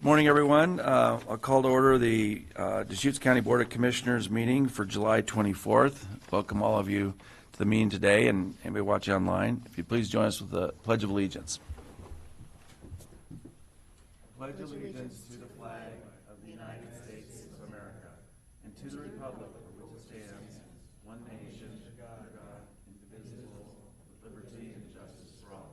Morning, everyone. I'll call to order the Deschutes County Board of Commissioners meeting for July 24th. Welcome all of you to the meeting today, and anybody watching online. If you please join us with the Pledge of Allegiance. Pledge allegiance to the flag of the United States of America and to the republic for which it stands, one nation, under God, indivisible, with liberty and justice for all.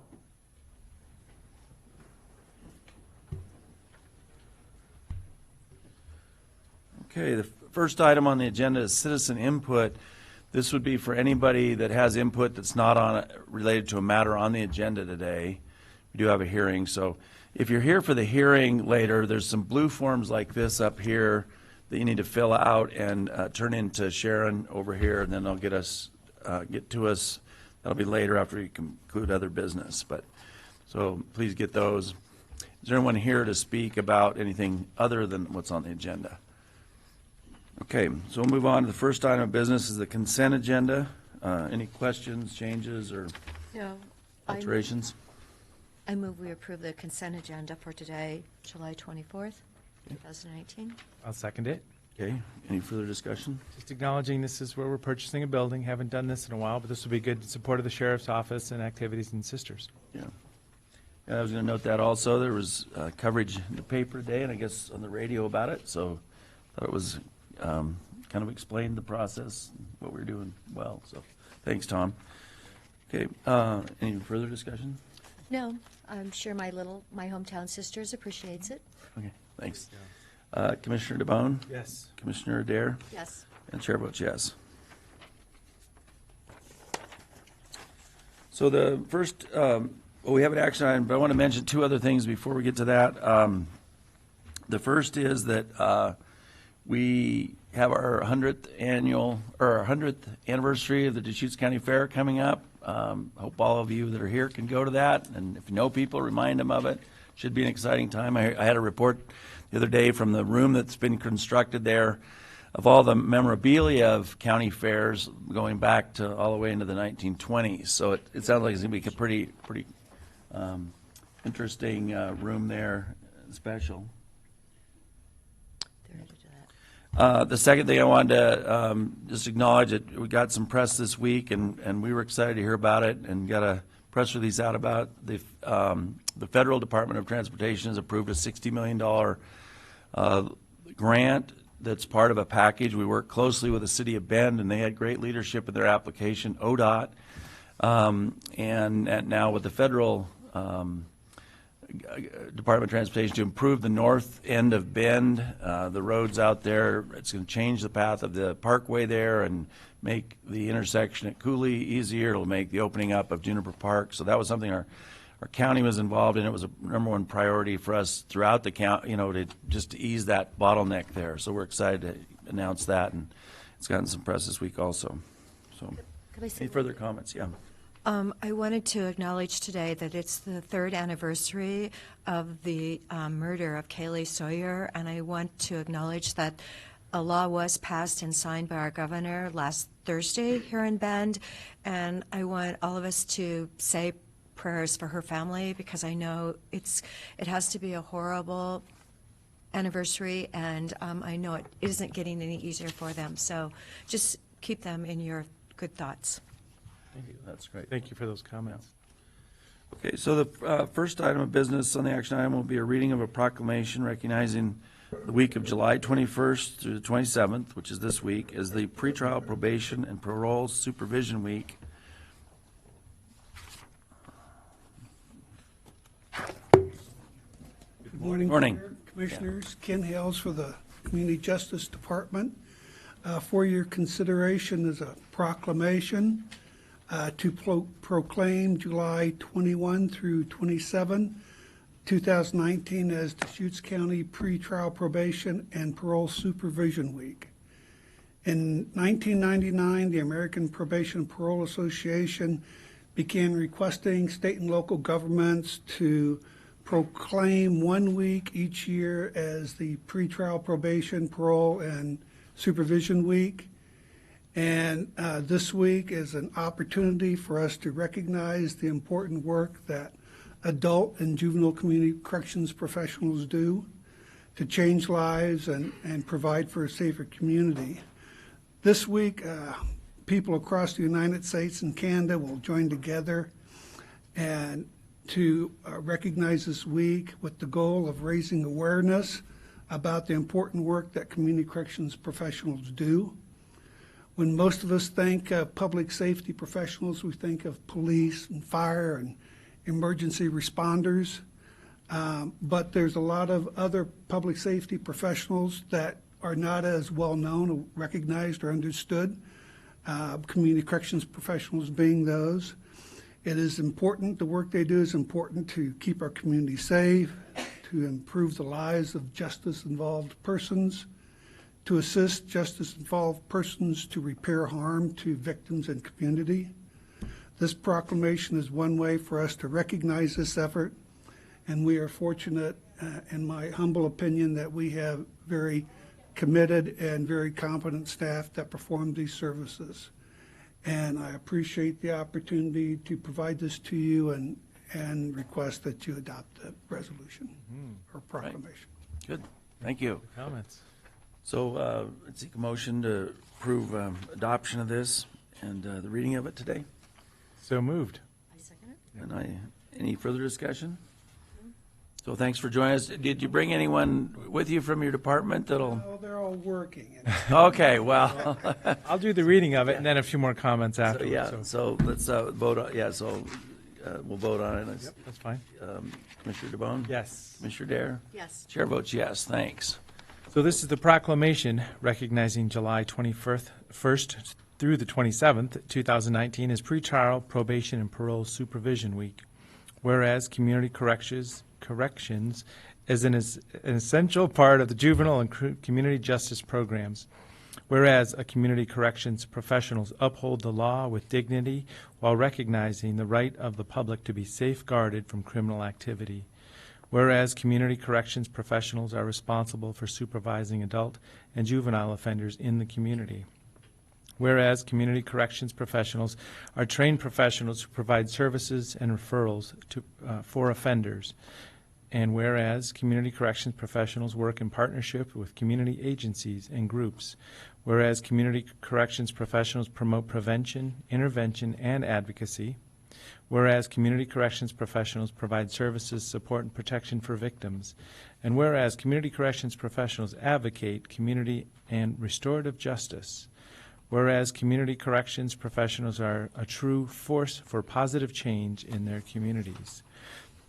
Okay, the first item on the agenda is citizen input. This would be for anybody that has input that's not related to a matter on the agenda today. We do have a hearing, so if you're here for the hearing later, there's some blue forms like this up here that you need to fill out and turn in to Sharon over here, and then they'll get to us. That'll be later after we conclude other business. But so please get those. Is there anyone here to speak about anything other than what's on the agenda? Okay, so we'll move on to the first item of business is the consent agenda. Any questions, changes, or alterations? I move we approve the consent agenda for today, July 24th, 2019. I'll second it. Okay, any further discussion? Just acknowledging this is where we're purchasing a building. Haven't done this in a while, but this will be good in support of the Sheriff's Office and activities and sisters. Yeah. And I was going to note that also. There was coverage in the paper today and I guess on the radio about it, so I thought it was kind of explained the process, what we're doing well. So thanks, Tom. Okay, any further discussion? No, I'm sure my hometown sisters appreciates it. Okay, thanks. Commissioner DeBone? Yes. Commissioner Adair? Yes. And Chair votes yes. So the first, we have an action item, but I want to mention two other things before we get to that. The first is that we have our 100th anniversary of the Deschutes County Fair coming up. Hope all of you that are here can go to that, and if you know people, remind them of it. Should be an exciting time. I had a report the other day from the room that's been constructed there of all the memorabilia of county fairs going back to all the way into the 1920s. So it sounds like it's going to be a pretty interesting room there, special. The second thing I wanted to just acknowledge that we got some press this week, and we were excited to hear about it and got a press release out about the Federal Department of Transportation has approved a $60 million grant that's part of a package. We worked closely with the City of Bend, and they had great leadership in their application, ODOT, and now with the Federal Department of Transportation to improve the north end of Bend, the roads out there. It's going to change the path of the parkway there and make the intersection at Cooley easier. It'll make the opening up of Juniper Park. So that was something our county was involved in. It was a #1 priority for us throughout the county, to ease that bottleneck there. So we're excited to announce that, and it's gotten some press this week also. So any further comments? Yeah. I wanted to acknowledge today that it's the 3rd anniversary of the murder of Kaylee Sawyer, and I want to acknowledge that a law was passed and signed by our governor last Thursday here in Bend, and I want all of us to say prayers for her family, because I know it has to be a horrible anniversary, and I know it isn't getting any easier for them. So just keep them in your good thoughts. Thank you. That's great. Thank you for those comments. Okay, so the first item of business on the action item will be a reading of a proclamation recognizing the week of July 21st through the 27th, which is this week, as the Pretrial Probation and Parole Supervision Week. Good morning. Morning. Commissioners. Ken Hales for the Community Justice Department. For your consideration is a proclamation to proclaim July 21 through 27, 2019 as Deschutes County Pretrial Probation and Parole Supervision Week. In 1999, the American Probation and Parole Association began requesting state and local governments to proclaim 1 week each year as the Pretrial Probation, Parole, and Supervision Week. And this week is an opportunity for us to recognize the important work that adult and juvenile community corrections professionals do. to change lives and provide for a safer community. This week, people across the United States and Canada will join together and to recognize this week with the goal of raising awareness about the important work that community corrections professionals do. When most of us think of public safety professionals, we think of police and fire and emergency responders. But there's a lot of other public safety professionals that are not as well known or recognized or understood, community corrections professionals being those. It is important, the work they do is important to keep our community safe, to improve the lives of justice-involved persons, to assist justice-involved persons to repair harm to victims and community. This proclamation is one way for us to recognize this effort, and we are fortunate, in my humble opinion, that we have very committed and very competent staff that perform these services. And I appreciate the opportunity to provide this to you and request that you adopt the resolution or proclamation. Good, thank you. Comments? So let's seek a motion to approve adoption of this and the reading of it today. So moved. And any further discussion? So thanks for joining us. Did you bring anyone with you from your department that'll? Oh, they're all working. Okay, well, I'll do the reading of it and then a few more comments so, afterwards. yeah, so- so let's vote on, we'll vote on it. Yep, that's fine. Commissioner DeBonne? Yes. Commissioner Dare? Yes. Chair votes yes, thanks. So this is the proclamation recognizing July 21st through the 27th, 2019 as pretrial probation and parole supervision week. Whereas community corrections is an essential part of the juvenile and community justice programs. Whereas community corrections professionals uphold the law with dignity while recognizing the right of the public to be safeguarded from criminal activity. Whereas community corrections professionals are responsible for supervising adult and juvenile offenders in the community. Whereas community corrections professionals are trained professionals who provide services and referrals for offenders. And whereas community corrections professionals work in partnership with community agencies and groups. Whereas community corrections professionals promote prevention, intervention, and advocacy. Whereas community corrections professionals provide services, support, and protection for victims. And whereas community corrections professionals advocate community and restorative justice. Whereas community corrections professionals are a true force for positive change in their communities.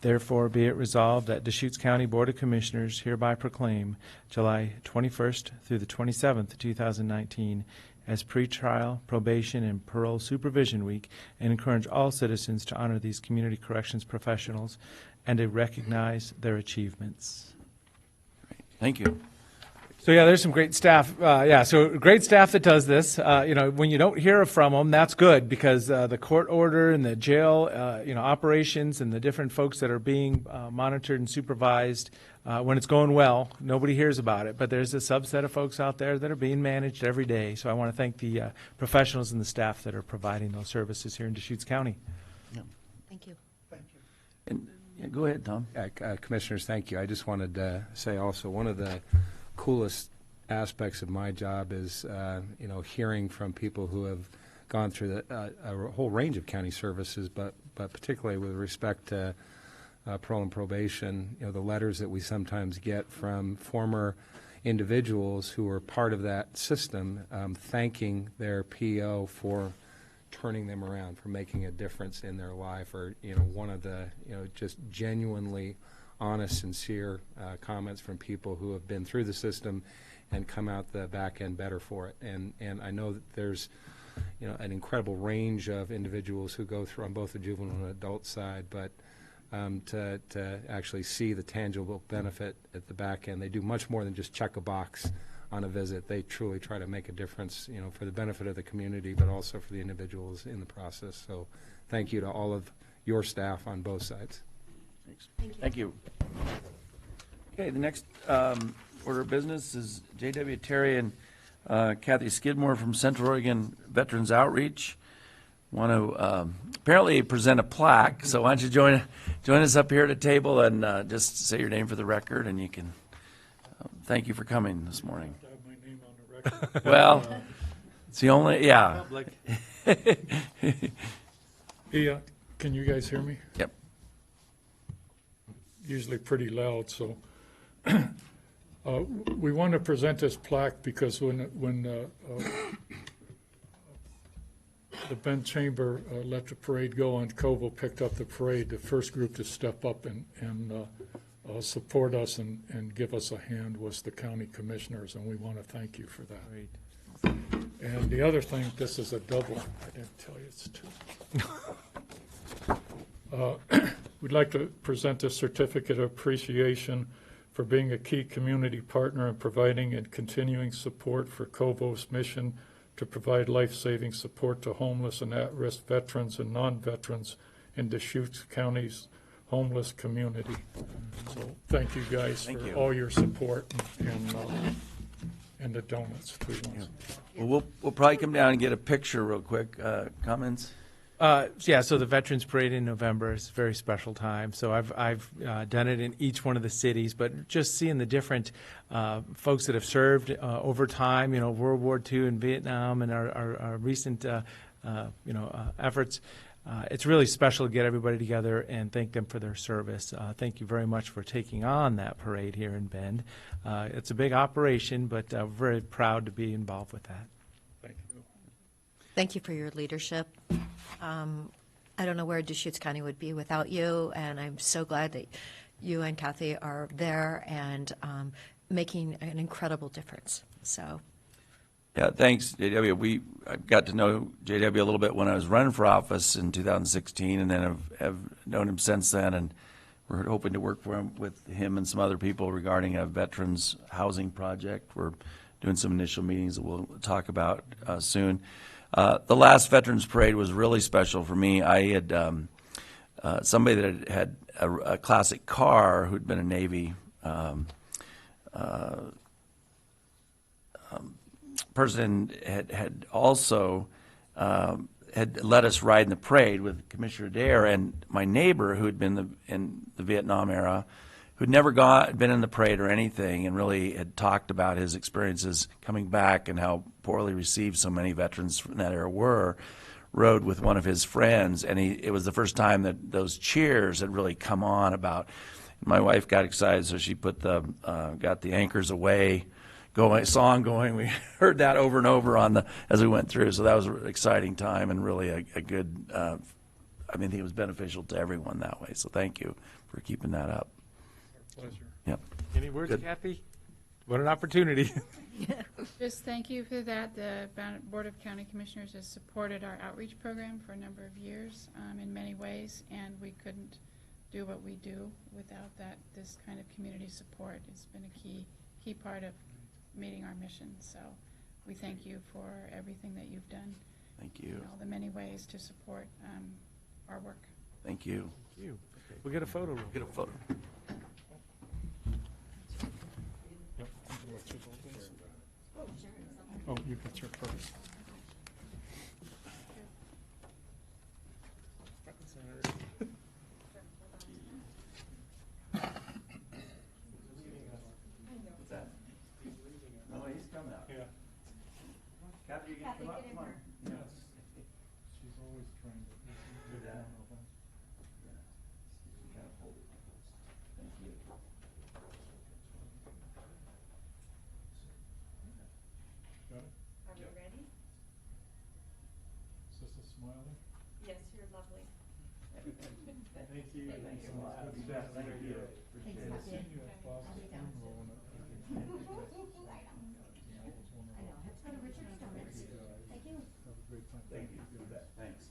Therefore, be it resolved that Deschutes County Board of Commissioners hereby proclaim July 21st through the 27th, 2019 as pretrial, probation, and parole supervision week, and encourage all citizens to honor these community corrections professionals and to recognize their achievements. Thank you. So yeah, there's some great staff. So great staff that does this. When you don't hear from them, that's good because the court order and the jail, operations and the different folks that are being monitored and supervised, when it's going well, nobody hears about it. But there's a subset of folks out there that are being managed every day. So I want to thank the professionals and the staff that are providing those services here in Deschutes County. Thank you. And, yeah, go ahead, Tom. Commissioners, thank you. I just wanted to say also one of the coolest aspects of my job is, hearing from people who have gone through a whole range of county services, but particularly with respect to parole and probation, the letters that we sometimes get from former individuals who are part of that system, thanking their PO for turning them around, for making a difference in their life, or, one of the, just genuinely honest, sincere comments from people who have been through the system and come out the back end better for it. And I know that there's an incredible range of individuals who go through on both the juvenile and adult side, but to actually see the tangible benefit at the back end, they do much more than just check a box on a visit. They truly try to make a difference, for the benefit of the community, but also for the individuals in the process. So thank you to all of your staff on both sides. Thank you. Okay, the next order of business is J.W. Terry and Kathy Skidmore from Central Oregon Veterans Outreach. Want to apparently present a plaque, so why don't you join us up here at the table and just say your name for the record, and you can thank you for coming this morning. To have my name on the record. Well, it's the only, yeah. Hey, can you guys hear me? Yep. Usually pretty loud, so. We want to present this plaque because when the Bend Chamber let the parade go and Covo picked up the parade, the first group to step up and support us and give us a hand was the county commissioners, and we want to thank you for that. Great. And the other thing, this is a double. I didn't tell you it's two. We'd like to present this certificate of appreciation for being a key community partner and providing and continuing support for Covo's mission to provide life-saving support to homeless and at-risk veterans and non-veterans in Deschutes County's homeless community. So thank you guys Thank for you. all your support and the donuts too. Well, we'll probably come down and get a picture real quick. Comments? Yeah, so the Veterans Parade in November is a very special time. So I've done it in each one of the cities, but just seeing the different folks that have served over time, World War II and Vietnam and our recent, efforts, it's really special to get everybody together and thank them for their service. Thank you very much for taking on that parade here in Bend. It's a big operation, but we're very proud to be involved with that. Thank you. Thank you for your leadership. I don't know where Deschutes County would be without you, and I'm so glad that you and Kathy are there and making an incredible difference. So, Yeah, thanks, JW. I got to know JW a little bit when I was running for office in 2016, and then have known him since then, and we're hoping to work with him and some other people regarding a veterans housing project. We're doing some initial meetings that we'll talk about soon. The last Veterans Parade was really special for me. I had somebody that had a classic car who'd been a Navy person had also had let us ride in the parade with Commissioner Dare, and my neighbor who had been in the Vietnam era, who'd never been in the parade or anything, and really had talked about his experiences coming back and how poorly received so many veterans from that era were, rode with one of his friends, and it was the first time that those cheers had really come on about. My wife got excited, so she put got the Anchors Away song going. We heard that over and over as we went through, so that was an exciting time and really a good. I think it was beneficial to everyone that way. So thank you for keeping that up. Pleasure. Yep. Any words, Good. Kathy? What an opportunity. Just thank you for that. The Board of County Commissioners has supported our outreach program for a number of years in many ways, and we couldn't do what we do without this kind of community support. It's been a key part of meeting our mission. So we thank you for everything that you've done Thank you. in all the many ways to support our work. Thank you. We'll get a photo. Get a photo. Oh, you got your first. No, he's coming out. Yeah. Kathy, you can come up. Come on. Yes. She's always trying to do that. Thank you. Got it? Are we ready? Is this a smiley? Yes, you're lovely. Thank you. Thanks so much. Thank you. Thanks, Kathy. You have Boston funeral and I know. Let's go to Richard's Donuts. Thank you. have a great time. Thank you. Thanks.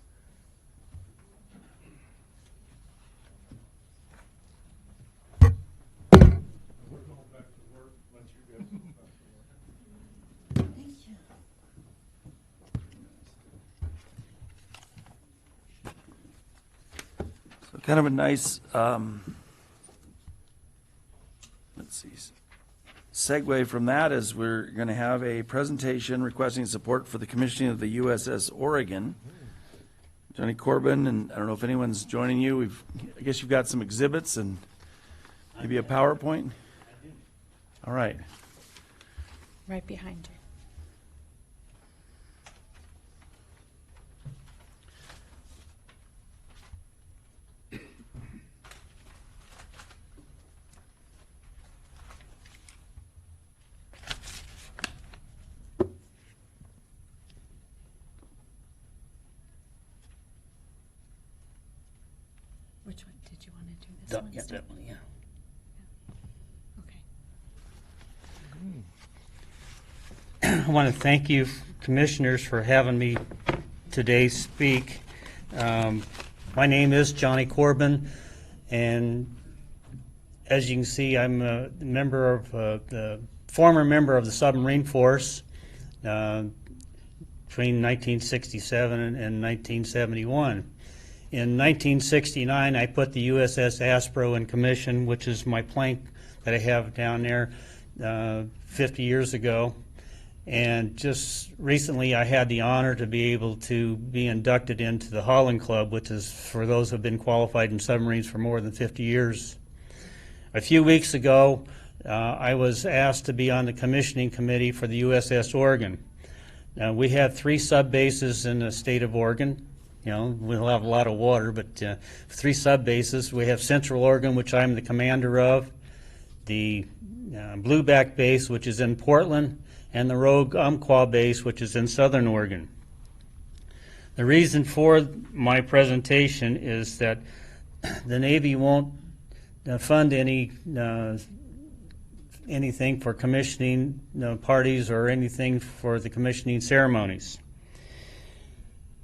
We're going back to work, let you guys go back to work. Thank you. So kind of a nice, let's see, segue from that is we're going to have a presentation requesting support for the commissioning of the USS Oregon. Johnny Corbin, and I don't know if anyone's joining you. I guess you've got some exhibits and maybe a PowerPoint? All right. right behind you. Which one did you want to do? This one? Yeah, Steve? that one, yeah. Okay. I want to thank you, commissioners, for having me today speak. My name is Johnny Corbin, and as you can see, I'm a member of the former member of the Submarine Force between 1967 and 1971. In 1969, I put the USS Aspro in commission, which is my plank that I have down there 50 years ago. And just recently, I had the honor to be able to be inducted into the Holland Club, which is for those who have been qualified in submarines for more than 50 years. A few weeks ago, I was asked to be on the commissioning committee for the USS Oregon. We have 3 sub bases in the state of Oregon. You know, we'll have a lot of water, but 3 sub bases. We have Central Oregon, which I'm the commander of, the Blueback base, which is in Portland, and the Rogue Umpqua base, which is in Southern Oregon. The reason for my presentation is that the Navy won't fund anything for commissioning parties or anything for the commissioning ceremonies.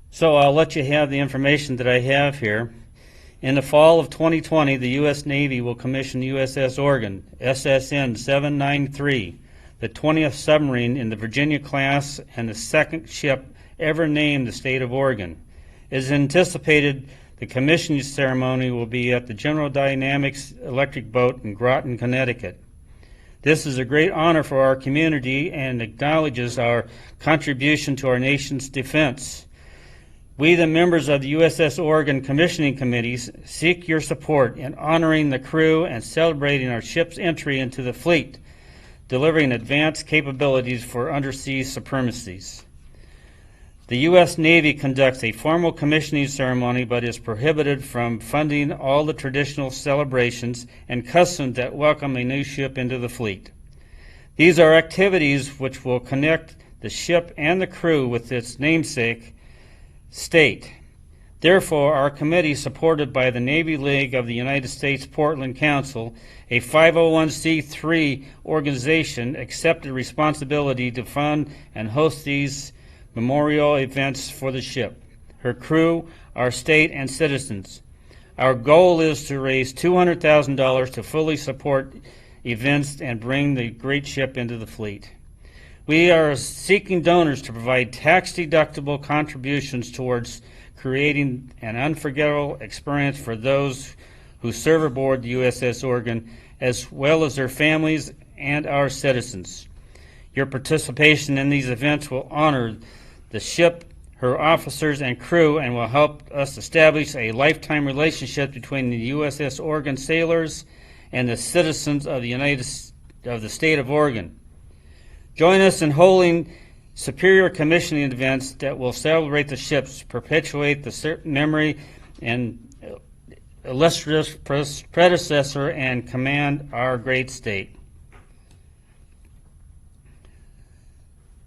So I'll let you have the information that I have here. In the fall of 2020, the U.S. Navy will commission USS Oregon, SSN 793, the 20th submarine in the Virginia class and the second ship ever named the state of Oregon. It is anticipated the commissioning ceremony will be at the General Dynamics Electric Boat in Groton, Connecticut. This is a great honor for our community and acknowledges our contribution to our nation's defense. We, the members of the USS Oregon Commissioning Committees, seek your support in honoring the crew and celebrating our ship's entry into the fleet, delivering advanced capabilities for undersea supremacies. The U.S. Navy conducts a formal commissioning ceremony but is prohibited from funding all the traditional celebrations and customs that welcome a new ship into the fleet. These are activities which will connect the ship and the crew with its namesake state. Therefore, our committee, supported by the Navy League of the United States Portland Council, a 501c3 organization, accepted responsibility to fund and host these memorial events for the ship, her crew, our state, and citizens. Our goal is to raise $200,000 to fully support events and bring the great ship into the fleet. We are seeking donors to provide tax-deductible contributions towards creating an unforgettable experience for those who serve aboard the USS Oregon, as well as their families and our citizens. Your participation in these events will honor the ship, her officers, and crew, and will help us establish a lifetime relationship between the USS Oregon sailors and the citizens of the state of Oregon. Join us in holding superior commissioning events that will celebrate the ships, perpetuate the memory and illustrious predecessor, and command our great state.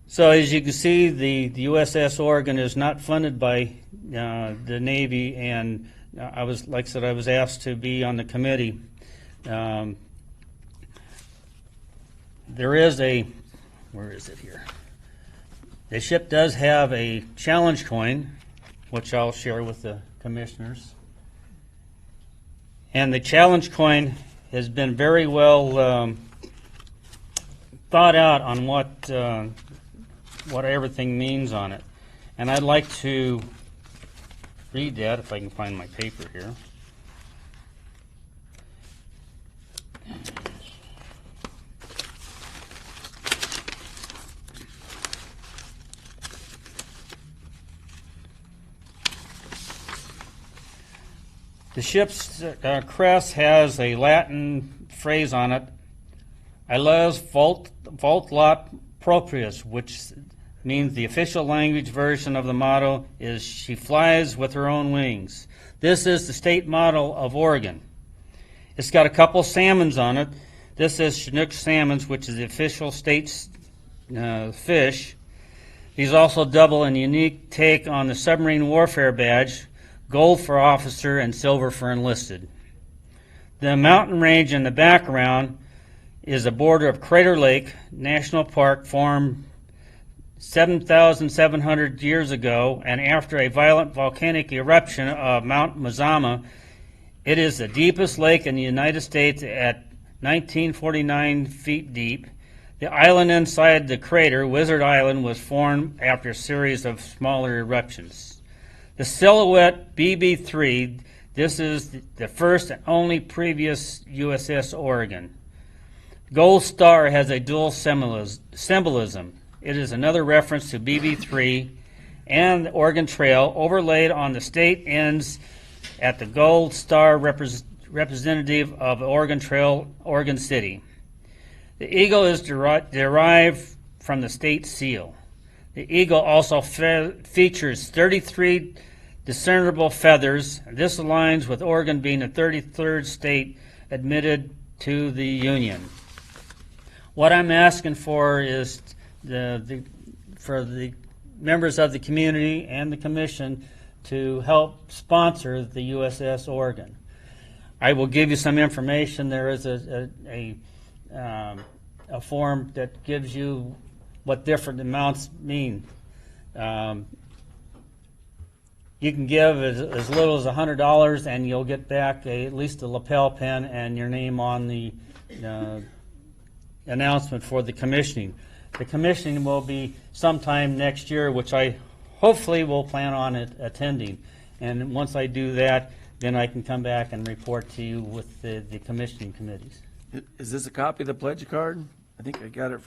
So as you can see, the USS Oregon is not funded by the Navy, and I was asked to be on the committee. There is where is it here? The ship does have a challenge coin, which I'll share with the commissioners. And the challenge coin has been very well thought out on what everything means on it. And I'd like to read that if I can find my paper here. The ship's crest has a Latin phrase on it, Aeles volt lot proprius, which means the official language version of the motto is "She flies with her own wings." This is the state motto of Oregon. It's got a couple salmons on it. This is Chinook salmons, which is the official state fish. These also double a unique take on the submarine warfare badge, gold for officer and silver for enlisted. The mountain range in the background is a border of Crater Lake National Park, formed 7,700 years ago, and after a violent volcanic eruption of Mount Mazama. It is the deepest lake in the United States at 1949 feet deep. The island inside the crater, Wizard Island, was formed after a series of smaller eruptions. The Silhouette BB-3, this is the first and only previous USS Oregon. Gold Star has a dual symbolism. It is another reference to BB-3 and the Oregon Trail overlaid on the state ends at the Gold Star representative of Oregon Trail, Oregon City. The eagle is derived from the state seal. The eagle also features 33 discernible feathers. This aligns with Oregon being the 33rd state admitted to the Union. What I'm asking for is for the members of the community and the commission to help sponsor the USS Oregon. I will give you some information. There is a form that gives you what different amounts mean. You can give as little as $100, and you'll get back at least a lapel pin and your name on the announcement for the commissioning. The commissioning will be sometime next year, which I hopefully will plan on attending. And once I do that, then I can come back and report to you with the commissioning committees. Is this a copy of the pledge card? I think I got it.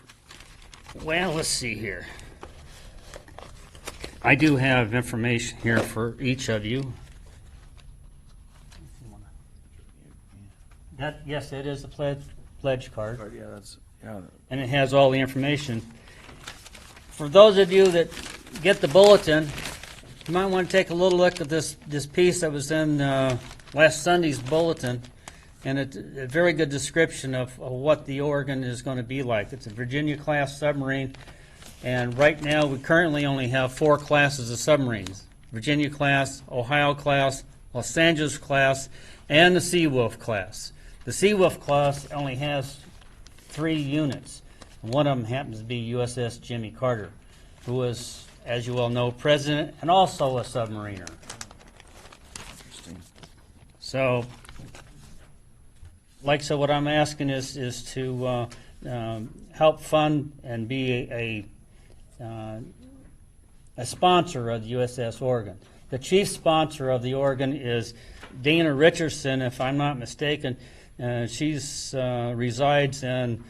Well, let's see here. I do have information here for each of you. Yes, it is a pledge card. Yeah, that's, yeah. And it has all the information. For those of you that get the bulletin, you might want to take a little look at this piece that was in last Sunday's bulletin, and it's a very good description of what the Oregon is going to be like. It's a Virginia-class submarine, and right now we currently only have 4 classes of submarines: Virginia-class, Ohio-class, Los Angeles-class, and the Seawolf class. The Seawolf class only has 3 units. One of them happens to be USS Jimmy Carter, who was, as you well know, president and also a submariner. Interesting. So, so what I'm asking is to help fund and be a sponsor of the USS Oregon. The chief sponsor of the Oregon is Dana Richardson, if I'm not mistaken. She resides in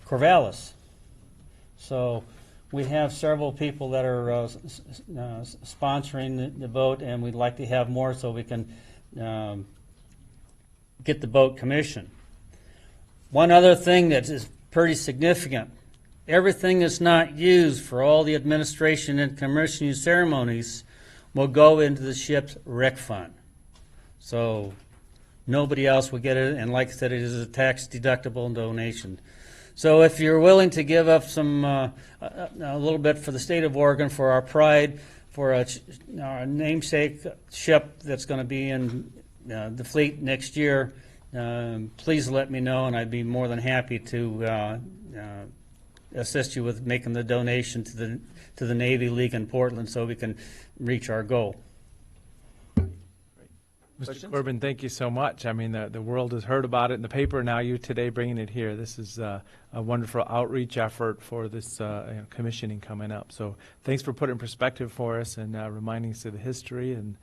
Corvallis. So we have several people that are sponsoring the boat, and we'd like to have more so we can get the boat commissioned. One other thing that is pretty significant: everything that's not used for all the administration and commissioning ceremonies will go into the ship's rec fund. So nobody else will get it, and like I said, it is a tax-deductible donation. So if you're willing to give up some a little bit for the state of Oregon, for our pride, for our namesake ship that's going to be in the fleet next year, please let me know, and I'd be more than happy to assist you with making the donation to the Navy League in Portland so we can reach our goal. Mr. Questions? Corbin, thank you so much. I mean, the world has heard about it in the paper. Now you today bringing it here. This is a wonderful outreach effort for this commissioning coming up. So thanks for putting in perspective for us and reminding us of the history and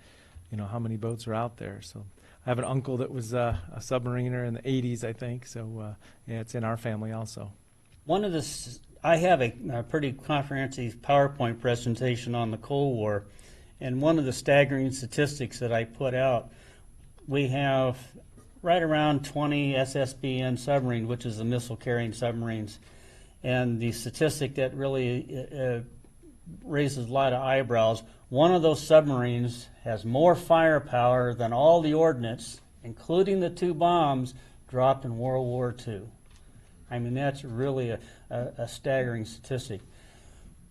how many boats are out there. So I have an uncle that was a submariner in the 80s, I think. So yeah, it's in our family also. I have a pretty comprehensive PowerPoint presentation on the Cold War, and one of the staggering statistics that I put out, we have right around 20 SSBN submarines, which is the missile-carrying submarines, and the statistic that really raises a lot of eyebrows, one of those submarines has more firepower than all the ordnance, including the 2 bombs, dropped in World War II. I mean, that's really a staggering statistic.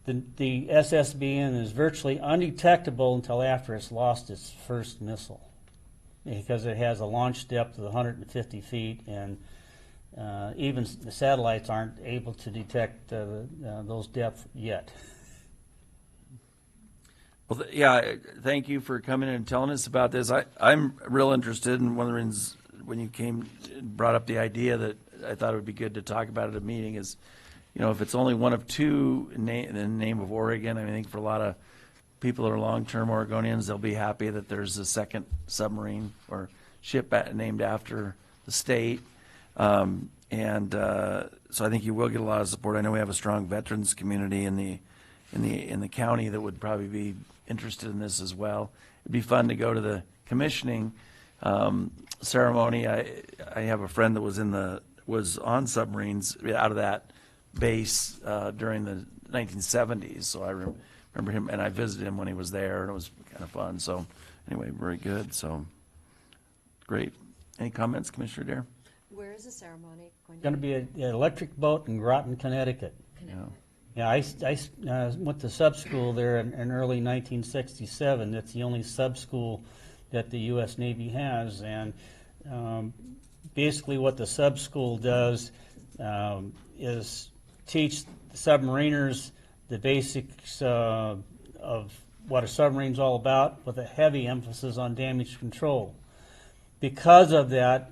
The SSBN is virtually undetectable until after it's lost its first missile, because it has a launch depth of 150 feet, and even the satellites aren't able to detect those depths yet. Well, yeah, thank you for coming in and telling us about this. I'm real interested, and one of the reasons when you brought up the idea that I thought it would be good to talk about at a meeting is, you know, if it's only one of 2 in the name of Oregon, I think for a lot of people that are long-term Oregonians, they'll be happy that there's a second submarine or ship named after the state. So I think you will get a lot of support. I know we have a strong veterans community in the county that would probably be interested in this as well. It'd be fun to go to the commissioning ceremony. I have a friend that was on submarines out of that base during the 1970s, so I remember him, and I visited him when he was there, and it was kind of fun. So anyway, very good. So great. Any comments, Commissioner Dare? Where is the ceremony It's going to be an electric boat in Groton, Connecticut. Yeah. Yeah, I went to sub school there in early 1967. That's the only sub school that the U.S. Navy has, and basically what the sub school does is teach submariners the basics of what a submarine's all about, with a heavy emphasis on damage control. Because of that,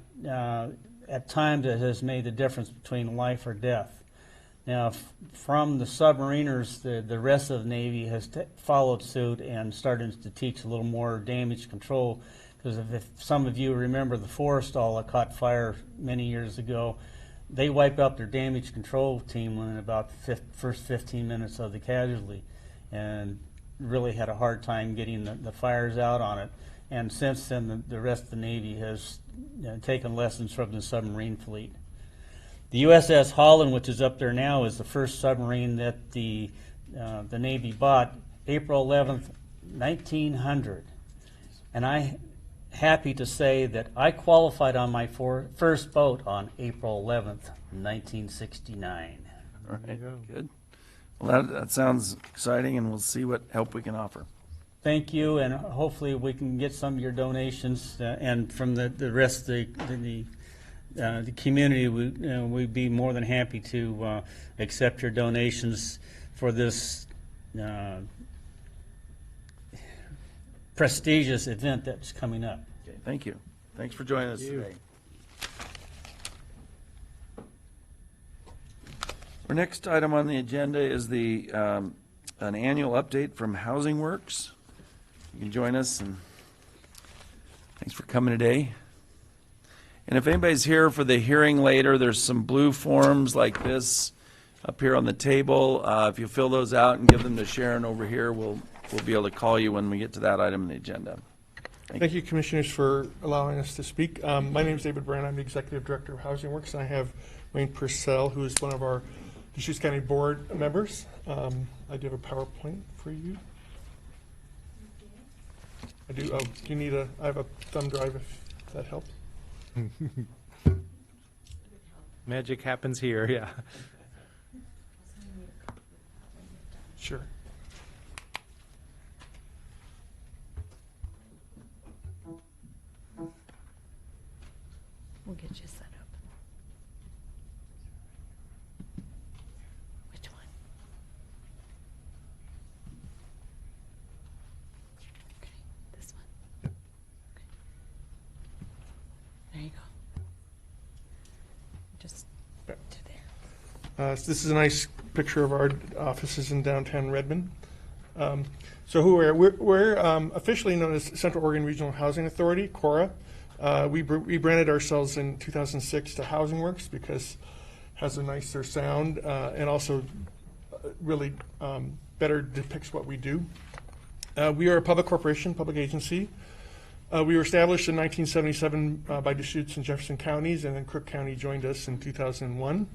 at times it has made the difference between life or death. Now, from the submariners, the rest of the Navy has followed suit and started to teach a little more damage control. Because if some of you remember the Forrestal that caught fire many years ago, they wiped out their damage control team in about the first 15 minutes of the casualty, and really had a hard time getting the fires out on it. And since then, the rest of the Navy has taken lessons from the submarine fleet. The USS Holland, which is up there now, is the first submarine that the Navy bought April 11th, 1900. And I'm happy to say that I qualified on my first boat on April 11th, 1969. All right, good. Well, that sounds exciting, and we'll see what help we can offer. Thank you, and hopefully we can get some of your donations, and from the rest of the community, we'd be more than happy to accept your donations for this prestigious event that's coming up. Okay, thank you. Thanks for joining us today. Our next item on the agenda is an annual update from Housing Works. You can join us, and thanks for coming today. And if anybody's here for the hearing later, there's some blue forms like this up here on the table. If you fill those out and give them to Sharon over here, we'll be able to call you when we get to that item on the agenda. Thank you, Commissioners, for allowing us to speak. My name is David Brand. I'm the Executive Director of Housing Works, and I have Wayne Purcell, who is one of our Deschutes County Board members. I do have a PowerPoint for you. I do. Oh, do you need I have a thumb drive if that helps. Magic happens here, yeah. Sure. We'll get you set up. Which one? Okay, this one. Okay. There you go. Just to there. So this is a nice picture of our offices in downtown Redmond. So who we're officially known as Central Oregon Regional Housing Authority, CORA. We rebranded ourselves in 2006 to Housing Works because it has a nicer sound and also really better depicts what we do. We are a public corporation, public agency. We were established in 1977 by Deschutes and Jefferson counties, and then Crook County joined us in 2001.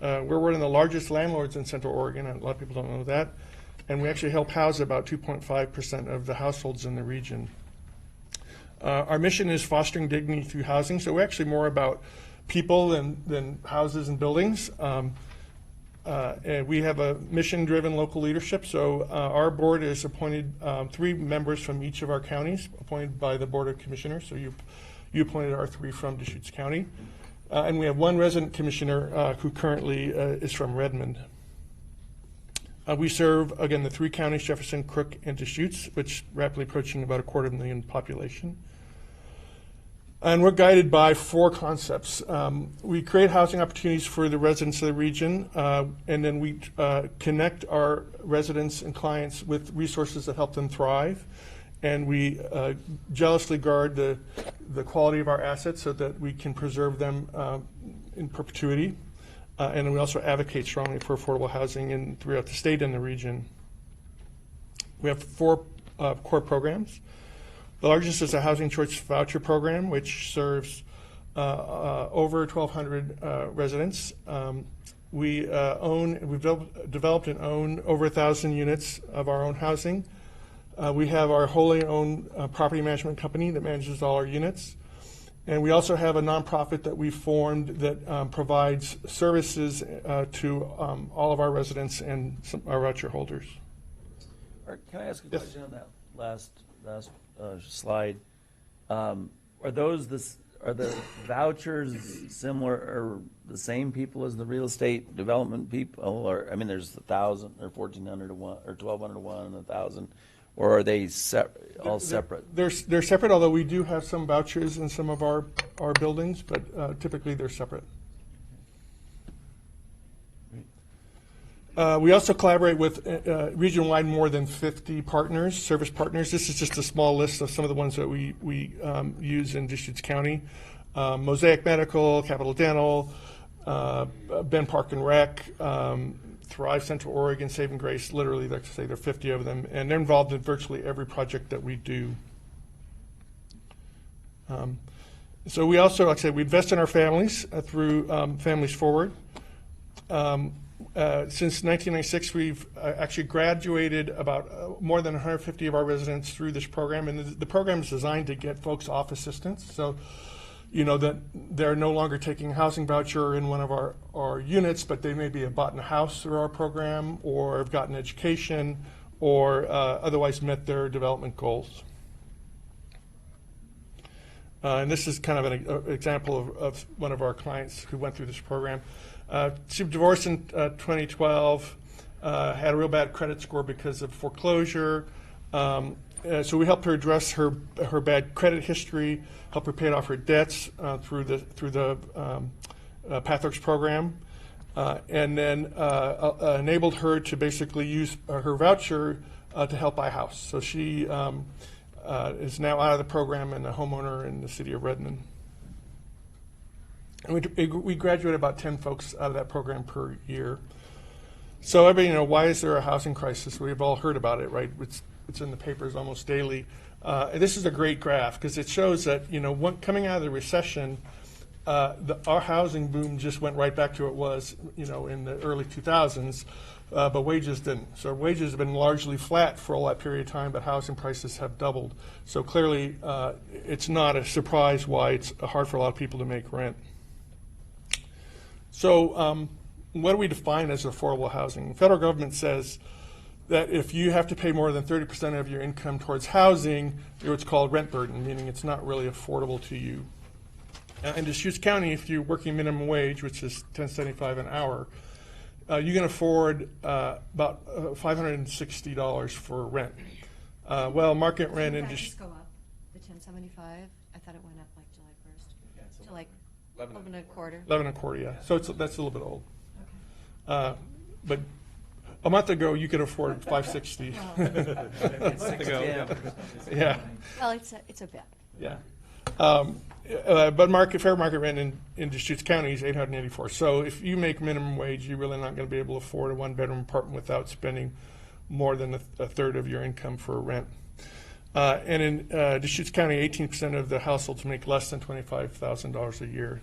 We're one of the largest landlords in Central Oregon, and a lot of people don't know that. And we actually help house about 2.5% of the households in the region. Our mission is fostering dignity through housing, so we're actually more about people than houses and buildings. And we have a mission-driven local leadership, so our board is appointed 3 members from each of our counties, appointed by the Board of Commissioners, so you appointed our 3 from Deschutes County. And we have 1 resident commissioner who currently is from Redmond. We serve, again, the 3 counties, Jefferson, Crook, and Deschutes, which rapidly approaching about 250,000 population. And we're guided by 4 concepts. We create housing opportunities for the residents of the region, and then we connect our residents and clients with resources that help them thrive. And we jealously guard the quality of our assets so that we can preserve them in perpetuity. And we also advocate strongly for affordable housing throughout the state and the region. We have 4 core programs. The largest is a housing choice voucher program, which serves over 1,200 residents. We've developed and own over 1,000 units of our own housing. We have our wholly owned property management company that manages all our units. And we also have a nonprofit that we formed that provides services to all of our residents and our voucher holders. Art, can I ask a Yes. question on that last slide? Are the vouchers similar or the same people as the real estate development people? Or, I mean, there's 1,000 or 1,400 to 1 or 1,200 to 1 and 1,000, or are they all separate? They're separate, although we do have some vouchers in some of our buildings, but typically they're separate. We also collaborate with region-wide more than 50 partners, service partners. This is just a small list of some of the ones that we use in Deschutes County. Mosaic Medical, Capital Dental, Ben Park and Rec, Thrive Central Oregon, Saving Grace, literally, like I say, there are 50 of them, and they're involved in virtually every project that we do. So we also, like I said, we invest in our families through Families Forward. Since 1996, we've actually graduated about more than 150 of our residents through this program, and the program is designed to get folks off assistance. So, you know, that they're no longer taking a housing voucher in one of our units, but they maybe have bought a house through our program or have gotten education or otherwise met their development goals. And this is kind of an example of one of our clients who went through this program. She was divorced in 2012, had a real bad credit score because of foreclosure. So we helped her address her bad credit history, help her pay off her debts through the PathWorks program, and then enabled her to basically use her voucher to help buy a house. So she is now out of the program and a homeowner in the city of Redmond. And we graduate about 10 folks out of that program per year. So everybody, why is there a housing crisis? We've all heard about it, right? It's in the papers almost daily. And this is a great graph because it shows that, coming out of the recession, our housing boom just went right back to what it was, in the early 2000s, but wages didn't. So wages have been largely flat for all that period of time, but housing prices have doubled. So clearly, it's not a surprise why it's hard for a lot of people to make rent. So what do we define as affordable housing? The federal government says that if you have to pay more than 30% of your income towards housing, you're what's called rent burden, meaning it's not really affordable to you. In Deschutes County, if you're working minimum wage, which is $10.75 an hour, you can afford about $560 for rent. Well, market rent in Deschutes... Did that just go up, the 1075? I thought it went up like July 1st. To like 11 and a quarter. 11 and a quarter, yeah. So that's a little bit old. But a month ago, you could afford $560. Yeah. Well, it's a bit. Yeah. But fair market rent in Deschutes County is $884. So if you make minimum wage, you're really not going to be able to afford a one-bedroom apartment without spending more than a third of your income for rent. And in Deschutes County, 18% of the households make less than $25,000 a year.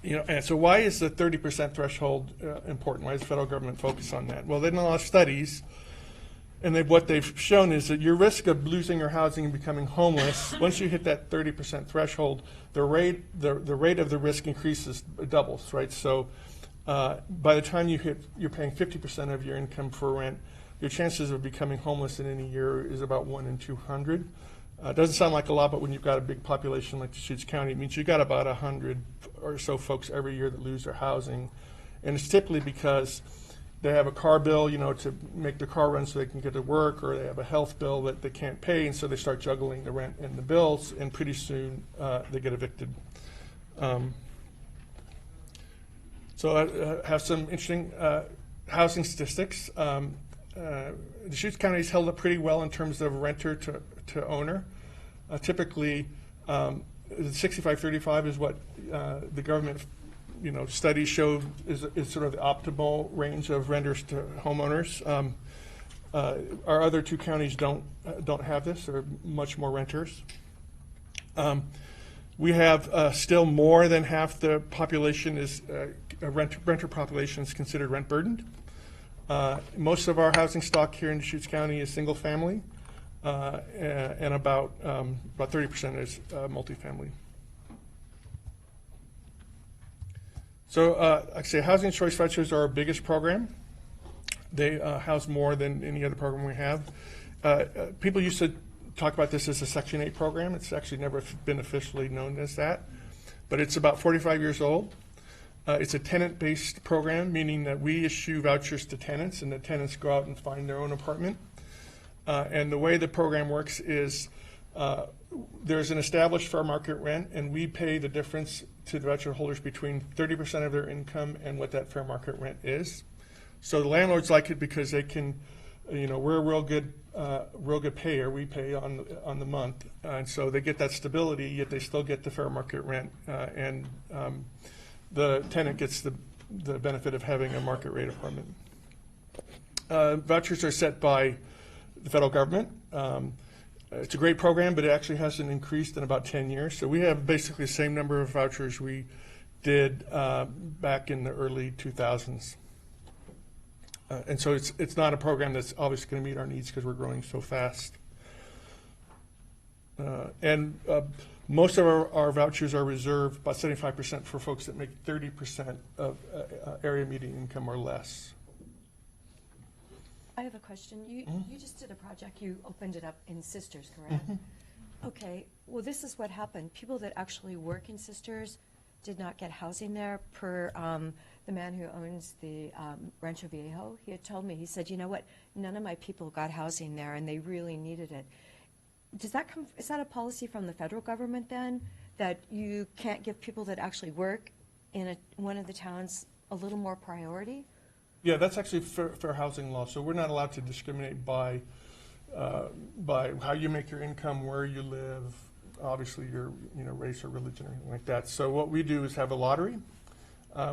And so why is the 30% threshold important? Why does the federal government focus on that? Well, they've done a lot of studies, and what they've shown is that your risk of losing your housing and becoming homeless, once you hit that 30% threshold, the rate of the risk increases, doubles, right? So by the time you're paying 50% of your income for rent, your chances of becoming homeless in any year is about 1 in 200. It doesn't sound like a lot, but when you've got a big population like Deschutes County, it means you've got about 100 or so folks every year that lose their housing. And it's typically because they have a car bill, to make their car run so they can get to work, or they have a health bill that they can't pay, and so they start juggling the rent and the bills, and pretty soon they get evicted. So I have some interesting housing statistics. Deschutes County is held up pretty well in terms of renter to owner. Typically, 65-35 is what the government, studies show is sort of the optimal range of renters to homeowners. Our other two counties don't have this; they're much more renters. We have still more than half the population is renter population is considered rent burdened. Most of our housing stock here in Deschutes County is single family, and about 30% is multifamily. So, like I say, Housing Choice Vouchers are our biggest program. They house more than any other program we have. People used to talk about this as a Section 8 program. It's actually never been officially known as that, but it's about 45 years old. It's a tenant-based program, meaning that we issue vouchers to tenants, and the tenants go out and find their own apartment. And the way the program works is there's an established fair market rent, and we pay the difference to the voucher holders between 30% of their income and what that fair market rent is. So the landlords like it because they can, we're a real good payer. We pay on the month, and so they get that stability. Yet they still get the fair market rent, and the tenant gets the benefit of having a market rate apartment. Vouchers are set by the federal government. It's a great program, but it actually hasn't increased in about 10 years. So we have basically the same number of vouchers we did back in the early 2000s. And so it's not a program that's obviously going to meet our needs because we're growing so fast. And most of our vouchers are reserved, about 75%, for folks that make 30% of area median income or less. I have a question. You just did a project, you opened it up in Sisters, correct? Okay, well, this is what happened. People that actually work in Sisters did not get housing there per the man who owns the Rancho Viejo. He had told me, he said, you know what, none of my people got housing there and they really needed it. Is that a policy from the federal government then, that you can't give people that actually work in one of the towns a little more priority? Yeah, that's actually fair housing law. So we're not allowed to discriminate by how you make your income, where you live, obviously your race or religion or anything like that. So what we do is have a lottery.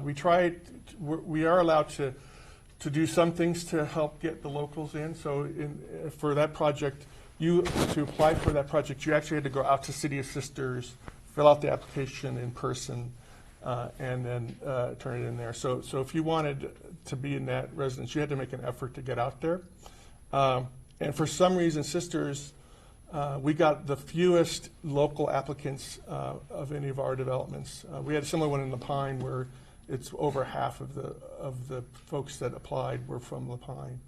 We are allowed to do some things to help get the locals in. So for that project, to apply for that project, you actually had to go out to City of Sisters, fill out the application in person, and then turn it in there. So if you wanted to be in that residence, you had to make an effort to get out there. And for some reason, Sisters, we got the fewest local applicants of any of our developments. We had a similar one in La Pine where it's over half of the folks that applied were from La Pine,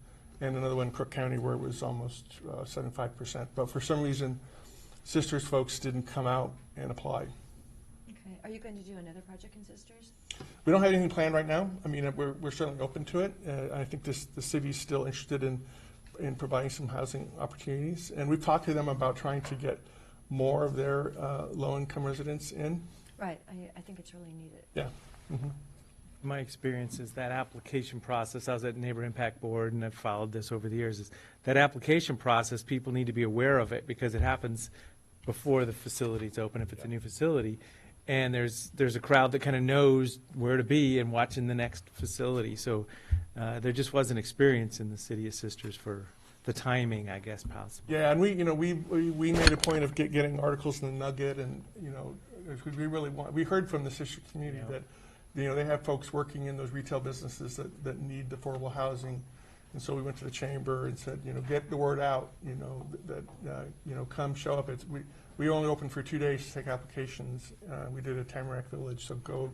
and another one in Crook County where it was almost 75%. But for some reason, Sisters folks didn't come out and apply. Okay. Are you going to do another project in Sisters? We don't have anything planned right now. I mean, we're certainly open to it. I think the city's still interested in providing some housing opportunities, and we've talked to them about trying to get more of their low-income residents in. Right. I think it's really needed. Yeah. Mm-hmm. My experience is that application process, I was at Neighbor Impact Board, and I've followed this over the years, is that application process, people need to be aware of it because it happens before the facility's open, if it's a new facility. And there's a crowd that kind of knows where to be and watching the next facility. So there just wasn't experience in the City of Sisters for the timing, I guess, possible. Yeah, and we made a point of getting articles in the Nugget, and we really we heard from the sister community that they have folks working in those retail businesses that need affordable housing. And so we went to the chamber and said, get the word out, come show up. We only opened for 2 days to take applications. We did a Tamarack Village, so go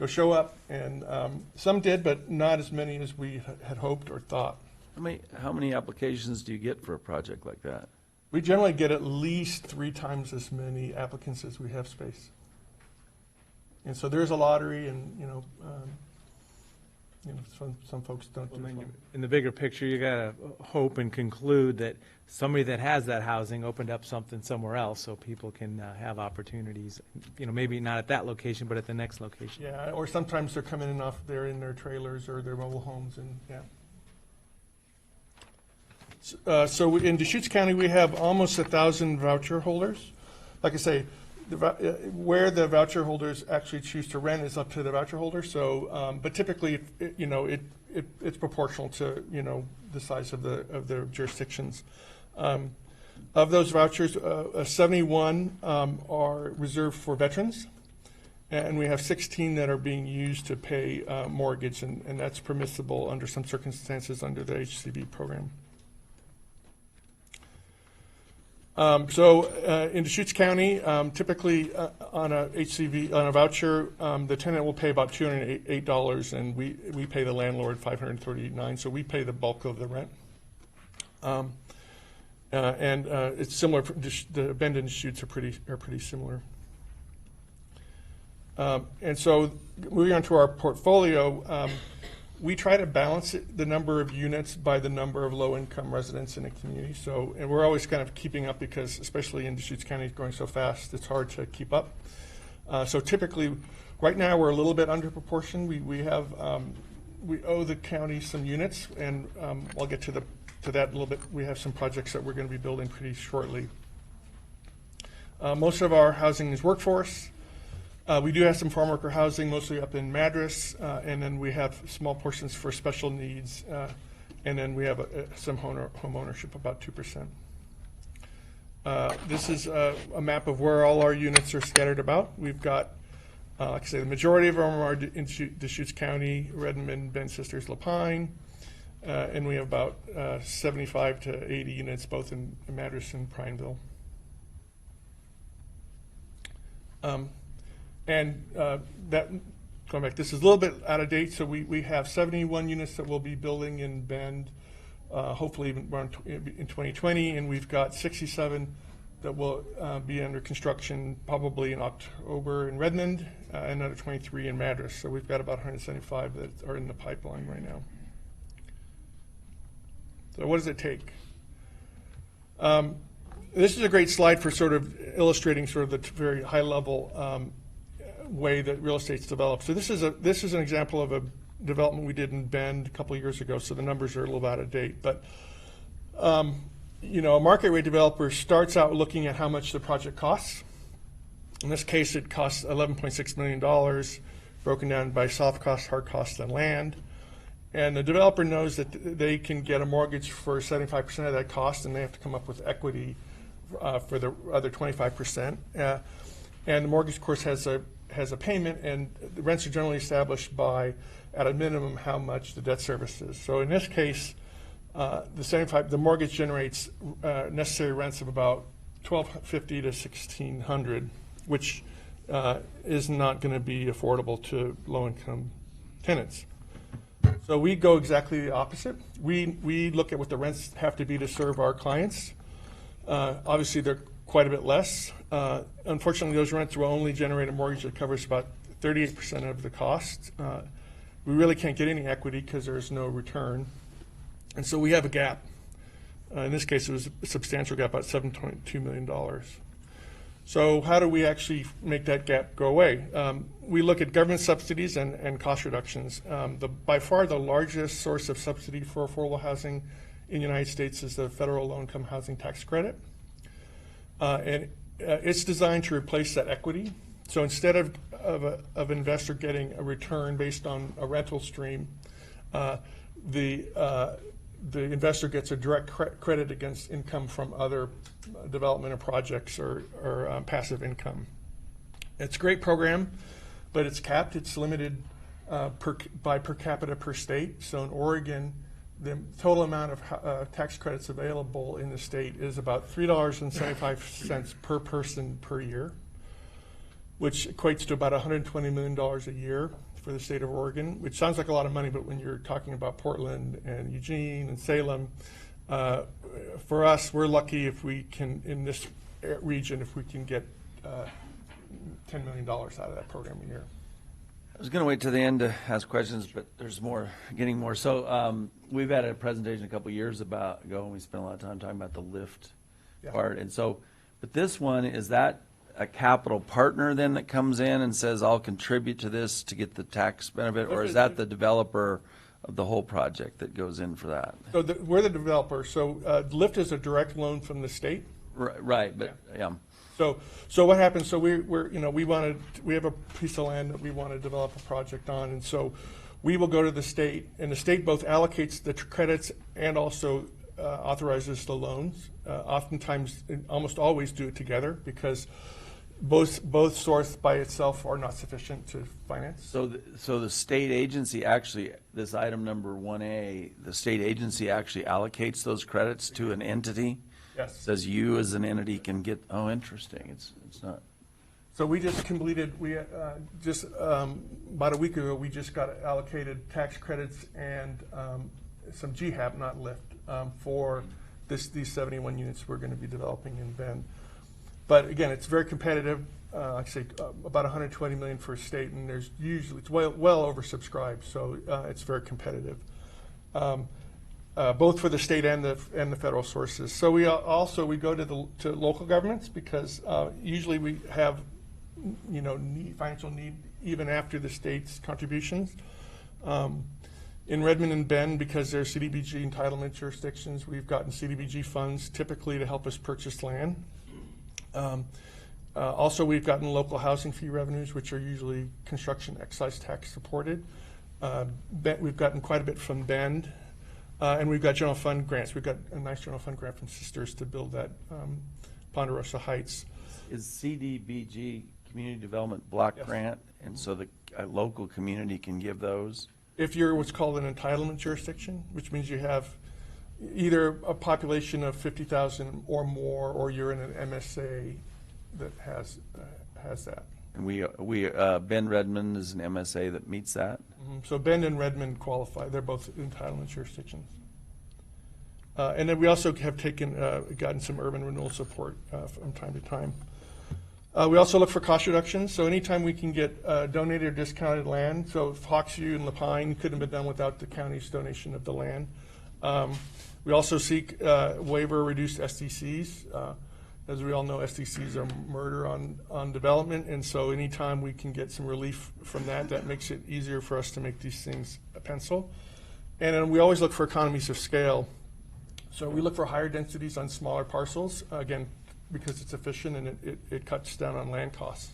show up. And some did, but not as many as we had hoped or thought. How many applications do you get for a project like that? We generally get at least 3 times as many applicants as we have space. And so there's a lottery, and some folks don't do well. In the bigger picture, you gotta hope and conclude that somebody that has that housing opened up something somewhere else, so people can have opportunities. Maybe not at that location, but at the next location. Yeah, or sometimes they're coming in they're in their trailers or their mobile homes, and yeah. So in Deschutes County, we have almost 1,000 voucher holders. Like I say, where the voucher holders actually choose to rent is up to the voucher holder. So, but typically, it's proportional to the size of the jurisdictions. Of those vouchers, 71 are reserved for veterans, and we have 16 that are being used to pay mortgage, and that's permissible under some circumstances under the HCV program. In Deschutes County, typically on a voucher, the tenant will pay about $208, and we pay the landlord $539. So we pay the bulk of the rent. It's similar. The Bend and Deschutes are pretty similar. And so moving on to our portfolio. We try to balance the number of units by the number of low-income residents in a community. So, and we're always kind of keeping up because, especially in Deschutes County, it's growing so fast, it's hard to keep up. So typically, right now, we're a little bit under proportion. We owe the county some units, and I'll get to that a little bit. We have some projects that we're going to be building pretty shortly. Most of our housing is workforce. We do have some farm worker housing, mostly up in Madras, and then we have small portions for special needs, and then we have some home ownership, about 2%. This is a map of where all our units are scattered about. We've got, like I say, the majority of them are in Deschutes County, Redmond, Bend Sisters, Lapine, and we have about 75 to 80 units both in Madras and Prineville. Going back, this is a little bit out of date, so we have 71 units that we'll be building in Bend, hopefully even around in 2020, and we've got 67 that will be under construction probably in October in Redmond, and another 23 in Madras. So we've got about 175 that are in the pipeline right now. So what does it take? This is a great slide for sort of illustrating sort of the very high level way that real estate's developed. So this is an example of a development we did in Bend a couple of years ago, so the numbers are a little out of date. But a market rate developer starts out looking at how much the project costs. In this case, it costs $11.6 million, broken down by soft costs, hard costs, and land. And the developer knows that they can get a mortgage for 75% of that cost, and they have to come up with equity for the other 25%. And the mortgage, of course, has a payment, and the rents are generally established by, at a minimum, how much the debt service is. So in this case, the mortgage generates necessary rents of about $1,250 to $1,600, which is not going to be affordable to low-income tenants. So we go exactly the opposite. We look at what the rents have to be to serve our clients. Obviously, they're quite a bit less. Unfortunately, those rents will only generate a mortgage that covers about 38% of the cost. We really can't get any equity because there's no return. And so we have a gap. In this case, it was a substantial gap, about $7.2 million. So how do we actually make that gap go away? We look at government subsidies and cost reductions. By far the largest source of subsidy for affordable housing in the United States is the federal low-income housing tax credit. And it's designed to replace that equity. So instead of an investor getting a return based on a rental stream, the investor gets a direct credit against income from other development of projects or passive income. It's a great program. but it's capped, it's limited by per capita per state. So in Oregon, the total amount of tax credits available in the state is about $3.75 per person per year, which equates to about $120 million a year for the state of Oregon, which sounds like a lot of money, but when you're talking about Portland and Eugene and Salem, for us, we're lucky if we can, in this region, if we can get $10 million out of that program a year. I was going to wait till the end to ask questions, but there's more, getting more. So we've had a presentation a couple years ago, and we spent a lot of time talking about the lift Yeah. part. And so, but this one, is that a capital partner then that comes in and says, I'll contribute to this to get the tax benefit? Or is that the developer of the whole project that goes in for that? So we're the developer. So LIFT is a direct loan from the state. Right, but, yeah. So what happens? So we have a piece of land that we want to develop a project on, and so we will go to the state, and the state both allocates the credits and also authorizes the loans. Oftentimes, almost always do it together because both sources by itself are not sufficient to finance. So the state agency actually, this item number 1A, the state agency actually allocates those credits to an entity? Yes. Says you as an entity can get, oh, interesting, it's not. So we just completed, about a week ago, we just got allocated tax credits and some GHAP, not LIFT, for these 71 units we're going to be developing in Bend. But again, it's very competitive. Like I say, about 120 million for a state, and there's usually, it's well oversubscribed, so it's very competitive. Both for the state and the federal sources. So we go to local governments because usually we have financial need even after the state's contributions. In Redmond and Bend, because they're CDBG entitlement jurisdictions, we've gotten CDBG funds typically to help us purchase land. Also, we've gotten local housing fee revenues, which are usually construction excise tax supported. We've gotten quite a bit from Bend. And we've got general fund grants. We've got a nice general fund grant from Sisters to build that Ponderosa Heights. Is CDBG, Community Development Block Yes. Grant, and so the local community can give those? If you're what's called an entitlement jurisdiction, which means you have either a population of 50,000 or more, or you're in an MSA that has that. And Bend Redmond is an MSA that meets that? So Bend and Redmond qualify. They're both entitlement jurisdictions. And then we also have gotten some urban renewal support from time to time. We also look for cost reductions. So anytime we can get donated or discounted land, so Hawksview and Lapine couldn't have been done without the county's donation of the land. We also seek waiver reduced SDCs. As we all know, SDCs are murder on development, and so anytime we can get some relief from that makes it easier for us to make these things a pencil. And then we always look for economies of scale. So we look for higher densities on smaller parcels, again, because it's efficient and it cuts down on land costs.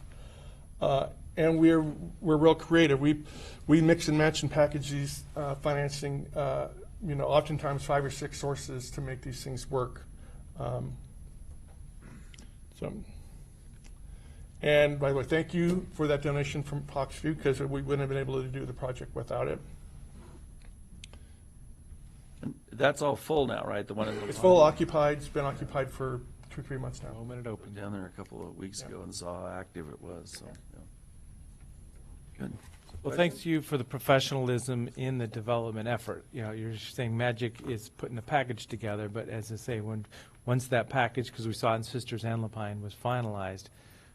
And we're real creative. We mix and match and package these financing, oftentimes 5 or 6 sources to make these things work. And by the way, thank you for that donation from Hawksview, because we wouldn't have been able to do the project without it. And that's all full now, right? The one in It's full occupied. It's been occupied for 2 or 3 months now. The moment it opened. Down there a couple of weeks ago and saw how active it was, so, yeah. Good. Well, thanks to you for the professionalism in the development effort. You're saying magic is putting a package together, but as I say, once that package, because we saw it in Sisters and Lapine, was finalized,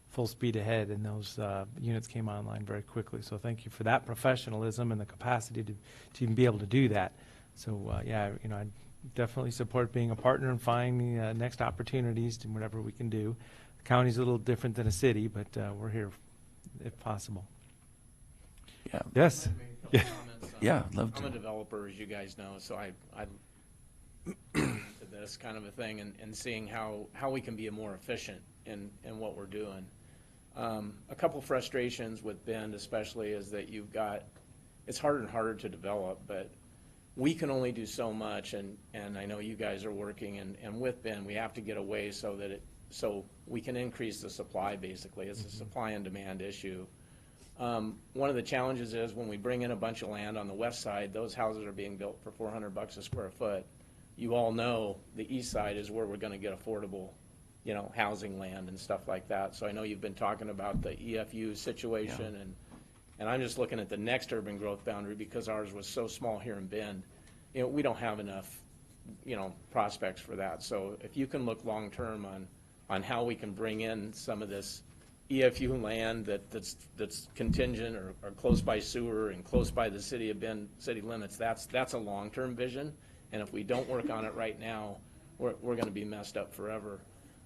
full speed ahead, and those units came online very quickly. So thank you for that professionalism and the capacity to even be able to do that. So I definitely support being a partner and finding the next opportunities to whatever we can do. The county's a little different than a city, but we're here if possible. Yeah. Yes. Yeah. Yeah, I'd love I'm a to. developer, as you guys know, so I to this kind of a thing and seeing how we can be more efficient in what we're doing. A couple frustrations with Bend especially is that it's harder and harder to develop, but we can only do so much, and I know you guys are working, and with Bend, we have to get away so we can increase the supply, basically. It's a supply and demand issue. One of the challenges is when we bring in a bunch of land on the west side, those houses are being built for $400 a square foot. You all know the east side is where we're gonna get affordable, you know, housing land and stuff like that. So I know you've been talking about the EFU situation, and I'm just looking at the next urban growth boundary because ours was so small here in Bend. You know, we don't have enough, you know, prospects for that. So if you can look long-term on how we can bring in some of this EFU land that's contingent or close by sewer and close by the city of Bend city limits, that's a long-term vision. And if we don't work on it right now, we're gonna be messed up forever.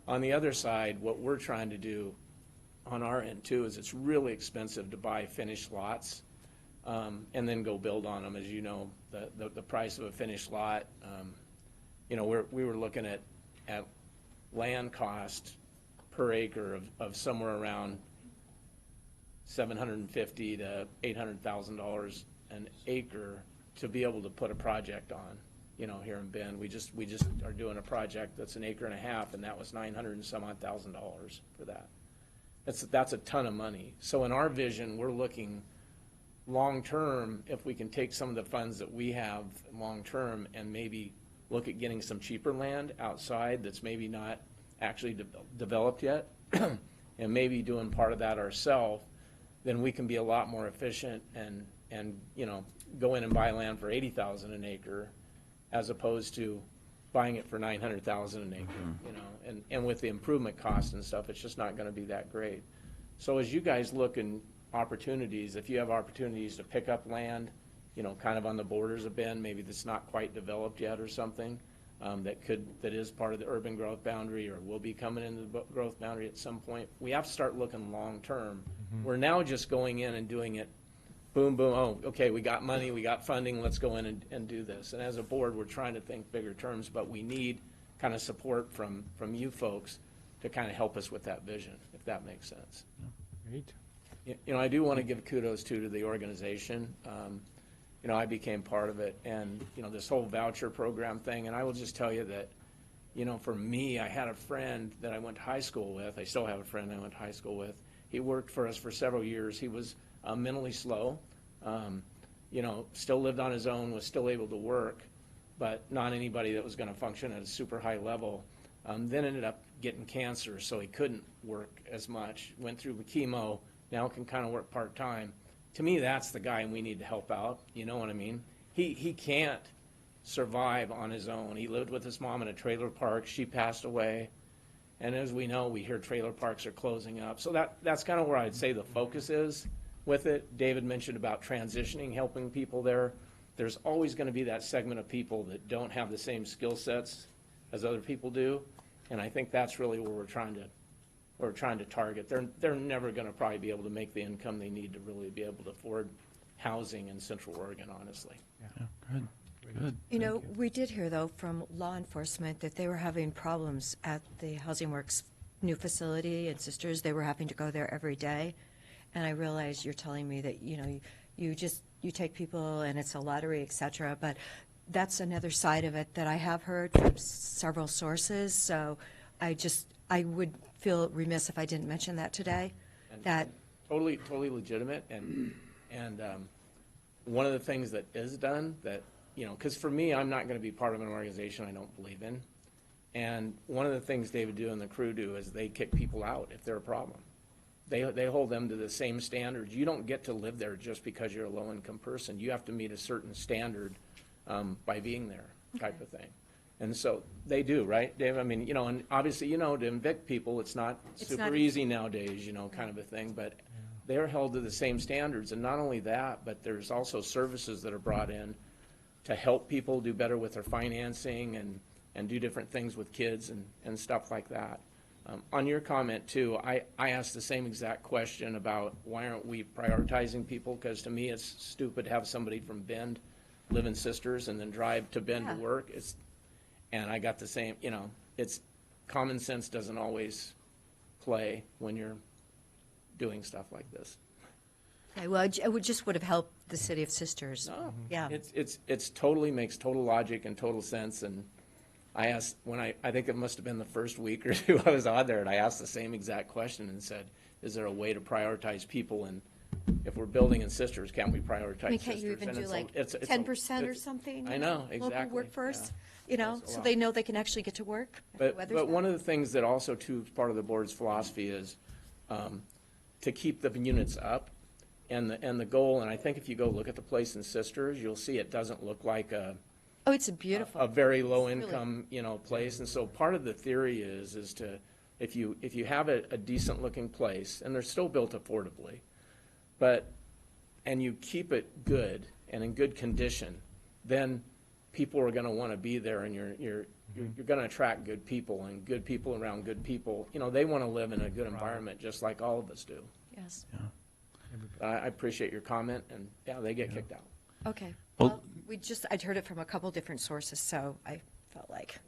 On the other side, what we're trying to do on our end too is it's really expensive to buy finished lots and then go build on them. As you know, the price of a finished lot, you know, we were looking at land cost per acre of somewhere around $750,000 to $800,000 an acre to be able to put a project on. You know, here in Bend, we just are doing a project that's an acre and a half, and that was $900,000 and some odd thousand for that. That's a ton of money. So in our vision, we're looking long-term, if we can take some of the funds that we have long-term and maybe look at getting some cheaper land outside that's maybe not actually developed yet, and maybe doing part of that ourselves, then we can be a lot more efficient and you know, go in and buy land for $80,000 an acre as opposed to buying it for $900,000 an acre, you know, and with the improvement cost and stuff, it's just not gonna be that great. So as you guys look in opportunities, if you have opportunities to pick up land, you know, kind of on the borders of Bend, maybe that's not quite developed yet or something, that is part of the urban growth boundary or will be coming into the growth boundary at some point, we have to start looking long-term. We're now just going in and doing it, boom, boom, oh, okay, we got money, we got funding, let's go in and do this. And as a board, we're trying to think bigger terms, but we need kind of support from you folks to kind of help us with that vision, if that makes sense. Great. You know, I do want to give kudos to the organization. You know, I became part of it, and, you know, this whole voucher program thing, and I will just tell you that, you know, for me, I had a friend that I went to high school with. I still have a friend I went to high school with. He worked for us for several years. He was mentally slow, you know, still lived on his own, was still able to work, but not anybody that was going to function at a super high level. Then ended up getting cancer, so he couldn't work as much. Went through chemo, now can kind of work part-time. To me, that's the guy we need to help out, you know what I mean? He can't survive on his own. He lived with his mom in a trailer park. She passed away. And as we know, we hear trailer parks are closing up. So that's kind of where I'd say the focus is with it. David mentioned about transitioning, helping people there. There's always going to be that segment of people that don't have the same skill sets as other people do. And I think that's really where we're trying to target. They're never going to probably be able to make the income they need to really be able to afford housing in Central Oregon, honestly. Yeah, good, good. You know, we did hear, though, from law enforcement that they were having problems at the Housing Works new facility and Sisters. They were having to go there every day. And I realize you're telling me that, you know, you take people and it's a lottery, et cetera, but that's another side of it that I have heard from several sources. So I would feel remiss if I didn't mention that today. That Totally legitimate, and one of the things that is done that, you know, because for me, I'm not going to be part of an organization I don't believe in. And one of the things David do and the crew do is they kick people out if they're a problem. They hold them to the same standards. You don't get to live there just because you're a low-income person. You have to meet a certain standard by being there, type of thing. And so they do, right, Dave? I mean, you know, and obviously, you know, to evict people, it's not super easy nowadays, you know, kind of a thing, but they're held to the same standards. And not only that, but there's also services that are brought in to help people do better with their financing and do different things with kids and stuff like that. On your comment, too, I asked the same exact question about why aren't we prioritizing people? Because to me, it's stupid to have somebody from Bend live in Sisters and then drive to Bend to work. And I got the same, you know, it's common sense doesn't always play when you're doing stuff like this. okay, well, it would have helped the City of Sisters. No, Yeah. it's totally makes total logic and total sense. And I asked I think it must have been the first week or two I was on there, and I asked the same exact question and said, is there a way to prioritize people if we're building in Sisters, can't we prioritize I mean, Sisters? can't you even And do it's a- like it's a- 10% or it's- something? I know, exactly. Local workforce, yeah. you know, That's a so lot. they know they can actually get to work. if the But weather's one bad. of the things that also too is part of the board's philosophy is to keep the units up. And the goal, and I think if you go look at the place in Sisters, you'll see it doesn't look like a Oh, it's a beautiful. very low really- income, place. And so part of the theory is to, if you have a decent looking place, and they're still built affordably, and you keep it good and in good condition, then people are gonna wanna be there, and you're gonna attract good people, and good people around good people. They wanna live in a good environment, just like all of us do. Yes, I appreciate your comment, and, yeah, they get kicked out. okay. Well- Well, I'd heard it from a couple different sources, so I felt like.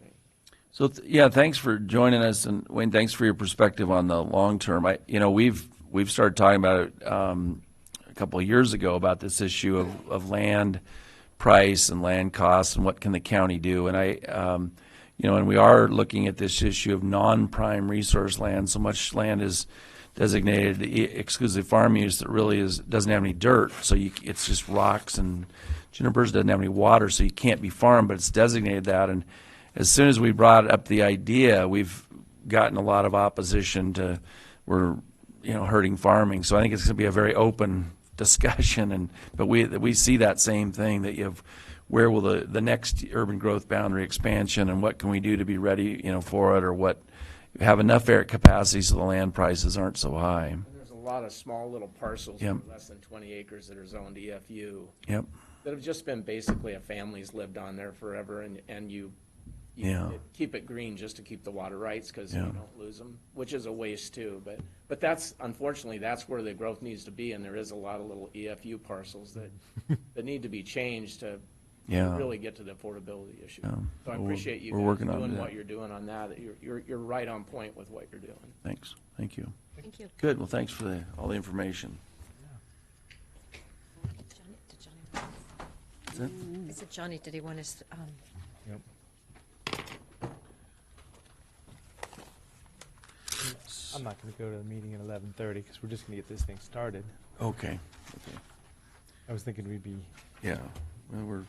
So, yeah, thanks for joining us, and Wayne, thanks for your perspective on the long term. We've started talking about it a couple of years ago about this issue of land price and land costs and what can the county do. And and we are looking at this issue of non-prime resource land. So much land is designated exclusive farm use that really doesn't have any dirt. So it's just rocks and junipers, doesn't have any water, so you can't be farmed, but it's designated that. And as soon as we brought up the idea, we've gotten a lot of opposition to we're hurting farming. So I think it's going to be a very open discussion. But we see that same thing, that you have where will the next urban growth boundary expansion, and what can we do to be ready for it, or what have enough air capacity so the land prices aren't so high. And there's a lot of small little parcels, Yep. that are less than 20 acres, that are zoned EFU, Yep. that have just been basically a family's lived on there forever, and you Yeah. keep it green just to keep the water rights, because Yeah. you don't lose them, which is a waste too. But that's, unfortunately, that's where the growth needs to be, and there is a lot of little EFU parcels that need to be changed to Yeah. really get to the affordability issue. Yeah. So I Well, appreciate you we're guys working on doing that. what you're doing on that. You're right on point with what you're doing. Thanks. Thank you. Thank you. Good. Well, thanks for all the information. Is that- I said, Johnny, did he want us, Yep. I'm not going to go to the meeting at 11:30 because we're just going to get this thing started. Okay. I was thinking we'd be, Yeah. Well, we're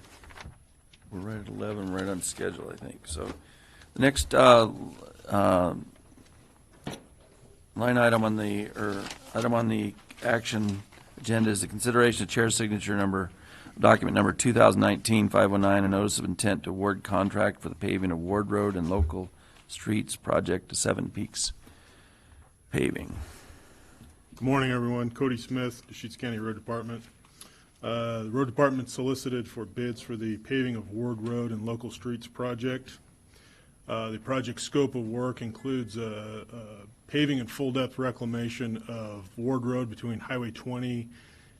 right at 11, right on schedule, I think. So the next line item on the action agenda is the consideration of chair signature document number 2019-509, a notice of intent to award contract for the paving of Ward Road and local streets project to Seven Peaks Paving. Good morning, everyone. Cody Smith, Deschutes County Road Department. The Road Department solicited for bids for the paving of Ward Road and local streets project. The project scope of work includes paving and full-depth reclamation of Ward Road between Highway 20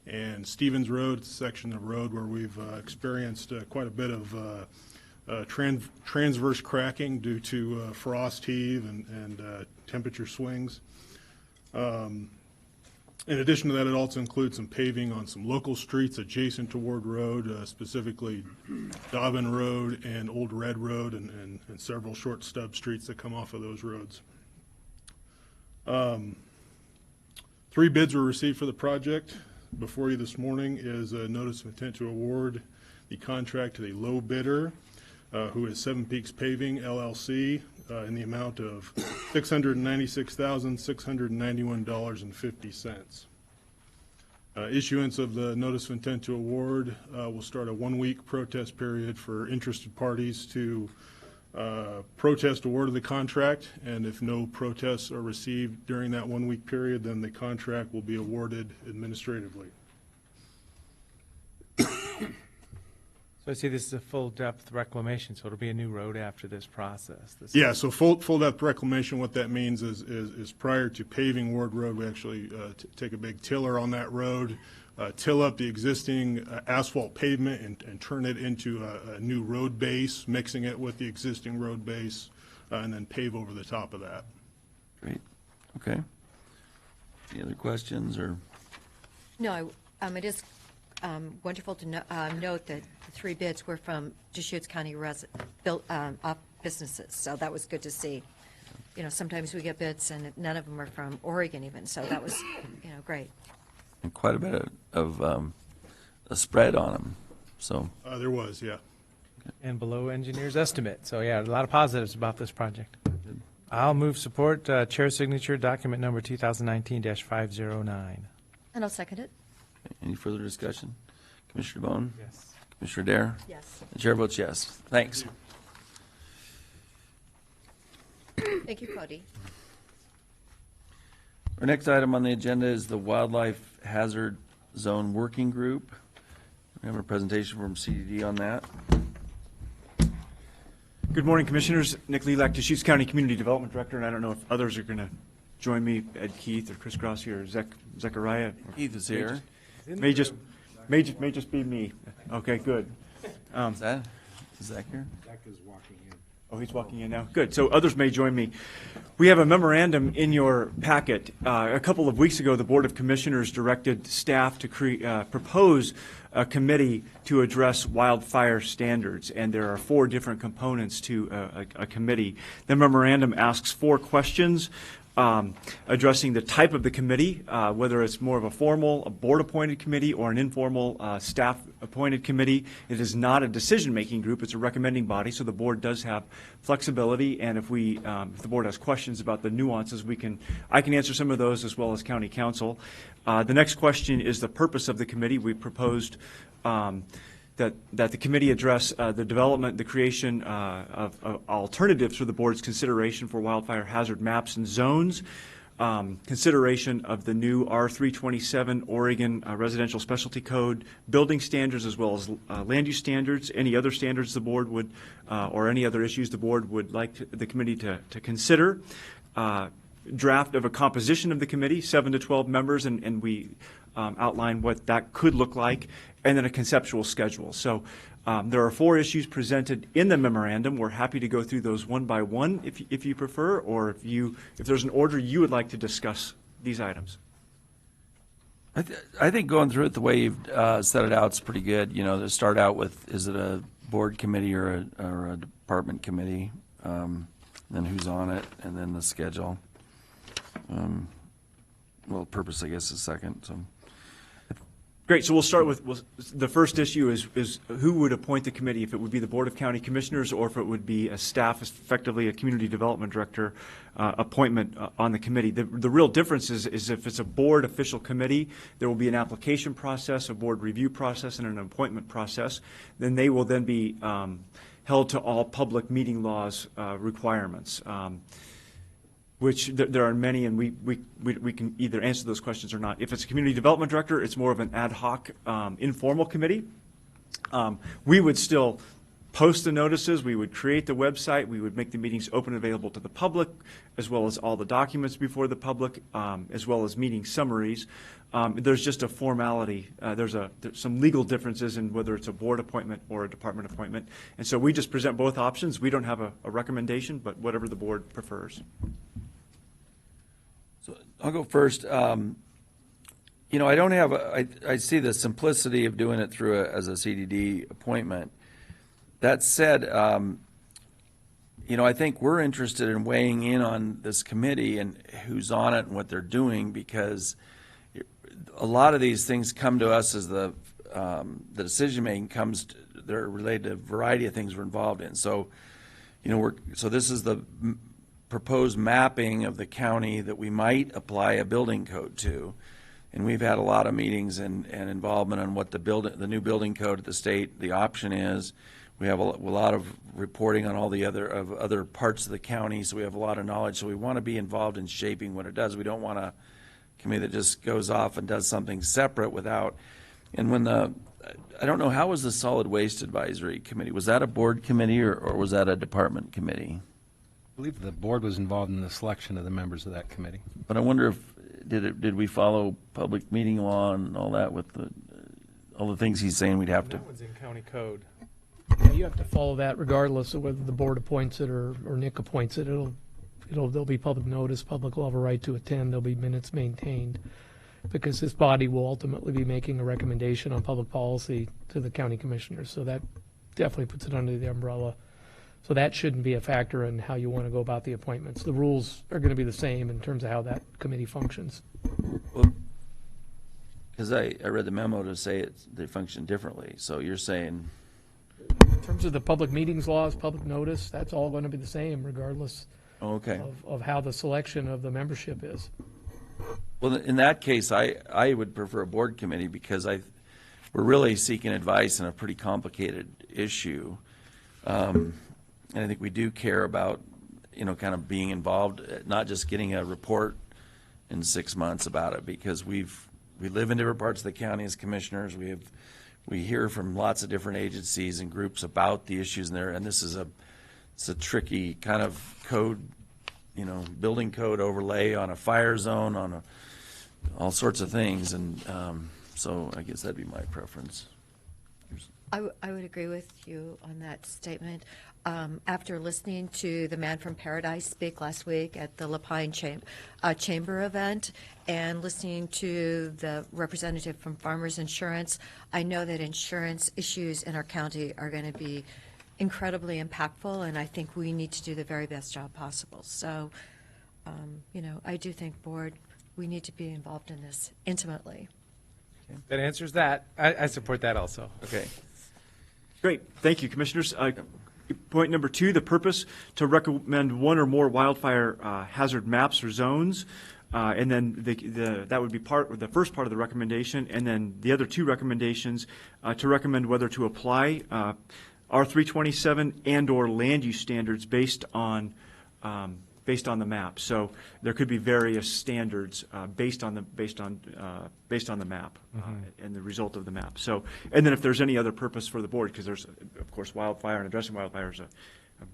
and Stevens Road. It's a section of road where we've experienced quite a bit of transverse cracking due to frost heave and temperature swings. In addition to that, it also includes some paving on some local streets adjacent to Ward Road, specifically Dobbin Road and Old Red Road, and several short stub streets that come off of those roads. 3 bids were received for the project. Before you this morning is a notice of intent to award the contract to the low bidder, who is Seven Peaks Paving LLC, in the amount of $696,691.50. Issuance of the notice of intent to award will start a 1-week protest period for interested parties to protest award of the contract, and if no protests are received during that 1-week period, then the contract will be awarded administratively. so I see this is a full-depth reclamation, so it'll be a new road after this process. Yeah, so full-depth reclamation, what that means is prior to paving Ward Road, we actually take a big tiller on that road, till up the existing asphalt pavement and turn it into a new road base, mixing it with the existing road base, and then pave over the top of that. Great. Okay. Any other questions or? no, it is wonderful to note that the 3 bids were from Deschutes County businesses, so that was good to see. Sometimes we get bids and none of them are from Oregon even, so that was, great. And quite a bit of a spread on them, so. There was, yeah. And below engineer's estimate. So yeah, a lot of positives about this project. I'll move support, chair signature, document number 2019-509. And I'll second it. Any further discussion? Commissioner DeBonne? Yes. Commissioner Dare? Yes. The chair votes yes. Thanks. Thank you, Cody. Our next item on the agenda is the Wildlife Hazard Zone Working Group. We have a presentation from CDD on that. Good morning, Commissioners. Nick Lelak, Deschutes County Community Development Director, and I don't know if others are going to join me, Ed Keith or Chris Grossi or Zechariah. Keith is here. May just be me. Okay, good. Is that here? Oh, he's walking in now. Good. So others may join me. We have a memorandum in your packet. A couple of weeks ago, the Board of Commissioners directed staff to propose a committee to address wildfire standards, and there are 4 different components to a committee. The memorandum asks 4 questions. Addressing the type of the committee, whether it's more of a formal, a board-appointed committee or an informal staff-appointed committee. It is not a decision-making group. It's a recommending body, so the board does have flexibility. And if the board has questions about the nuances, I can answer some of those as well as county counsel. The next question is the purpose of the committee. We proposed that the committee address the development, the creation of alternatives for the board's consideration for wildfire hazard maps and zones, consideration of the new R327 Oregon Residential Specialty Code, building standards as well as land use standards, any other standards the board would, or any other issues the board would like the committee to consider. Draft of a composition of the committee, 7 to 12 members, and we outline what that could look like, and then a conceptual schedule. So there are 4 issues presented in the memorandum. We're happy to go through those one by one if you prefer, or if there's an order you would like to discuss these items. I think going through it the way you've set it out is pretty good. You know, to start out with, is it a board committee or a department committee? Then who's on it, and then the schedule. Well, purpose, I guess, is second. So. Great. So we'll start with the first issue is who would appoint the committee, if it would be the Board of County Commissioners or if it would be a staff, effectively a community development director appointment on the committee. The real difference is if it's a board official committee, there will be an application process, a board review process, and an appointment process. Then they will then be held to all public meeting laws requirements. Which there are many, and we can either answer those questions or not. If it's a community development director, it's more of an ad hoc, informal committee. We would still post the notices, we would create the website, we would make the meetings open and available to the public, as well as all the documents before the public, as well as meeting summaries. There's just a formality. There's some legal differences in whether it's a board appointment or a department appointment. And so we just present both options. We don't have a recommendation, but whatever the board prefers. So I'll go first. You know, I don't have, I see the simplicity of doing it through as a CDD appointment. That said, you know, I think we're interested in weighing in on this committee and who's on it and what they're doing, because a lot of these things come to us as the decision-making comes, they're related to a variety of things we're involved in. So, you know, so this is the proposed mapping of the county that we might apply a building code to. And we've had a lot of meetings and involvement on what the new building code at the state, the option is. We have a lot of reporting on all the other parts of the county, so we have a lot of knowledge. So we want to be involved in shaping what it does. We don't want a committee that just goes off and does something separate without. And when I don't know, how was the Solid Waste Advisory Committee? Was that a board committee or was that a department committee? I believe the board was involved in the selection of the members of that committee. But I wonder if did we follow public meeting law and all that with all the things he's saying we'd have to. That one's in county code. Yeah, you have to follow that regardless of whether the board appoints it or Nick appoints it. There'll be public notice, public will have a right to attend, there'll be minutes maintained, because this body will ultimately be making a recommendation on public policy to the county commissioners. So that definitely puts it under the umbrella. So that shouldn't be a factor in how you want to go about the appointments. The rules are going to be the same in terms of how that committee functions. Well, Because I read the memo to say they function differently, so you're saying, In terms of the public meetings laws, public notice, that's all going to be the same regardless okay. of how the selection of the membership is. Well, in that case, I would prefer a board committee because we're really seeking advice on a pretty complicated issue. And I think we do care about, kind of being involved, not just getting a report in 6 months about it, because we live in different parts of the county as commissioners. We hear from lots of different agencies and groups about the issues in there, and this is it's a tricky kind of code, building code overlay on a fire zone, on all sorts of things, and so I guess that'd be my preference. I would agree with you on that statement. After listening to the man from Paradise speak last week at the Lapine Chamber event and listening to the representative from Farmers Insurance, I know that insurance issues in our county are going to be incredibly impactful, and I think we need to do the very best job possible. So, I do think, board, we need to be involved in this intimately. That answers that. I support that also. Okay. Great. Thank you, Commissioners. Point number 2, the purpose to recommend one or more wildfire hazard maps or zones. And then that would be the first part of the recommendation. And then the other 2 recommendations to recommend whether to apply R327 and or land use standards based on the map. So there could be various standards based on the map and the result of the map. So, and then if there's any other purpose for the board, because there's of course wildfire and addressing wildfire is a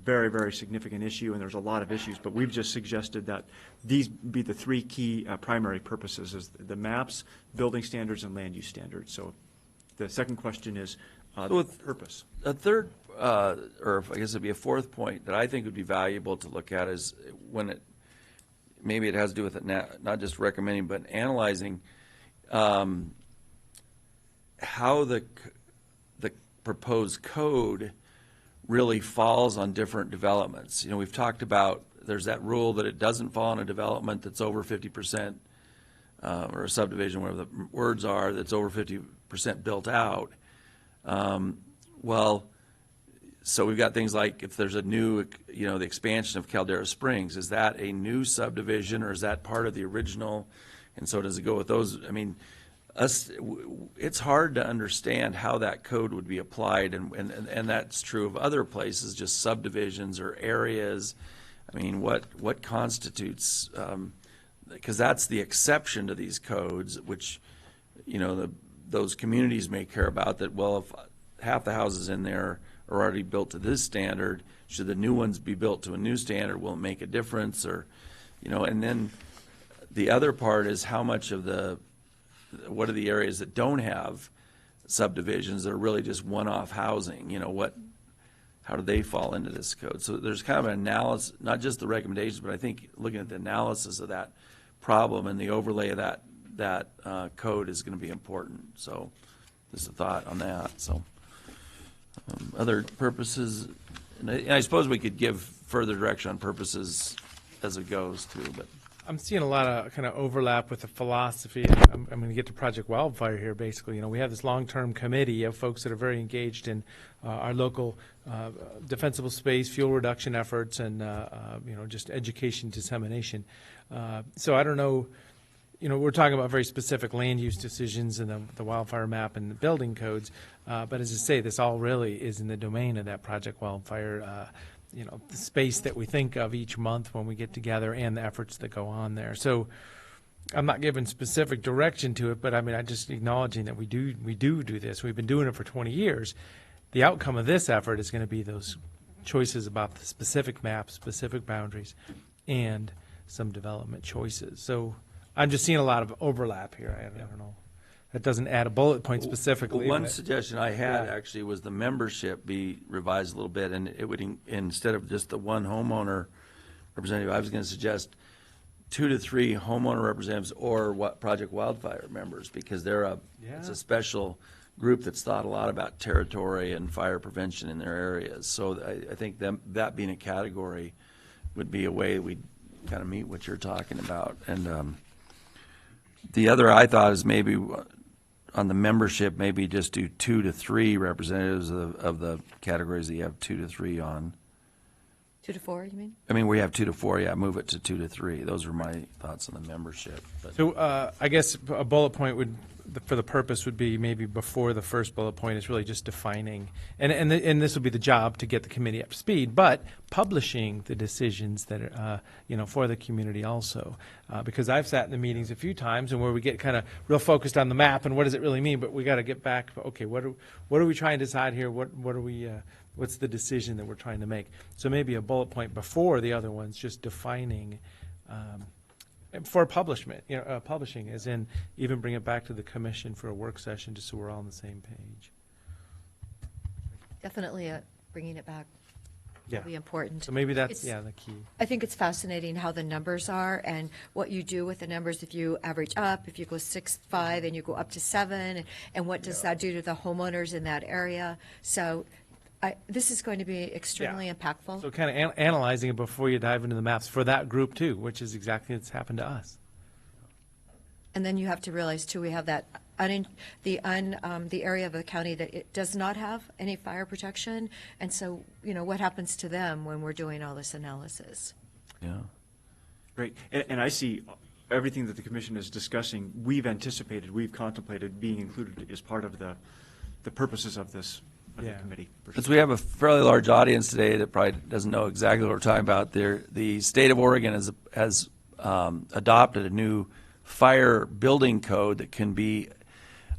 very, very significant issue, and there's a lot of issues. But we've just suggested that these be the 3 key primary purposes: is the maps, building standards, and land use standards. So the second question is the purpose. A third, or I guess it'd be a fourth point that I think would be valuable to look at is when maybe it has to do with it not just recommending, but analyzing how the proposed code really falls on different developments. We've talked about there's that rule that it doesn't fall on a development that's over 50%, or a subdivision, whatever the words are, that's over 50% built out. So we've got things like if there's a new, the expansion of Caldera Springs, is that a new subdivision or is that part of the original? And so does it go with those? I mean, it's hard to understand how that code would be applied, and that's true of other places, just subdivisions or areas. I mean, what constitutes, because that's the exception to these codes, which, those communities may care about, that, well, if half the houses in there are already built to this standard, should the new ones be built to a new standard? Will it make a difference? Or, and then the other part is how much of what are the areas that don't have subdivisions that are really just one-off housing? How do they fall into this code? So there's kind of an analysis, not just the recommendations, but I think looking at the analysis of that problem and the overlay of that code is going to be important. So just a thought on that. So other purposes, and I suppose we could give further direction on purposes as it goes too, but. I'm seeing a lot of kind of overlap with the philosophy. I'm going to get to Project Wildfire here, basically. We have this long-term committee of folks that are very engaged in our local defensible space, fuel reduction efforts, and, just education dissemination. So I don't know, we're talking about very specific land use decisions and the wildfire map and the building codes. But as I say, this all really is in the domain of that Project Wildfire the space that we think of each month when we get together and the efforts that go on there. So I'm not giving specific direction to it, but I'm just acknowledging that we do this. We've been doing it for 20 years. The outcome of this effort is going to be those choices about the specific maps, specific boundaries, and some development choices. So I'm just seeing a lot of overlap here. I don't know. That doesn't add a bullet point specifically. One suggestion I had actually was the membership be revised a little bit, and it would, instead of just the one homeowner representative, I was going to suggest 2 to 3 homeowner representatives or Project Wildfire members, because it's a special group that's thought a lot about territory and fire prevention in their areas. So I think that being a category would be a way we kind of meet what you're talking about. And the other I thought is maybe on the membership, maybe just do 2 to 3 representatives of the categories that you have 2 to 3 on. 2 to 4, you mean? I mean, we have 2 to 4, yeah, move it to 2 to 3. Those are my thoughts on the membership. But So I guess a bullet point would, for the purpose, would be maybe before the first bullet point is really just defining, and this would be the job to get the committee up to speed, but publishing the decisions that are, for the community also. Because I've sat in the meetings a few times and where we get kind of real focused on the map and what does it really mean, but we got to get back, okay, what are we trying to decide here? What are we, what's the decision that we're trying to make? So maybe a bullet point before the other ones, just defining, for publishing, as in even bring it back to the commission for a work session, just so we're all on the same page. Definitely bringing it back Yeah. will be important. So maybe that's, It's- the key. I think it's fascinating how the numbers are and what you do with the numbers. If you average up, if you go 6, 5, and you go up to 7, and what does that do to the homeowners in that area? So this is going to be extremely impactful. So kind of analyzing it before you dive into the maps for that group too, which is exactly what's happened to us. And then you have to realize too, we have that the area of the county that it does not have any fire protection. And so, what happens to them when we're doing all this analysis? yeah. Great. And I see everything that the commission is discussing, we've anticipated, we've contemplated being included as part of the purposes of this of the committee. Since we have a fairly large audience today that probably doesn't know exactly what we're talking about, the state of Oregon has adopted a new fire building code that can be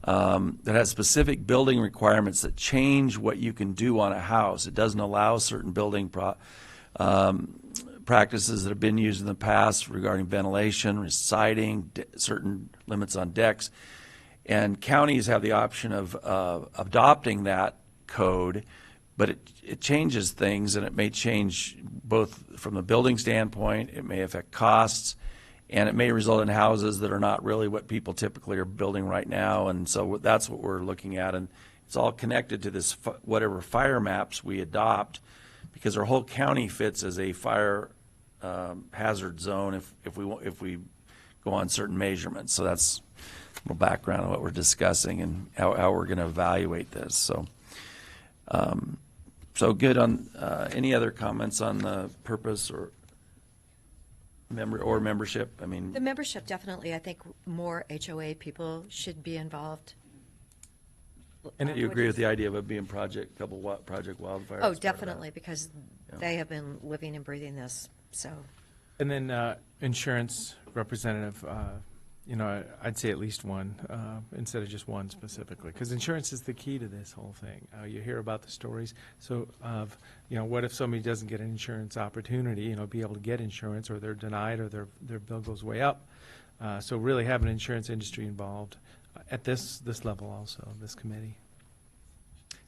that has specific building requirements that change what you can do on a house. It doesn't allow certain building practices that have been used in the past regarding ventilation, siding, certain limits on decks. And counties have the option of adopting that code, but it changes things, and it may change both from the building standpoint, it may affect costs, and it may result in houses that are not really what people typically are building right now. And so that's what we're looking at, and it's all connected to this whatever fire maps we adopt, because our whole county fits as a fire hazard zone if we go on certain measurements. So that's a little background on what we're discussing and how we're going to evaluate this. So good on any other comments on the purpose or membership? I mean, The membership, definitely, I think more HOA people should be involved. do you agree with the idea of it being Project Wildfire? Oh, definitely, because they have been living and breathing this, so. And then insurance representative, I'd say at least one instead of just one specifically, because insurance is the key to this whole thing. You hear about the stories. So what if somebody doesn't get an insurance opportunity, be able to get insurance, or they're denied, or their bill goes way up. So really having an insurance industry involved at this level also, this committee.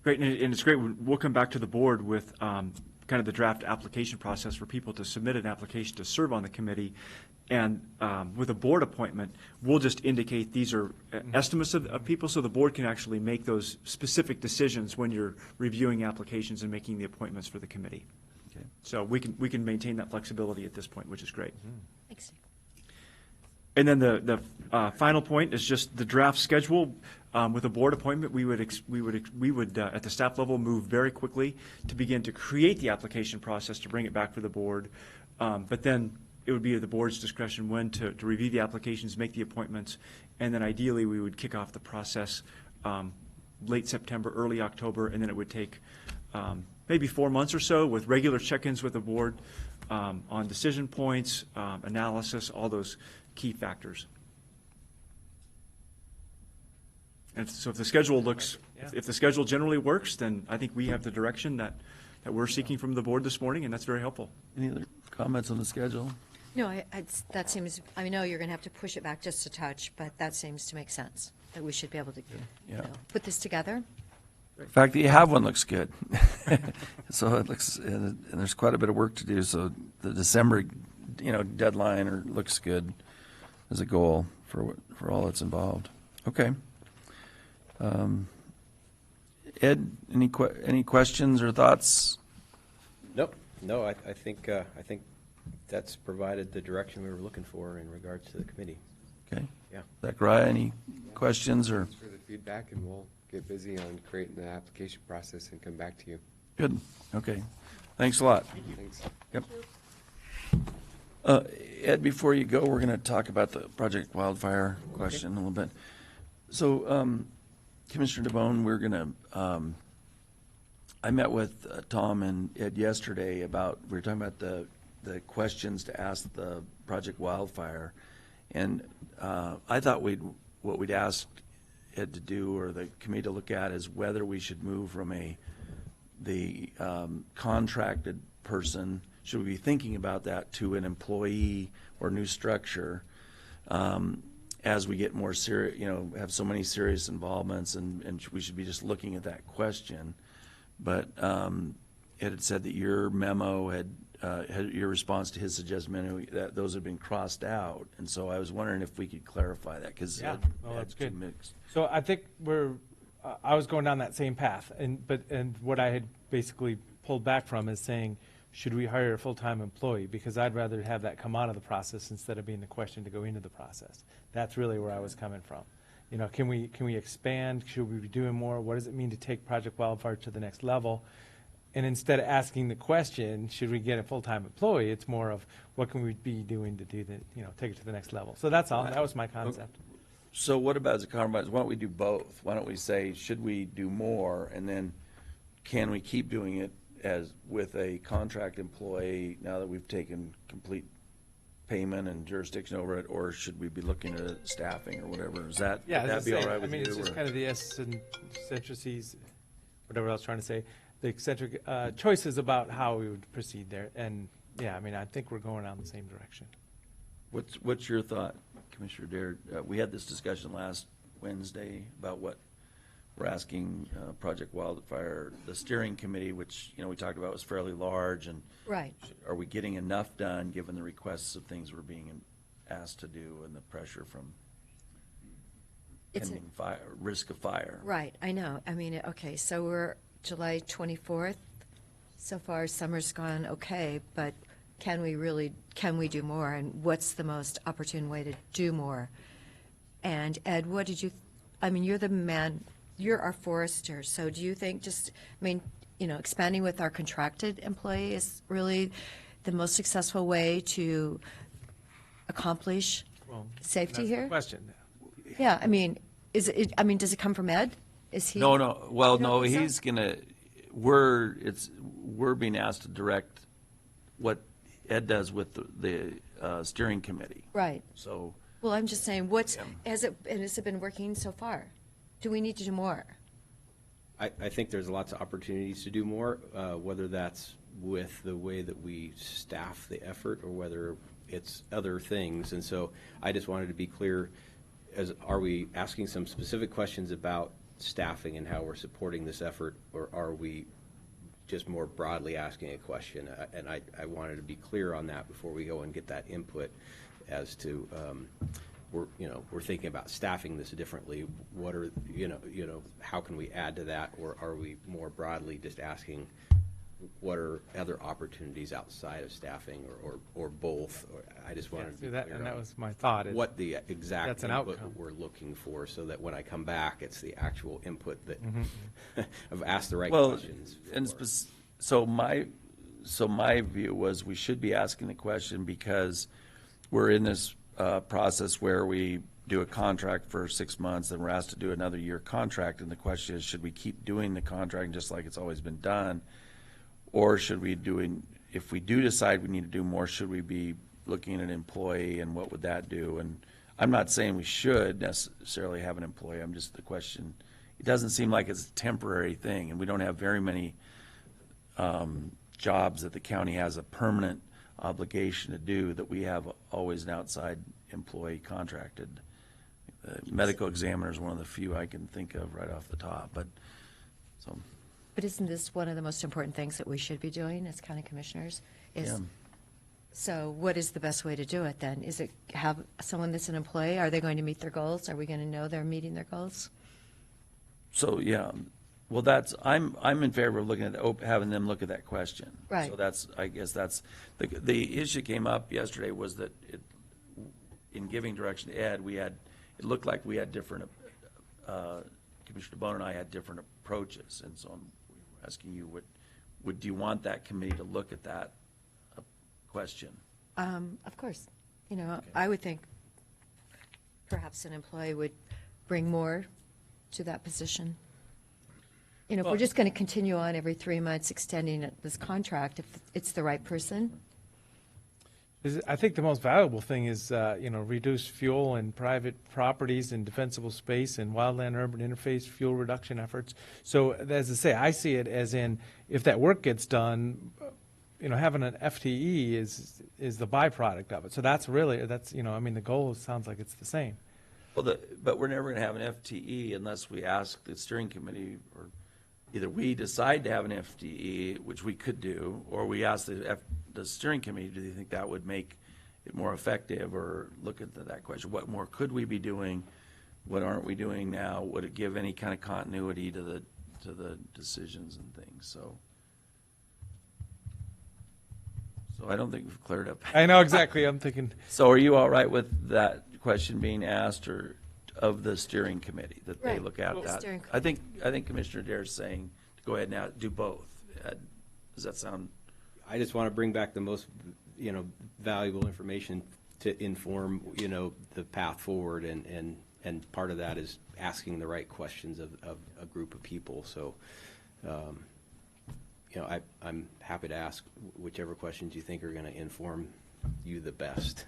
Great, and it's great. We'll come back to the board with kind of the draft application process for people to submit an application to serve on the committee. And with a board appointment, we'll just indicate these are estimates of people, so the board can actually make those specific decisions when you're reviewing applications and making the appointments for the committee. Okay. So we can maintain that flexibility at this point, which is great. Thanks. And then the final point is just the draft schedule. With a board appointment, we would at the staff level move very quickly to begin to create the application process to bring it back for the board. But then it would be at the board's discretion when to review the applications, make the appointments, and then ideally we would kick off the process late September, early October, and then it would take maybe 4 months or so with regular check-ins with the board on decision points, analysis, all those key factors. And so if the schedule looks, if the schedule generally works, then I think we have the direction that we're seeking from the board this morning, and that's very helpful. Any other comments on the schedule? No, that seems, I know you're going to have to push it back just a touch, but that seems to make sense, that we should be able to put this together. The fact that you have one looks good. So it looks, and there's quite a bit of work to do, so the December, deadline looks good as a goal for all that's involved. Okay. Ed, any questions or thoughts? Nope. No, I think that's provided the direction we were looking for in regards to the committee. Okay. Yeah. Zachariah, any questions or? For the feedback, and we'll get busy on creating the application process and come back to you. Good, okay. Thanks a lot. Thanks. Yep. Ed, before you go, we're going to talk about the Project Wildfire question a little bit. So, Commissioner DeBonne, we're going to, I met with Tom and Ed yesterday about, we were talking about the questions to ask the Project Wildfire. And I thought what we'd asked Ed to do, or the committee to look at, is whether we should move from the contracted person, should we be thinking about that, to an employee or new structure, as we get more serious, have so many serious involvements, and we should be just looking at that question. But Ed had said that your memo had your response to his suggestion, that those had been crossed out, and so I was wondering if we could clarify that, because Yeah, well, that's good. mixed. So I think I was going down that same path, and what I had basically pulled back from is saying, should we hire a full-time employee? Because I'd rather have that come out of the process instead of being the question to go into the process. That's really where I was coming from. Can we expand? Should we be doing more? What does it mean to take Project Wildfire to the next level? And instead of asking the question, should we get a full-time employee, it's more of what can we be doing to do take it to the next level. So that's all. That was my concept. So what about as a compromise? Why don't we do both? Why don't we say, should we do more, and then can we keep doing it as with a contract employee now that we've taken complete payment and jurisdiction over it, or should we be looking at staffing or whatever? Is that, Yeah, would that be all right with you? it's just or- kind of the eccentricities, whatever I was trying to say, the eccentric choices about how we would proceed there. And yeah, I think we're going down the same direction. What's your thought, Commissioner Dare? We had this discussion last Wednesday about what we're asking Project Wildfire, the steering committee, which, we talked about was fairly large, and Right. are we getting enough done given the requests of things we're being asked to do and the pressure from It's a- pending fire, risk of fire? Right, I know. Okay, so we're July 24th. So far, summer's gone okay, but can we do more? And what's the most opportune way to do more? And Ed, what did you, you're the man, you're our forester, so do you think expanding with our contracted employee is really the most successful way to accomplish Well, safety that's here? the question. Yeah, does it come from Ed? Is he? No, well, You don't no, think so? he's gonna, we're being asked to direct what Ed does with the steering committee. Right. So, Well, I'm just saying, has it been working so far? Do we need to do more? I think there's lots of opportunities to do more, whether that's with the way that we staff the effort or whether it's other things. And so I just wanted to be clear, are we asking some specific questions about staffing and how we're supporting this effort, or are we just more broadly asking a question? And I wanted to be clear on that before we go and get that input as to, we're thinking about staffing this differently. What are, how can we add to that? Or are we more broadly just asking what are other opportunities outside of staffing or both? I just wanted to be that, clear and that on was my thought. is what the exact that's an input outcome. we're looking for, so that when I come back, it's the actual input that Mm-hmm. I've asked the right well, questions. and for. so my view was we should be asking the question because we're in this process where we do a contract for 6 months, then we're asked to do another year contract, and the question is, should we keep doing the contract just like it's always been done? Or should we if we do decide we need to do more, should we be looking at an employee, and what would that do? And I'm not saying we should necessarily have an employee, I'm just the question, it doesn't seem like it's a temporary thing, and we don't have very many jobs that the county has a permanent obligation to do that we have always an outside employee contracted. Medical examiner is one of the few I can think of right off the top, but so. But isn't this one of the most important things that we should be doing as county commissioners? Yeah. So what is the best way to do it then? Is it have someone that's an employee? Are they going to meet their goals? Are we going to know they're meeting their goals? So, yeah, well, I'm in favor of looking at, having them look at that question. Right. So I guess that's, the issue came up yesterday was that in giving direction to Ed, it looked like we had different Commissioner DeBonne and I had different approaches, and so I'm asking you, do you want that committee to look at that question? Of course. You know, I would think perhaps an employee would bring more to that position. You know, if we're just going to continue on every 3 months extending this contract, if it's the right person. I think the most valuable thing is, reduce fuel and private properties and defensible space and wildland-urban interface fuel reduction efforts. So, as I say, I see it as in, if that work gets done, having an FTE is the byproduct of it. So the goal sounds like it's the same. Well, but we're never going to have an FTE unless we ask the steering committee, or either we decide to have an FTE, which we could do, or we ask the steering committee, do they think that would make it more effective, or look at that question. What more could we be doing? What aren't we doing now? Would it give any kind of continuity to the decisions and things? So I don't think we've cleared up. I know exactly. I'm thinking. So are you all right with that question being asked, or of the steering committee, that they Right. look at Well, that? steering I think Commissioner Adair is saying to go ahead now, do both. Does that sound? I just want to bring back the most, valuable information to inform, the path forward, and part of that is asking the right questions of a group of people. So, I'm happy to ask whichever questions you think are going to inform you the best.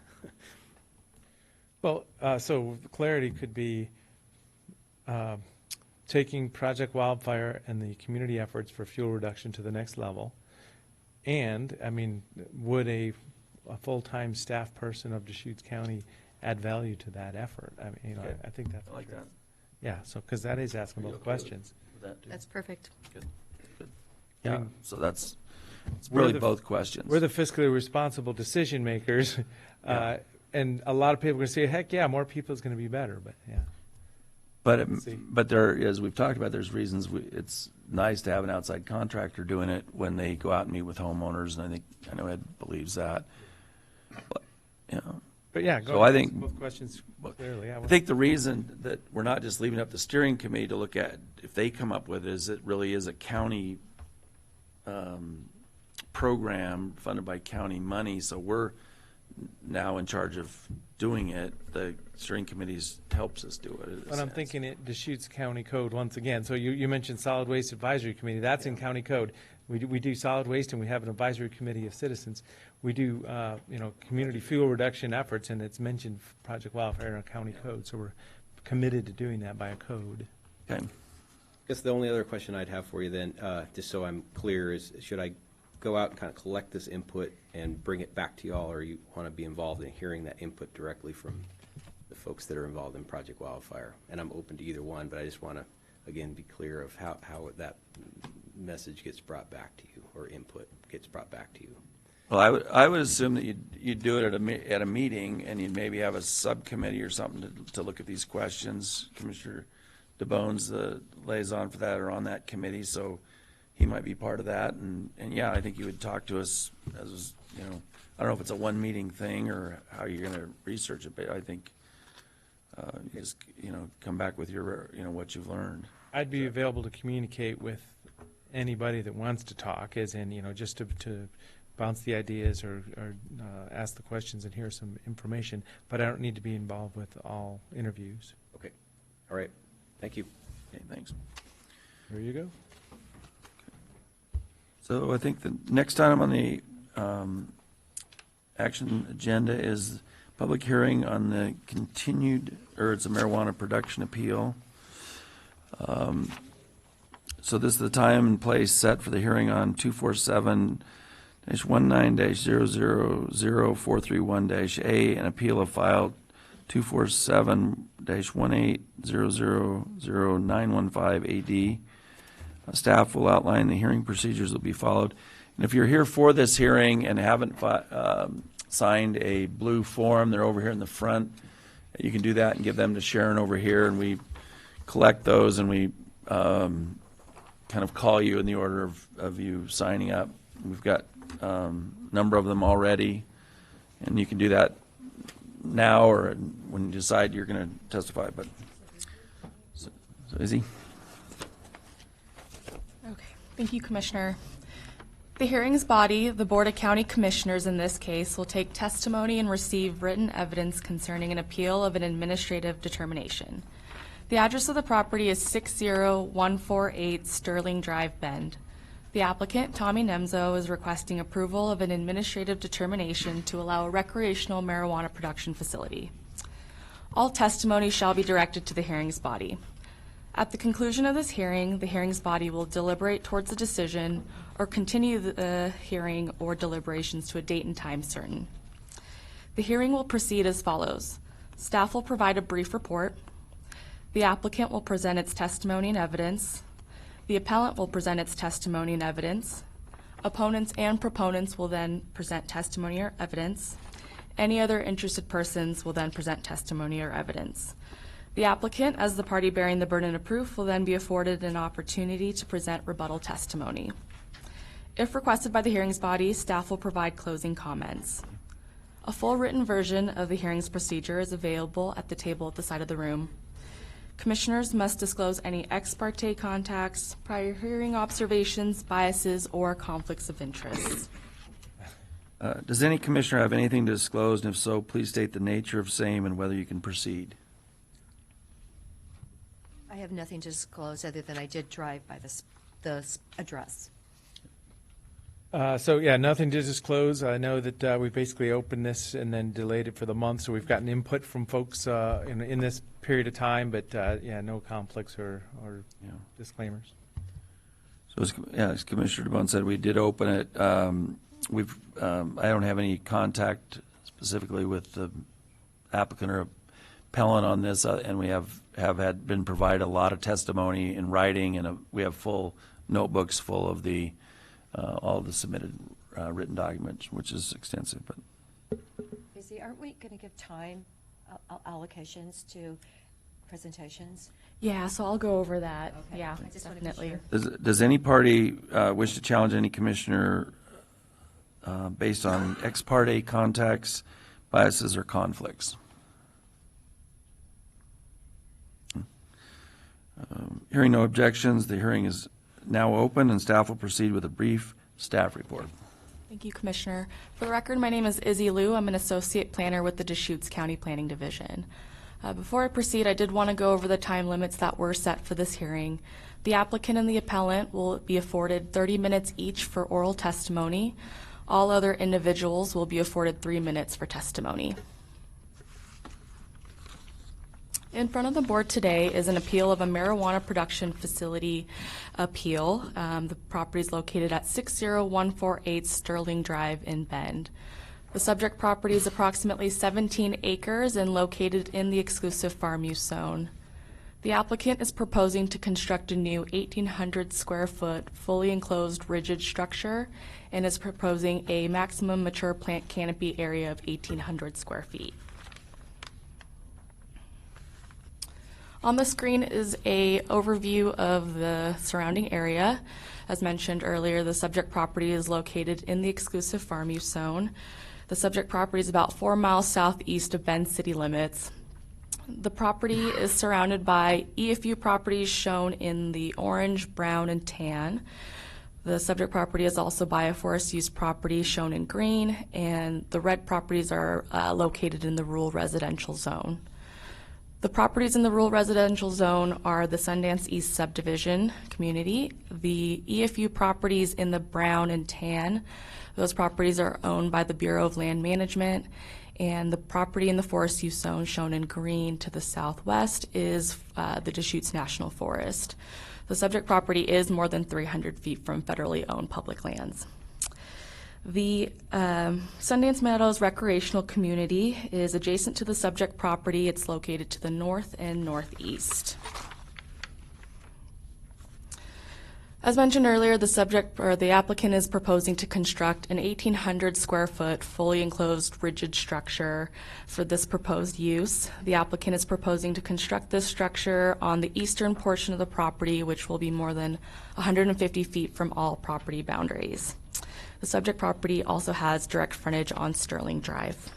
Well, so clarity could be taking Project Wildfire and the community efforts for fuel reduction to the next level. And, would a full-time staff person of Deschutes County add value to that effort? Okay. I think that's. I like that. Yeah, so, because that is asking Are you both okay with- questions. with that too? That's perfect. Good. I Yeah, mean, so it's we're really the- both questions. We're the fiscally responsible decision makers, and a lot of people are going to say, heck yeah, more people is going to be better, but yeah. Let's see. But there, as we've talked about, there's reasons it's nice to have an outside contractor doing it when they go out and meet with homeowners, and I know Ed believes that. But, But yeah, So I think- both questions clearly. Yeah, I think the reason that we're not just leaving up the steering committee to look at if they come up with it is it really is a county program funded by county money, so we're now in charge of doing it. The steering committees helps us do it. in a But I'm sense. thinking it Deschutes County Code once again. So you mentioned Solid Waste Advisory Committee. That's in county code. We do solid waste, and we have an advisory committee of citizens. We do, community fuel reduction efforts, and it's mentioned Project Wildfire in our county code. So we're committed to doing that by a code. Okay. I guess the only other question I'd have for you then, just so I'm clear, is should I go out and kind of collect this input and bring it back to y'all, or you want to be involved in hearing that input directly from the folks that are involved in Project Wildfire? And I'm open to either one, but I just want to, again, be clear of how that message gets brought back to you, or input gets brought back to you. Well, I would assume that you'd do it at a meeting, and you'd maybe have a subcommittee or something to look at these questions. Commissioner DeBone's the liaison for that, or on that committee, so he might be part of that. And yeah, I think you would talk to us as, I don't know if it's a one meeting thing or how you're going to research it, but I think you just, come back with your, what you've learned. I'd be available to communicate with anybody that wants to talk, as in, just to bounce the ideas or ask the questions and hear some information, but I don't need to be involved with all interviews. Okay. All right. Thank you. Okay, thanks. There you go. So I think the next item on the action agenda is public hearing on the it's a marijuana production appeal. So this is the time and place set for the hearing on 247-19-000431-A, an appeal of file 247-18000915-AD. Staff will outline the hearing procedures that will be followed. And if you're here for this hearing and haven't signed a blue form, they're over here in the front. You can do that and give them to Sharon over here, and we collect those, and we kind of call you in the order of you signing up. We've got a number of them already, and you can do that now or when you decide you're going to testify. But So Izzy? Okay, thank you, Commissioner. The hearings body, the Board of County Commissioners in this case, will take testimony and receive written evidence concerning an appeal of an administrative determination. The address of the property is 60148 Sterling Drive, Bend. The applicant, Tommy Nemzo, is requesting approval of an administrative determination to allow a recreational marijuana production facility. All testimony shall be directed to the hearings body. At the conclusion of this hearing, the hearings body will deliberate towards a decision or continue the hearing or deliberations to a date and time certain. The hearing will proceed as follows. Staff will provide a brief report. The applicant will present its testimony and evidence. The appellant will present its testimony and evidence. Opponents and proponents will then present testimony or evidence. Any other interested persons will then present testimony or evidence. The applicant, as the party bearing the burden of proof, will then be afforded an opportunity to present rebuttal testimony. If requested by the hearings body, staff will provide closing comments. A full written version of the hearings procedure is available at the table at the side of the room. Commissioners must disclose any ex parte contacts, prior hearing observations, biases, or conflicts of interest. Does any commissioner have anything to disclose, and if so, please state the nature of same and whether you can proceed. I have nothing to disclose other than I did drive by the address. So yeah, nothing to disclose. I know that we basically opened this and then delayed it for the month, so we've gotten input from folks in this period of time, but yeah, no conflicts or disclaimers. So as Commissioner DeBonne said, we did open it. I don't have any contact specifically with the applicant or appellant on this, and we have been provided a lot of testimony in writing, and we have full notebooks full of the all the submitted written documents, which is extensive. But Izzy, aren't we going to give time allocations to presentations? Yeah, so I'll go over that. Okay. Yeah, I just wanna be definitely. sure. does any party wish to challenge any commissioner based on ex parte contacts, biases, or conflicts? Hearing no objections, the hearing is now open, and staff will proceed with a brief staff report. Thank you, Commissioner. For the record, my name is Izzy Liu. I'm an associate planner with the Deschutes County Planning Division. Before I proceed, I did want to go over the time limits that were set for this hearing. The applicant and the appellant will be afforded 30 minutes each for oral testimony. All other individuals will be afforded 3 minutes for testimony. In front of the board today is an appeal of a marijuana production facility appeal. The property is located at 60148 Sterling Drive in Bend. The subject property is approximately 17 acres and located in the exclusive farm use zone. The applicant is proposing to construct a new 1,800 square foot fully enclosed rigid structure and is proposing a maximum mature plant canopy area of 1,800 square feet. On the screen is a overview of the surrounding area. As mentioned earlier, the subject property is located in the exclusive farm use zone. The subject property is about 4 miles southeast of Bend city limits. The property is surrounded by EFU properties shown in the orange, brown, and tan. The subject property is also bioforest use property shown in green, and the red properties are located in the rural residential zone. The properties in the rural residential zone are the Sundance East subdivision community. The EFU properties in the brown and tan, those properties are owned by the Bureau of Land Management, and the property in the forest use zone shown in green to the southwest is the Deschutes National Forest. The subject property is more than 300 feet from federally owned public lands. The Sundance Meadows recreational community is adjacent to the subject property. It's located to the north and northeast. As mentioned earlier, the applicant is proposing to construct an 1,800 square foot fully enclosed rigid structure for this proposed use. The applicant is proposing to construct this structure on the eastern portion of the property, which will be more than 150 feet from all property boundaries. The subject property also has direct frontage on Sterling Drive.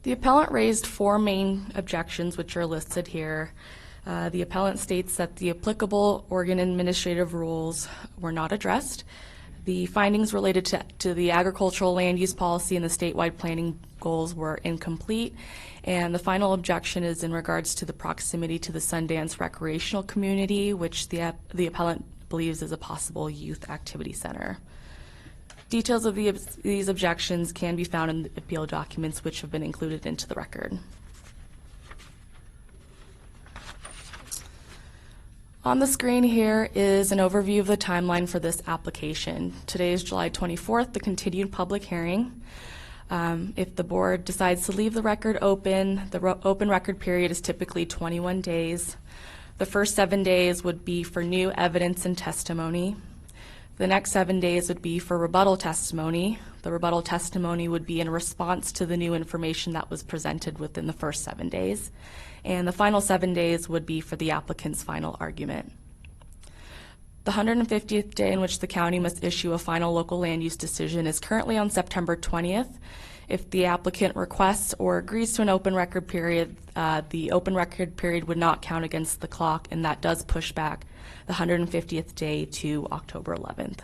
The appellant raised 4 main objections, which are listed here. The appellant states that the applicable Oregon administrative rules were not addressed. The findings related to the agricultural land use policy and the statewide planning goals were incomplete. And the final objection is in regards to the proximity to the Sundance recreational community, which the appellant believes is a possible youth activity center. Details of these objections can be found in the appeal documents, which have been included into the record. On the screen here is an overview of the timeline for this application. Today is July 24th, the continued public hearing. If the board decides to leave the record open, the open record period is typically 21 days. The first 7 days would be for new evidence and testimony. The next 7 days would be for rebuttal testimony. The rebuttal testimony would be in response to the new information that was presented within the first 7 days. And the final 7 days would be for the applicant's final argument. The 150th day in which the county must issue a final local land use decision is currently on September 20th. If the applicant requests or agrees to an open record period, the open record period would not count against the clock, and that does push back the 150th day to October 11th.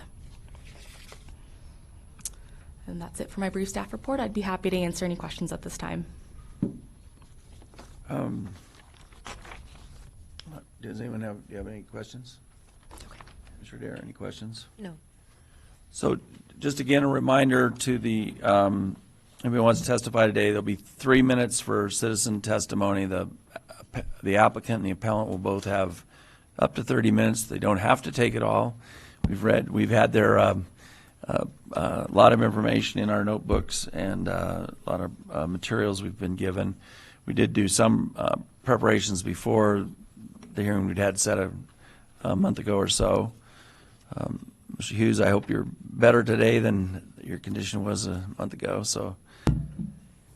And that's it for my brief staff report. I'd be happy to answer any questions at this time. Does anyone do you have any questions? Mr. Dare, any questions? No. So just again, a reminder to the, anyone who wants to testify today, there'll be 3 minutes for citizen testimony. The applicant and the appellant will both have up to 30 minutes. They don't have to take it all. We've had their, a lot of information in our notebooks and a lot of materials we've been given. We did do some preparations before the hearing we'd had set a month ago or so. Mr. Hughes, I hope you're better today than your condition was a month ago. So,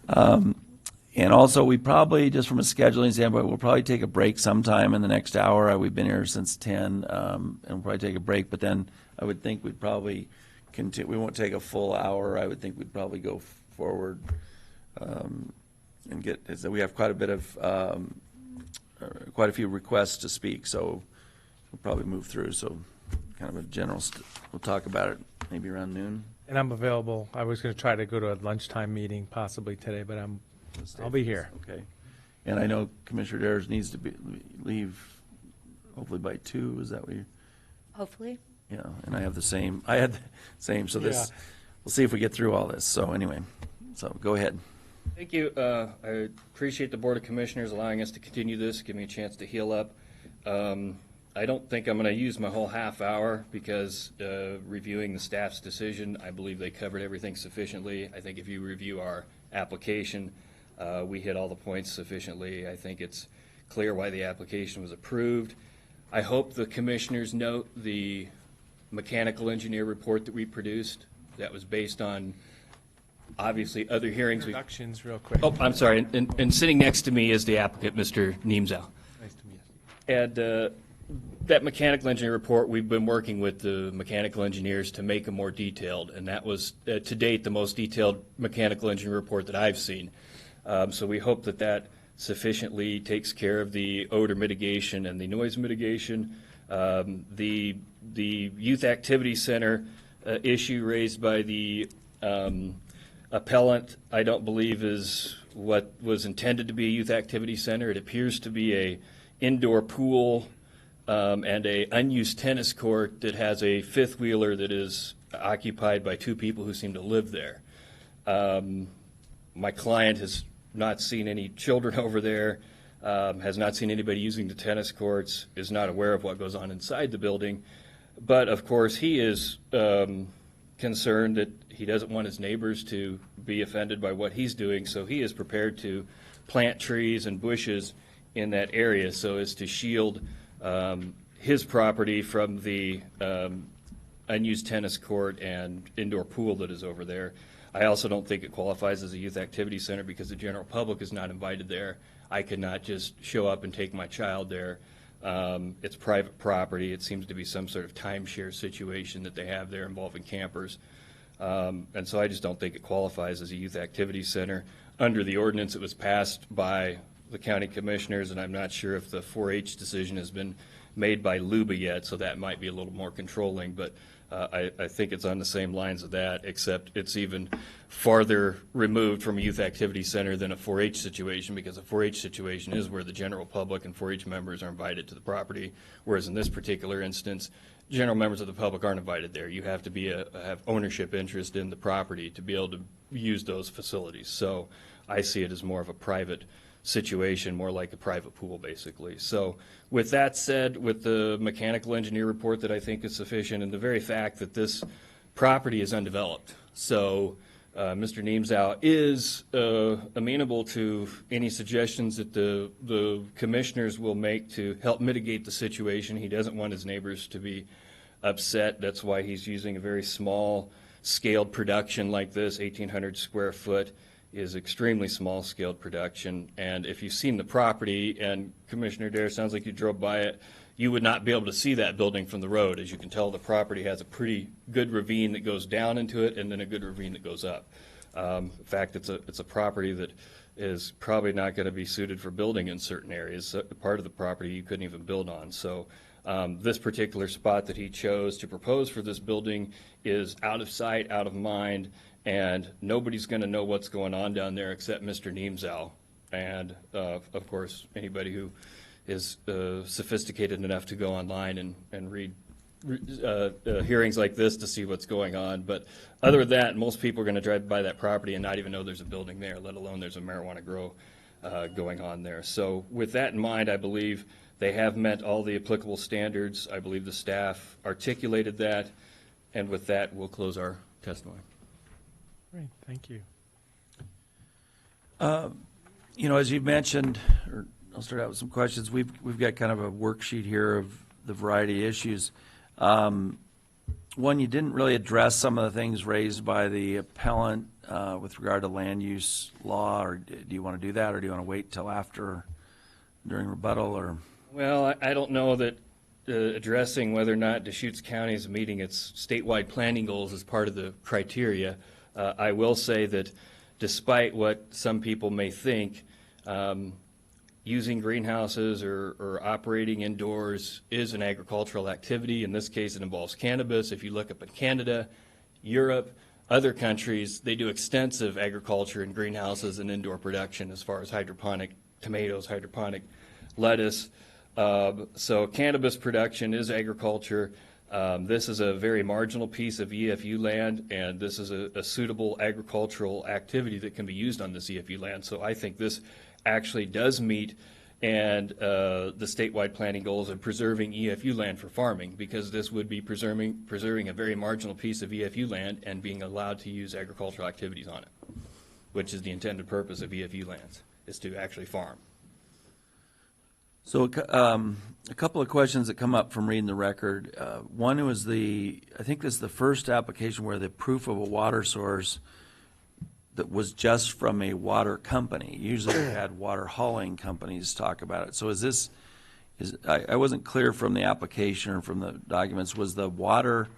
and also we probably, just from a scheduling standpoint, we'll probably take a break sometime in the next hour. We've been here since 10, and we'll probably take a break. But then I would think we'd probably continue. We won't take a full hour. I would think we'd probably go forward and get. We have quite a bit of quite a few requests to speak, so we'll probably move through. So kind of a general, we'll talk about it maybe around noon. And I'm available. I was going to try to go to a lunchtime meeting possibly today, but I'll be here. Okay. And I know Commissioner Dares needs to leave hopefully by 2. Is that what you? Hopefully. Yeah, and I have the same. I had the same. So this, we'll see if we get through all this. So anyway, so go ahead. Thank you. I appreciate the Board of Commissioners allowing us to continue this, give me a chance to heal up. I don't think I'm going to use my whole half hour because reviewing the staff's decision, I believe they covered everything sufficiently. I think if you review our application, we hit all the points sufficiently. I think it's clear why the application was approved. I hope the commissioners note the mechanical engineer report that we produced that was based on obviously other hearings. Introductions real quick. Oh, I'm sorry. And sitting next to me is the applicant, Mr. Niemzow. Nice to meet you. And that mechanical engineer report, we've been working with the mechanical engineers to make it more detailed, and that was, to date, the most detailed mechanical engineer report that I've seen. So we hope that that sufficiently takes care of the odor mitigation and the noise mitigation. The youth activity center issue raised by the appellant, I don't believe is what was intended to be a youth activity center. It appears to be a indoor pool and a unused tennis court that has a fifth wheeler that is occupied by 2 people who seem to live there. My client has not seen any children over there, has not seen anybody using the tennis courts, is not aware of what goes on inside the building. But of course, he is concerned that he doesn't want his neighbors to be offended by what he's doing, so he is prepared to plant trees and bushes in that area so as to shield his property from the unused tennis court and indoor pool that is over there. I also don't think it qualifies as a youth activity center because the general public is not invited there. I could not just show up and take my child there. It's private property. It seems to be some sort of timeshare situation that they have there involving campers. And so I just don't think it qualifies as a youth activity center. Under the ordinance, it was passed by the county commissioners, and I'm not sure if the 4-H decision has been made by LUBA yet, so that might be a little more controlling, but I think it's on the same lines of that, except it's even farther removed from a youth activity center than a 4-H situation, because a 4-H situation is where the general public and 4-H members are invited to the property, whereas in this particular instance, general members of the public aren't invited there. You have to be have ownership interest in the property to be able to use those facilities. So I see it as more of a private situation, more like a private pool, basically. So with that said, with the mechanical engineer report that I think is sufficient, and the very fact that this property is undeveloped, so Mr. Niemzow is amenable to any suggestions that the commissioners will make to help mitigate the situation. He doesn't want his neighbors to be upset. That's why he's using a very small scaled production like this. 1,800 square foot is extremely small scaled production. And if you've seen the property, and Commissioner Dare, sounds like you drove by it, you would not be able to see that building from the road. As you can tell, the property has a pretty good ravine that goes down into it, and then a good ravine that goes up. In fact, it's a property that is probably not going to be suited for building in certain areas. Part of the property you couldn't even build on. So this particular spot that he chose to propose for this building is out of sight, out of mind, and nobody's going to know what's going on down there except Mr. Niemzow, and of course anybody who is sophisticated enough to go online and read hearings like this to see what's going on. But other than that, most people are going to drive by that property and not even know there's a building there, let alone there's a marijuana grow going on there. So with that in mind, I believe they have met all the applicable standards. I believe the staff articulated that, and with that, we'll close our testimony. Great, thank you. You know, as you mentioned, or I'll start out with some questions. We've got kind of a worksheet here of the variety of issues. One, you didn't really address some of the things raised by the appellant with regard to land use law, or do you want to do that, or do you want to wait till after, during rebuttal, or? Well, I don't know that addressing whether or not Deschutes County is meeting its statewide planning goals is part of the criteria. I will say that despite what some people may think, using greenhouses or operating indoors is an agricultural activity. In this case, it involves cannabis. If you look up at Canada, Europe, other countries, they do extensive agriculture in greenhouses and indoor production as far as hydroponic tomatoes, hydroponic lettuce. So cannabis production is agriculture. This is a very marginal piece of EFU land, and this is a suitable agricultural activity that can be used on this EFU land. So I think this actually does meet and the statewide planning goals of preserving EFU land for farming, because this would be preserving a very marginal piece of EFU land and being allowed to use agricultural activities on it, which is the intended purpose of EFU lands, is to actually farm. So a couple of questions that come up from reading the record. One was I think this is the first application where the proof of a water source that was just from a water company. Usually we had water hauling companies talk about it. So I wasn't clear from the application or from the documents, was the water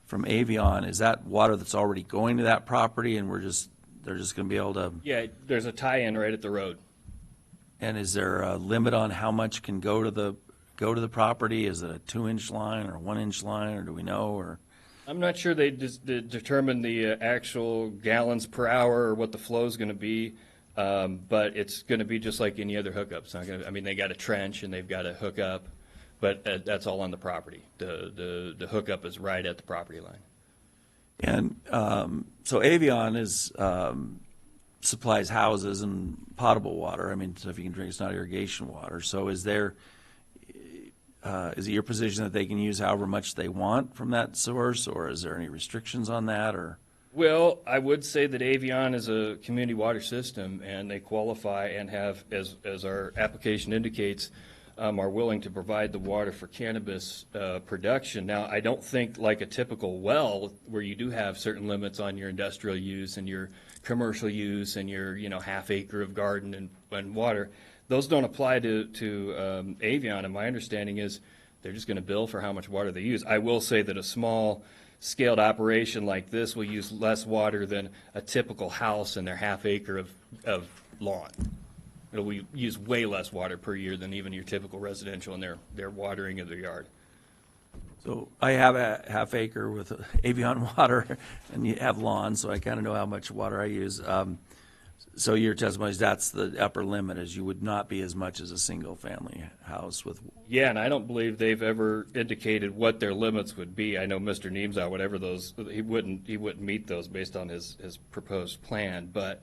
from Avion, is that water that's already going to that property and they're just going to be able to? Yeah, there's a tie-in right at the road. And is there a limit on how much can go to the property? Is it a 2-inch line or a 1-inch line, or do we know? Or I'm not sure they determine the actual gallons per hour or what the flow is going to be, but it's going to be just like any other hookup. It's not going to. I mean, they got a trench and they've got a hookup, but that's all on the property. The hookup is right at the property line. And so Avion supplies houses and potable water. I mean, stuff you can drink. It's not irrigation water. So is it your position that they can use however much they want from that source, or is there any restrictions on that? Or well, I would say that Avion is a community water system, and they qualify and have, as our application indicates, are willing to provide the water for cannabis production. Now, I don't think like a typical well, where you do have certain limits on your industrial use and your commercial use and your half acre of garden and water, those don't apply to Avion. And my understanding is they're just going to bill for how much water they use. I will say that a small scaled operation like this will use less water than a typical house in their half acre of lawn. It'll use way less water per year than even your typical residential in their watering of their yard. So I have a half acre with Avion water, and you have lawn, so I kind of know how much water I use. So your testimony is that's the upper limit, is you would not be as much as a single-family house with. Yeah, and I don't believe they've ever indicated what their limits would be. I know Mr. Neemsau, whatever those, he wouldn't meet those based on his proposed plan. But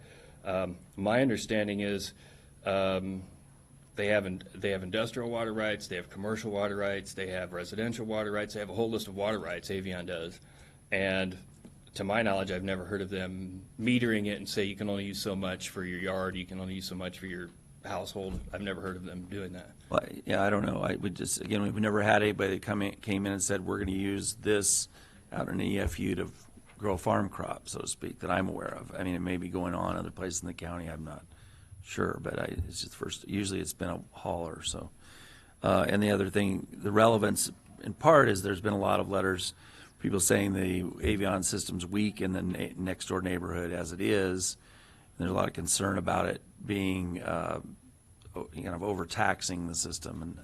my understanding is they have industrial water rights, they have commercial water rights, they have residential water rights, they have a whole list of water rights, Avion does. And to my knowledge, I've never heard of them metering it and say you can only use so much for your yard, you can only use so much for your household. I've never heard of them doing that. Well, yeah, I don't know. We've never had anybody that came in and said, we're going to use this out in EFU to grow farm crops, so to speak, that I'm aware of. I mean, it may be going on other places in the county, I'm not sure, but it's just usually it's been a hauler, so. And the other thing, the relevance in part is there's been a lot of letters, people saying the Avion system's weak in the next door neighborhood as it is. There's a lot of concern about it being kind of overtaxing the system, and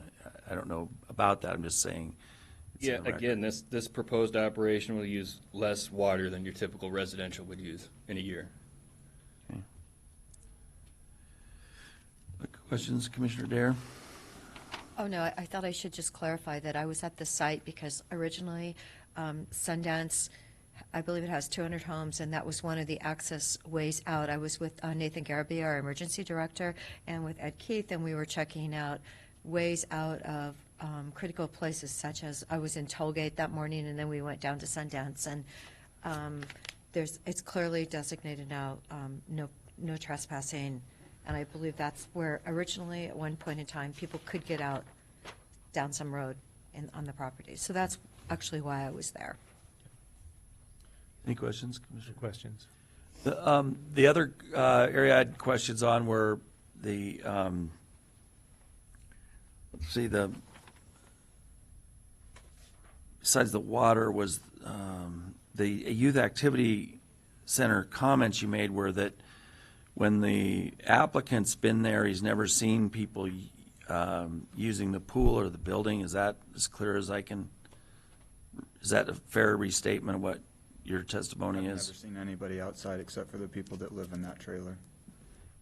I don't know about that. I'm just saying. Yeah, again, this proposed operation will use less water than your typical residential would use in a year. Okay. Questions, Commissioner Dare? Oh, no, I thought I should just clarify that I was at the site because originally Sundance, I believe it has 200 homes, and that was one of the access ways out. I was with Nathan Garabia, our emergency director, and with Ed Keith, and we were checking out ways out of critical places, such as I was in Tollgate that morning, and then we went down to Sundance, and it's clearly designated now no trespassing, and I believe that's where originally at one point in time people could get out down some road on the property. So that's actually why I was there. Any questions, Commissioner? Questions? The other area I had questions on were the, besides the water was the youth activity center comments you made were that when the applicant's been there, he's never seen people using the pool or the building. Is that as clear as I can? Is that a fair restatement of what your testimony is? I've never seen anybody outside except for the people that live in that trailer.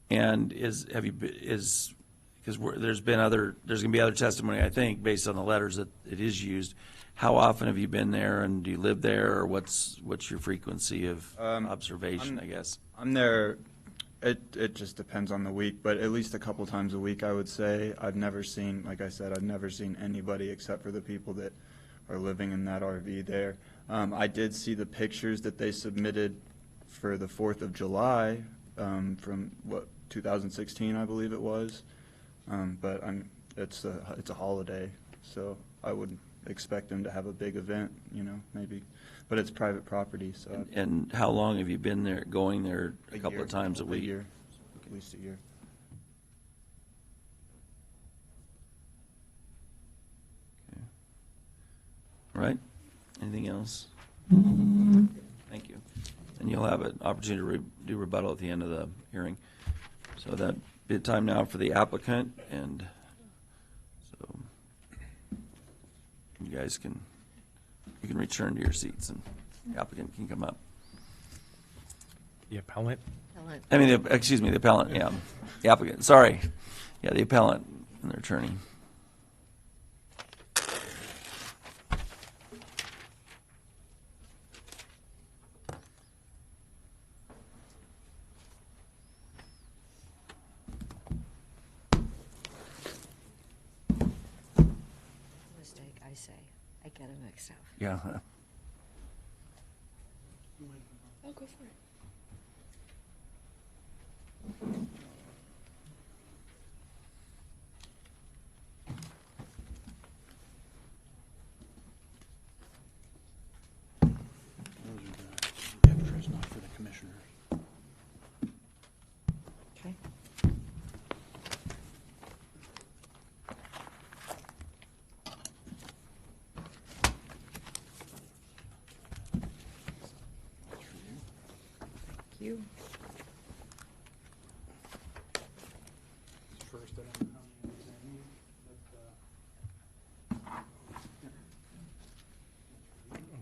And there's going to be other testimony, I think, based on the letters that it is used. How often have you been there, and do you live there, or what's your frequency of observation, I guess? I'm there, it just depends on the week, but at least a couple times a week, I would say. I've never seen, like I said, I've never seen anybody except for the people that are living in that RV there. I did see the pictures that they submitted for the 4th of July from, 2016, I believe it was. But it's a holiday, so I would expect them to have a big event, maybe. But it's private property, so. And how long have you been there, going there a couple year, of times a week? A year, at least a year. Okay. All right. Anything else? Thank you. And you'll have an opportunity to do rebuttal at the end of the hearing. So that'd be the time now for the applicant, and so you guys can return to your seats, and the applicant can come up. The appellant? I mean, excuse me, the appellant, yeah. The applicant, sorry. Yeah, the appellant and their attorney. Mistake, I say. I get them mixed up. Yeah. Oh, go for it. For the commissioners. Okay. you. First, I don't know how many I need, but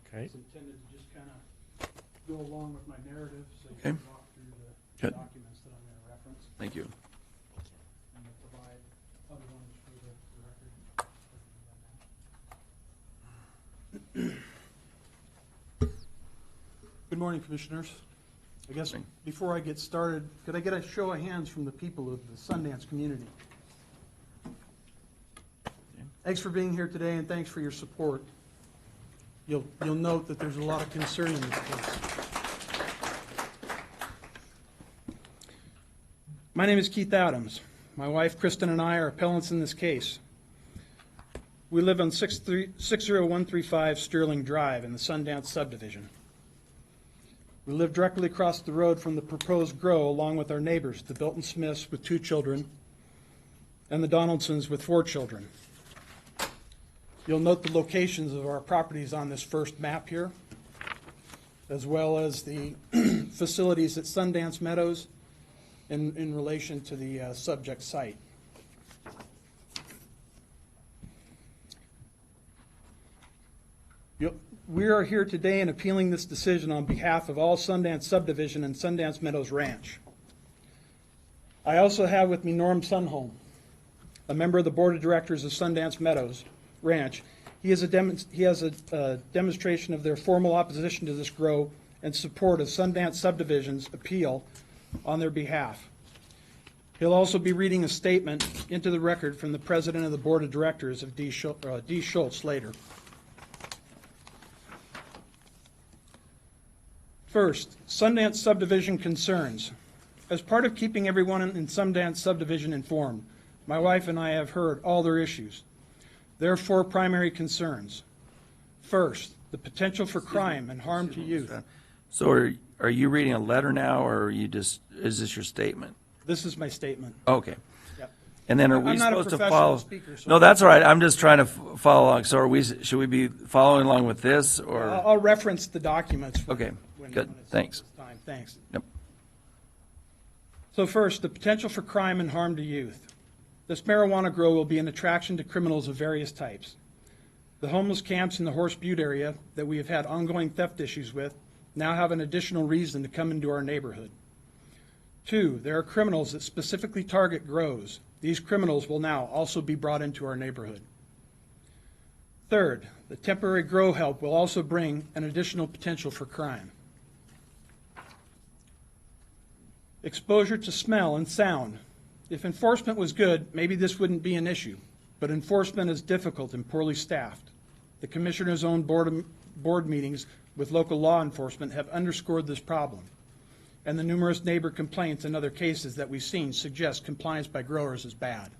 Okay. it's intended to just kind of go along with my narrative, so you Okay. can walk through the Good. documents that I'm going to reference. Thank you. And we'll provide other ones for the record. Good morning, Commissioners. I guess before I get started, could I get a show of hands from the people of the Sundance community? Thanks for being here today, and thanks for your support. You'll note that there's a lot of concern in this case. My name is Keith Adams. My wife, Kristen, and I are appellants in this case. We live on 60135 Sterling Drive in the Sundance subdivision. We live directly across the road from the proposed grow, along with our neighbors, the Bilton Smiths with 2 children, and the Donaldsons with 4 children. You'll note the locations of our properties on this first map here, as well as the facilities at Sundance Meadows in relation to the subject site. We are here today in appealing this decision on behalf of all Sundance Subdivision and Sundance Meadows Ranch. I also have with me Norm Sunholm, a member of the Board of Directors of Sundance Meadows Ranch. He has a demonstration of their formal opposition to this grow and support of Sundance Subdivision's appeal on their behalf. He'll also be reading a statement into the record from the President of the Board of Directors of D. Schultz later. First, Sundance Subdivision concerns. As part of keeping everyone in Sundance Subdivision informed, my wife and I have heard all their issues. There are 4 primary concerns. First, the potential for crime and harm to youth. So are you reading a letter now, or is this your statement? This is my statement. Okay. Yep. And then are I'm we not a supposed to professional follow? speaker, so No, that's all right. I'm just trying to follow along. So should we be following along with this, or? I'll reference the documents. Okay, good. Thanks. Time. Thanks. Yep. So first, the potential for crime and harm to youth. This marijuana grow will be an attraction to criminals of various types. The homeless camps in the Horse Butte area that we have had ongoing theft issues with now have an additional reason to come into our neighborhood. 2, there are criminals that specifically target grows. These criminals will now also be brought into our neighborhood. Third, the temporary grow help will also bring an additional potential for crime. Exposure to smell and sound. If enforcement was good, maybe this wouldn't be an issue, but enforcement is difficult and poorly staffed. The Commissioner's own board meetings with local law enforcement have underscored this problem, and the numerous neighbor complaints and other cases that we've seen suggest compliance by growers is bad.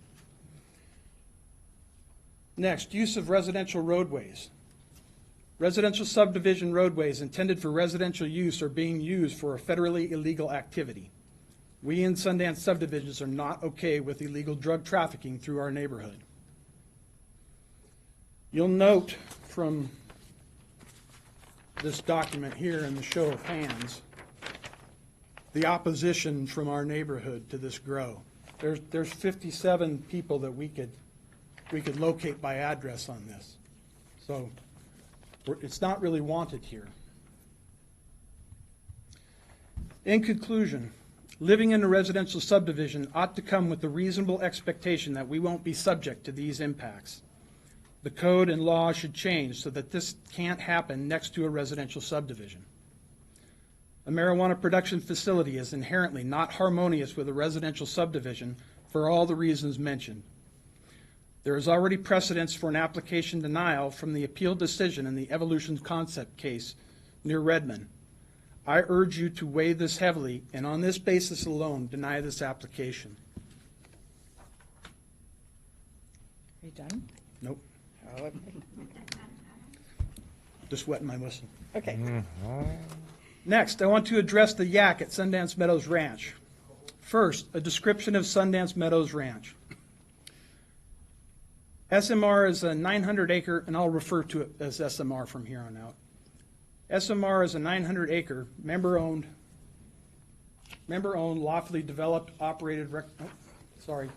Next, use of residential roadways. Residential subdivision roadways intended for residential use are being used for a federally illegal activity. We in Sundance subdivisions are not okay with illegal drug trafficking through our neighborhood. You'll note from this document here in the show of hands, the opposition from our neighborhood to this grow. There's 57 people that we could locate by address on this. So it's not really wanted here. In conclusion, living in a residential subdivision ought to come with the reasonable expectation that we won't be subject to these impacts. The code and law should change so that this can't happen next to a residential subdivision. A marijuana production facility is inherently not harmonious with a residential subdivision for all the reasons mentioned. There is already precedence for an application denial from the appeal decision in the Evolution Concept case near Redmond. I urge you to weigh this heavily and on this basis alone deny this application. Are you done? Nope. Oh, okay. Just wetting my whistle. Okay. Next, I want to address the yak at Sundance Meadows Ranch. First, a description of Sundance Meadows Ranch. SMR is a 900-acre, and I'll refer to it as SMR from here on out. SMR is a 900-acre, member-owned member-owned, lawfully developed, operated, sorry.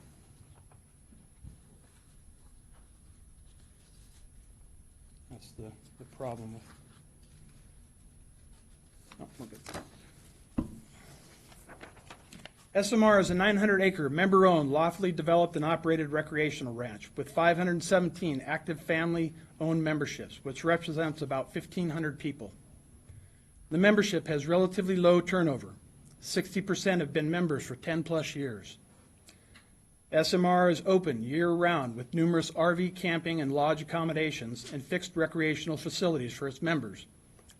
That's the problem with, we're good. SMR is a 900-acre, member-owned, lawfully developed and operated recreational ranch with 517 active family-owned memberships, which represents about 1,500 people. The membership has relatively low turnover. 60% have been members for 10-plus years. SMR is open year-round with numerous RV camping and lodge accommodations and fixed recreational facilities for its members,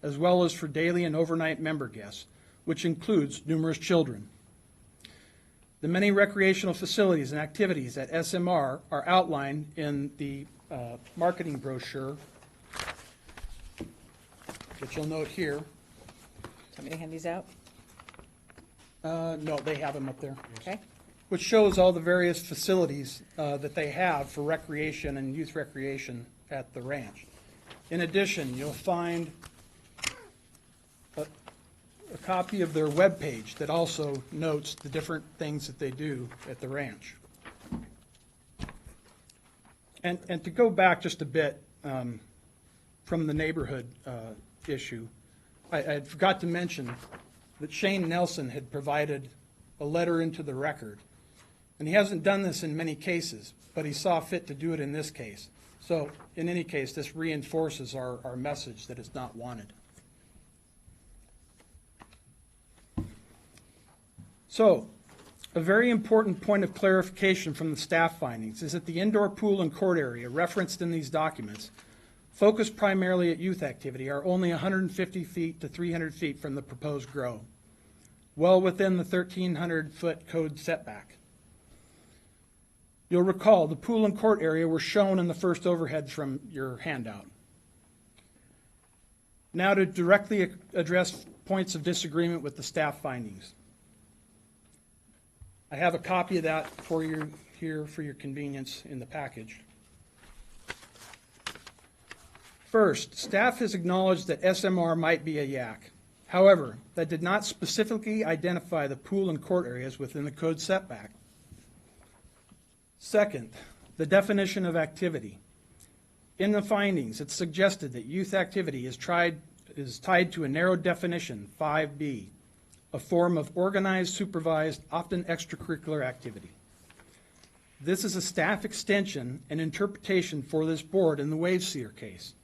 as well as for daily and overnight member guests, which includes numerous children. The many recreational facilities and activities at SMR are outlined in the marketing brochure that you'll note here. Want me to hand these out? No, they have them up there. Okay. Which shows all the various facilities that they have for recreation and youth recreation at the ranch. In addition, you'll find a copy of their webpage that also notes the different things that they do at the ranch. And to go back just a bit from the neighborhood issue, I forgot to mention that Shane Nelson had provided a letter into the record. And he hasn't done this in many cases, but he saw fit to do it in this case. So in any case, this reinforces our message that it's not wanted. So, a very important point of clarification from the staff findings is that the indoor pool and court area referenced in these documents, focused primarily at youth activity, are only 150 feet to 300 feet from the proposed grow, well within the 1,300-foot code setback. You'll recall the pool and court area were shown in the first overhead from your handout. Now to directly address points of disagreement with the staff findings. I have a copy of that for you here for your convenience in the package. First, staff has acknowledged that SMR might be a yak. However, that did not specifically identify the pool and court areas within the code setback. Second, the definition of activity. In the findings, it's suggested that youth activity is tied to a narrow definition, 5B, a form of organized, supervised, often extracurricular activity. This is a staff extension and interpretation for this board in the Waveseer case.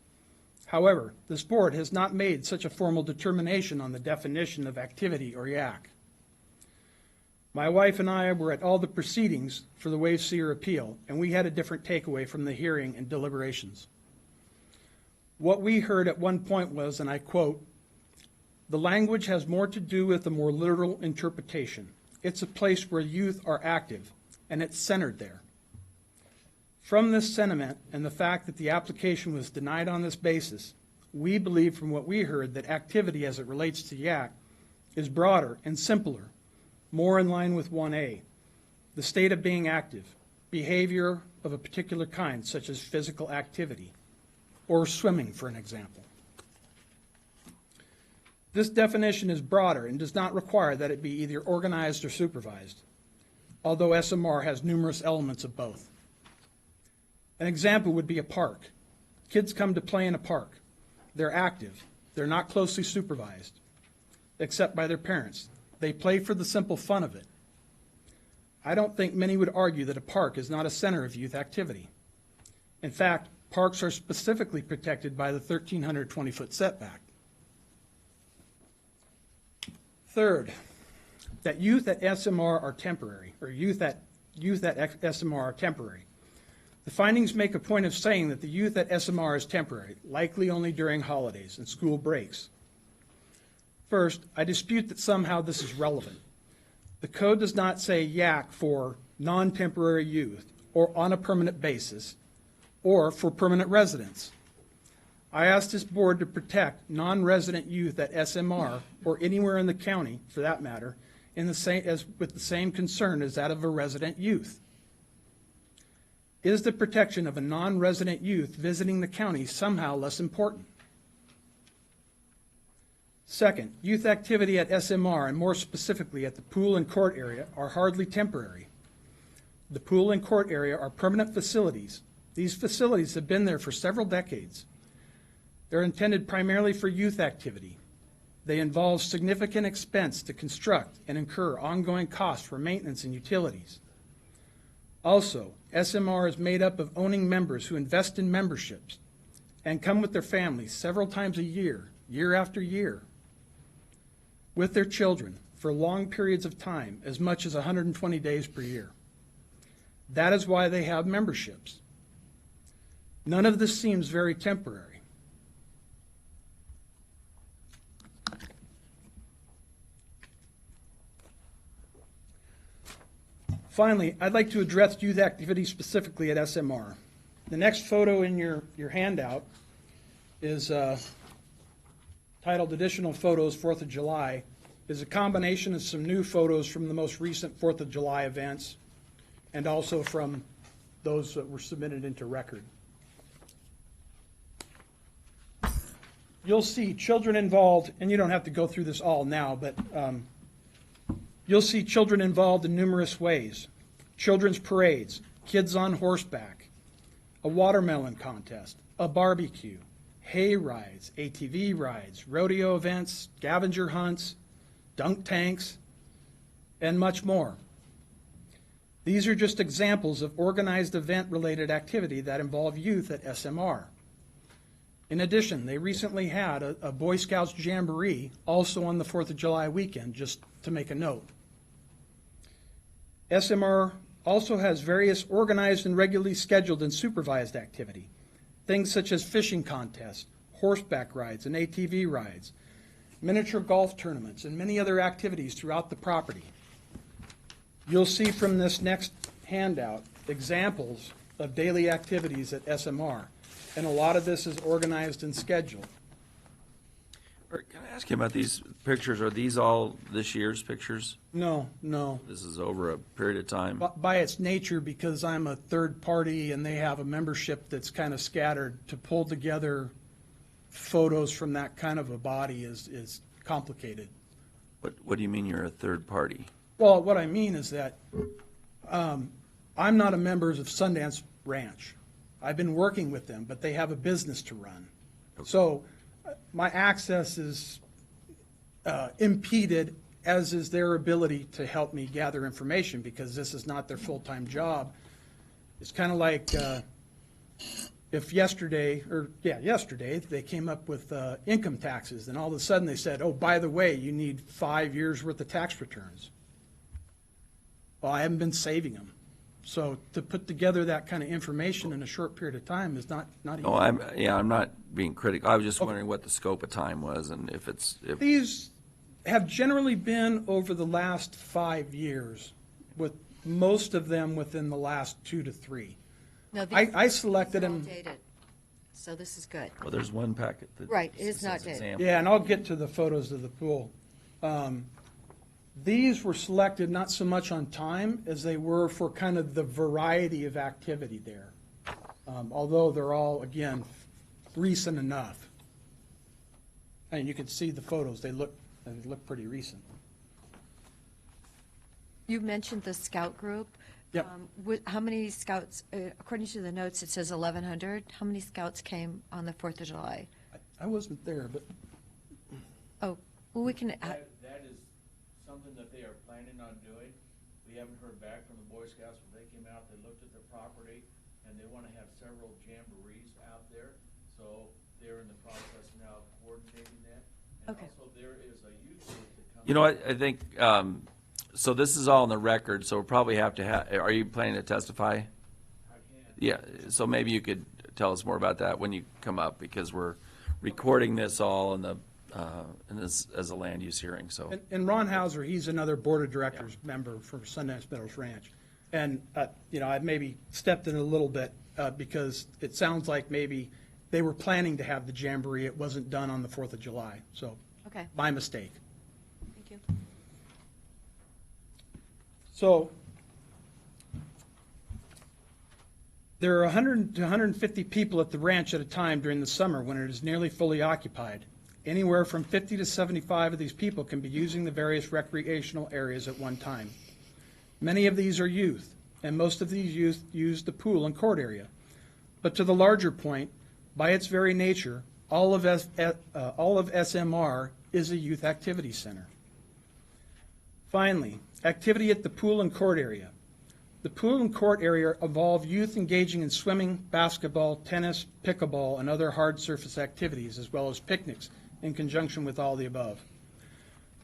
However, this board has not made such a formal determination on the definition of activity or yak. My wife and I were at all the proceedings for the Waveseer appeal, and we had a different takeaway from the hearing and deliberations. What we heard at one point was, and I quote, "The language has more to do with a more literal interpretation. It's a place where youth are active, and it's centered there." From this sentiment and the fact that the application was denied on this basis, we believe from what we heard that activity as it relates to yak is broader and simpler, more in line with 1A, the state of being active, behavior of a particular kind, such as physical activity, or swimming, for an example. This definition is broader and does not require that it be either organized or supervised, although SMR has numerous elements of both. An example would be a park. Kids come to play in a park. They're active. They're not closely supervised, except by their parents. They play for the simple fun of it. I don't think many would argue that a park is not a center of youth activity. In fact, parks are specifically protected by the 1,320-foot setback. Third, that youth at SMR are temporary, or youth at SMR are temporary. The findings make a point of saying that the youth at SMR is temporary, likely only during holidays and school breaks. First, I dispute that somehow this is relevant. The code does not say yak for non-temporary youth or on a permanent basis or for permanent residents. I asked this board to protect non-resident youth at SMR or anywhere in the county, for that matter, with the same concern as that of a resident youth. Is the protection of a non-resident youth visiting the county somehow less important? Second, youth activity at SMR, and more specifically at the pool and court area, are hardly temporary. The pool and court area are permanent facilities. These facilities have been there for several decades. They're intended primarily for youth activity. They involve significant expense to construct and incur ongoing costs for maintenance and utilities. Also, SMR is made up of owning members who invest in memberships and come with their families several times a year, year after year, with their children for long periods of time, as much as 120 days per year. That is why they have memberships. None of this seems very temporary. Finally, I'd like to address youth activity specifically at SMR. The next photo in your handout is titled Additional Photos, 4th of July, is a combination of some new photos from the most recent 4th of July events and also from those that were submitted into record. You'll see children involved, and you don't have to go through this all now, but you'll see children involved in numerous ways. Children's parades, kids on horseback, a watermelon contest, a barbecue, hay rides, ATV rides, rodeo events, scavenger hunts, dunk tanks, and much more. These are just examples of organized event-related activity that involve youth at SMR. In addition, they recently had a Boy Scouts Jamboree also on the 4th of July weekend, just to make a note. SMR also has various organized and regularly scheduled and supervised activity, things such as fishing contests, horseback rides and ATV rides, miniature golf tournaments, and many other activities throughout the property. You'll see from this next handout examples of daily activities at SMR, and a lot of this is organized and scheduled. Can I ask you about these pictures? Are these all this year's pictures? No, no. This is over a period of time? By its nature, because I'm a third party and they have a membership that's kind of scattered, to pull together photos from that kind of a body is complicated. What do you mean you're a third party? Well, what I mean is that I'm not a member of Sundance Ranch. I've been working with them, but they have a business to run. Okay. So my access is impeded, as is their ability to help me gather information, because this is not their full-time job. It's kind of like if yesterday they came up with income taxes, and all of a sudden they said, oh, by the way, you need 5 years worth of tax returns. Well, I haven't been saving them. So to put together that kind of information in a short period of time is not easy. Oh, I'm not being critical. I was just wondering what the scope of time was and if These have generally been over the last 5 years, with most of them within the last 2 to 3. No, I selected them. Dated. So this is good. Well, there's one packet that Right, it is says not dated. example. Yeah, and I'll get to the photos of the pool. These were selected not so much on time as they were for kind of the variety of activity there. Although they're all, again, recent enough. And you can see the photos, they look pretty recent. You mentioned the scout group. Yep. How many scouts, according to the notes, it says 1,100. How many scouts came on the 4th of July? I wasn't there, but Oh, well, we can, That is something that they are planning on doing. We haven't heard back from the Boy Scouts. When they came out, they looked at their property, and they want to have several jamborees out there. So they're in the process now of coordinating that. And Okay. also, there is a youth group that comes. You know what, I think, so this is all on the record, so we'll probably have to are you planning to testify? I can. Yeah, so maybe you could tell us more about that when you come up, because we're recording this all in this as a land use hearing, so. And Ron Hauser, he's another Board of Directors member for Sundance Meadows Ranch. And, I've maybe stepped in a little bit because it sounds like maybe they were planning to have the jamboree. It wasn't done on the 4th of July. So okay. my mistake. Thank you. So there are 100 to 150 people at the ranch at a time during the summer when it is nearly fully occupied. Anywhere from 50 to 75 of these people can be using the various recreational areas at one time. Many of these are youth, and most of these youth use the pool and court area. But to the larger point, by its very nature, all of SMR is a youth activity center. Finally, activity at the pool and court area. The pool and court area involve youth engaging in swimming, basketball, tennis, pickleball, and other hard surface activities, as well as picnics in conjunction with all the above.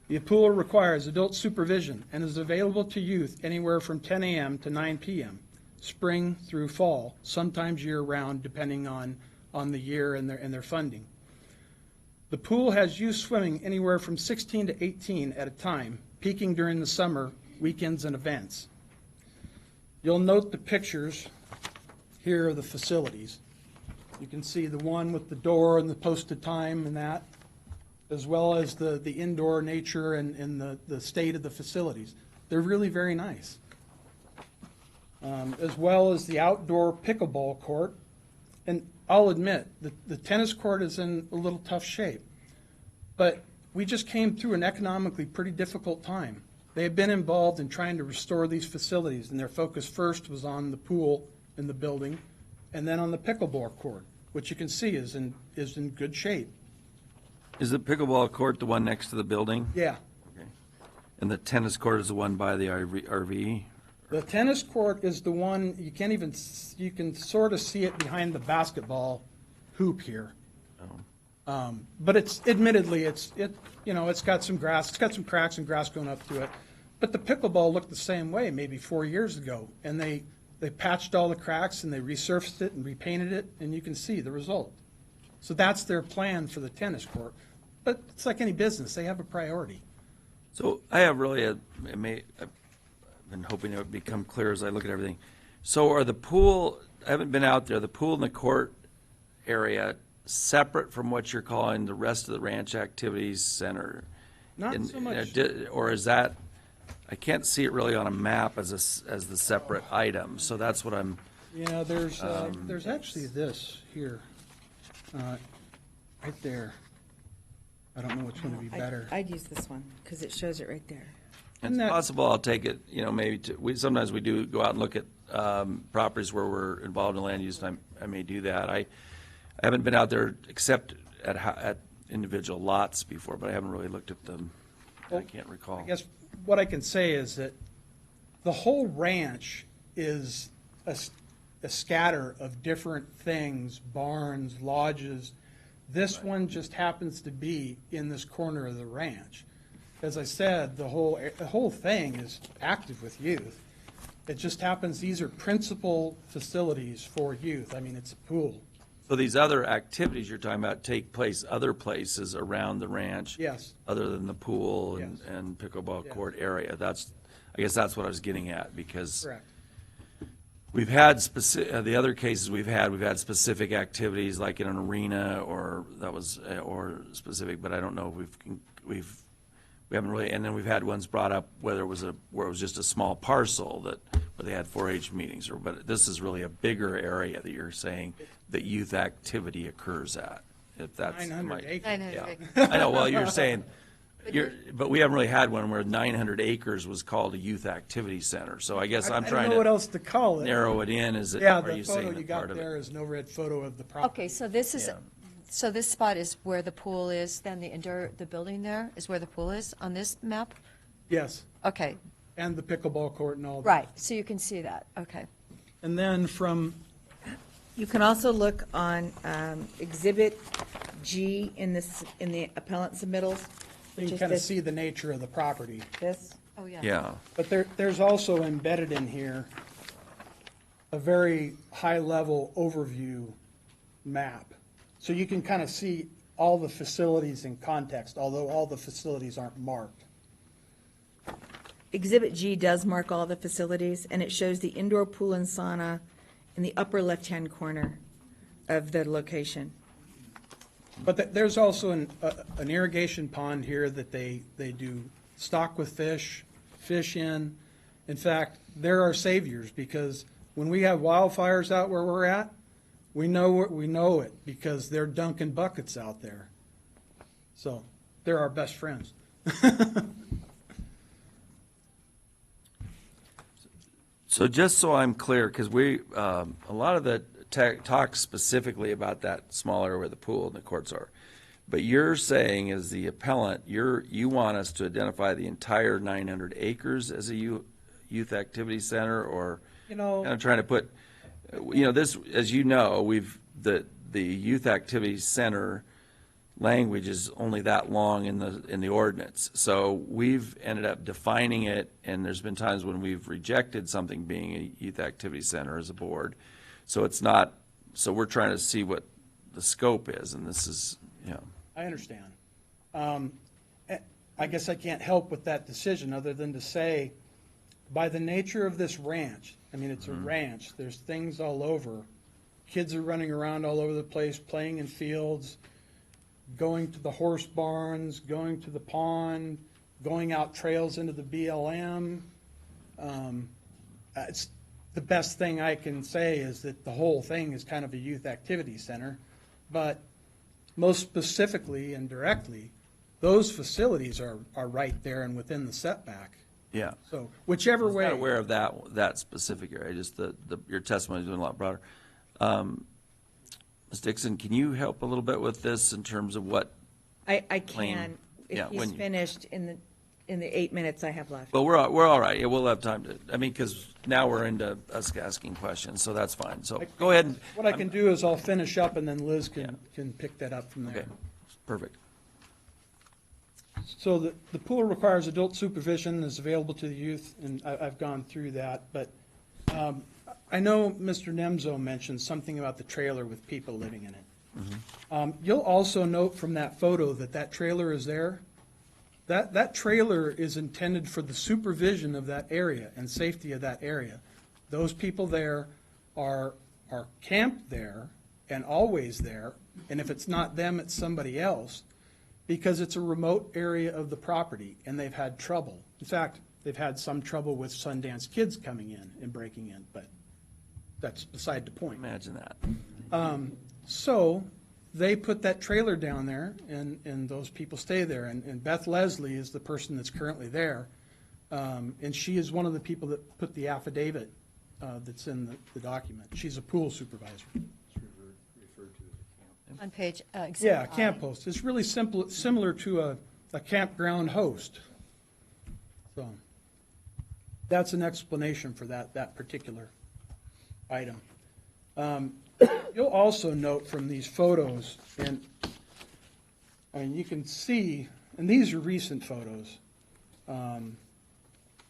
The pool requires adult supervision and is available to youth anywhere from 10 a.m. to 9 p.m., spring through fall, sometimes year-round, depending on the year and their funding. The pool has youth swimming anywhere from 16 to 18 at a time, peaking during the summer, weekends, and events. You'll note the pictures here of the facilities. You can see the one with the door and the posted time and that, as well as the indoor nature and the state of the facilities. They're really very nice. As well as the outdoor pickleball court. And I'll admit, the tennis court is in a little tough shape. But we just came through an economically pretty difficult time. They have been involved in trying to restore these facilities, and their focus first was on the pool in the building, and then on the pickleball court, which you can see is in good shape. Is the pickleball court the one next to the building? Yeah. Okay. And the tennis court is the one by the RV? The tennis court is the one, you can sort of see it behind the basketball hoop here. But it's admittedly, it's got some grass, it's got some cracks and grass going up through it. But the pickleball looked the same way maybe 4 years ago, and they patched all the cracks and they resurfaced it and repainted it, and you can see the result. So that's their plan for the tennis court. But it's like any business, they have a priority. So I have really I've been hoping it would become clear as I look at everything. So are the pool, I haven't been out there, the pool and the court area separate from what you're calling the rest of the ranch activities center? Not so much. Or is that, I can't see it really on a map as the separate item, so that's what I'm. Yeah, there's actually this here, right there. I don't know which one would be better. I'd use this one, because it shows it right there. It's possible I'll take it, maybe sometimes we do go out and look at properties where we're involved in land use, and I may do that. I haven't been out there except at individual lots before, but I haven't really looked at them. I can't recall. I guess what I can say is that the whole ranch is a scatter of different things, barns, lodges. This one just happens to be in this corner of the ranch. As I said, the whole thing is active with youth. It just happens, these are principal facilities for youth. I mean, it's a pool. So these other activities you're talking about take place other places around the ranch? Yes. Other than the pool and pickleball court area? I guess that's what I was getting at, because Correct. we've had the other cases we've had specific activities like in an arena or specific, but I don't know if we haven't really, and then we've had ones brought up where it was just a small parcel where they had 4-H meetings, but this is really a bigger area that you're saying that youth activity occurs at. If that's 900 acres. 900 yeah. acres. I know. Well, you're saying, but we haven't really had one where 900 acres was called a youth activity center. So I guess I'm I trying don't know what else to to call it. narrow it in. Is it? Yeah, Are the you photo saying you that part got of it? there is an overhead photo of the property. Okay, so this is, so this spot is where the pool is, then the building there is where the pool is on this map? Yes, Okay, and the pickleball court and all that. right, so you can see that, okay. And then from, You can also look on Exhibit G in the appellant submittals, you which can is kind of this, see the nature of the property. this. Oh, yeah. Yeah. But there's also embedded in here a very high-level overview map. So you can kind of see all the facilities in context, although all the facilities aren't marked. Exhibit G does mark all the facilities, and it shows the indoor pool and sauna in the upper left-hand corner of the location. But there's also an irrigation pond here that they do stock with fish in. In fact, they're our saviors, because when we have wildfires out where we're at, we know it because they're dunking buckets out there. So they're our best friends. So just so I'm clear, because a lot of the talk specifically about that small area where the pool and the courts are. But you're saying, as the appellant, you want us to identify the entire 900 acres as a youth activity center, or You know, kind of trying to put, this, as you know, the youth activity center language is only that long in the ordinance. So we've ended up defining it, and there's been times when we've rejected something being a youth activity center as a board. So it's not, so we're trying to see what the scope is, and this is, I understand. I guess I can't help with that decision other than to say, by the nature of this ranch, I mean, it's a ranch, there's things all over. Kids are running around all over the place, playing in fields, going to the horse barns, going to the pond, going out trails into the BLM. It's the best thing I can say is that the whole thing is kind of a youth activity center. But most specifically and directly, those facilities are right there and within the setback. yeah. So whichever I was way. not aware of that specific area, just your testimony is doing a lot broader. Ms. Dixon, can you help a little bit with this in terms of what? I Plain- can, yeah, if he's when you- finished in the 8 minutes I have left. Well, we're all right. Yeah, we'll have time to, because now we're into us asking questions, so that's fine. So go ahead and. What I can do is I'll finish up and then Liz can pick that up from there. Okay, perfect. So the pool requires adult supervision, is available to the youth, and I've gone through that. But I know Mr. Nemzo mentioned something about the trailer with people living in it. You'll also note from that photo that trailer is there. That trailer is intended for the supervision of that area and safety of that area. Those people there are camped there and always there, and if it's not them, it's somebody else, because it's a remote area of the property, and they've had trouble. In fact, they've had some trouble with Sundance kids coming in and breaking in, but that's beside the point. Imagine that. So they put that trailer down there, and those people stay there. And Beth Leslie is the person that's currently there, and she is one of the people that put the affidavit that's in the document. She's a pool supervisor. On page, Yeah, exhibit I. camp host. It's really simple, similar to a campground host. So that's an explanation for that particular item. You'll also note from these photos, and I mean, you can see, and these are recent photos,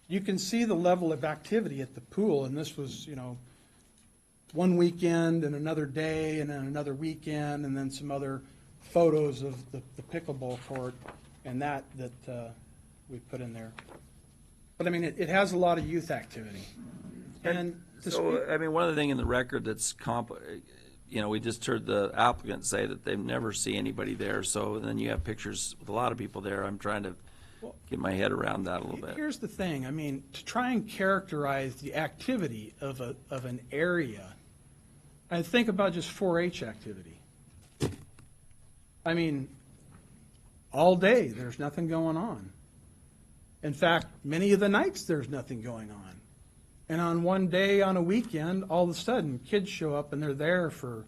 you can see the level of activity at the pool, and this was, one weekend and another day and then another weekend, and then some other photos of the pickleball court and that we put in there. But I mean, it has a lot of youth activity. And to So, I mean, one of the things in the record that's we just heard the applicant say that they've never see anybody there, so then you have pictures with a lot of people there. I'm trying to get my head around that a little bit. Here's the thing, I mean, to try and characterize the activity of an area, I think about just 4-H activity. I mean, all day, there's nothing going on. In fact, many of the nights, there's nothing going on. And on one day, on a weekend, all of a sudden, kids show up and they're there for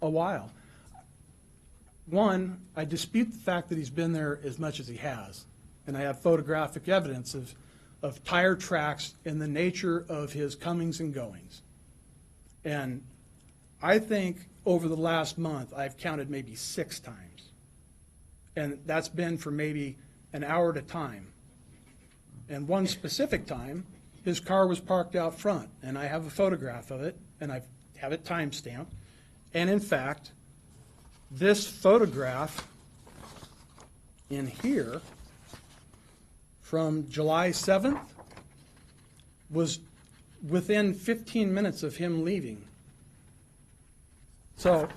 a while. One, I dispute the fact that he's been there as much as he has. And I have photographic evidence of tire tracks and the nature of his comings and goings. And I think over the last month, I've counted maybe 6 times. And that's been for maybe an hour at a time. And one specific time, his car was parked out front, and I have a photograph of it, and I have it time-stamped. And in fact, this photograph in here from July 7th was within 15 minutes of him leaving. So,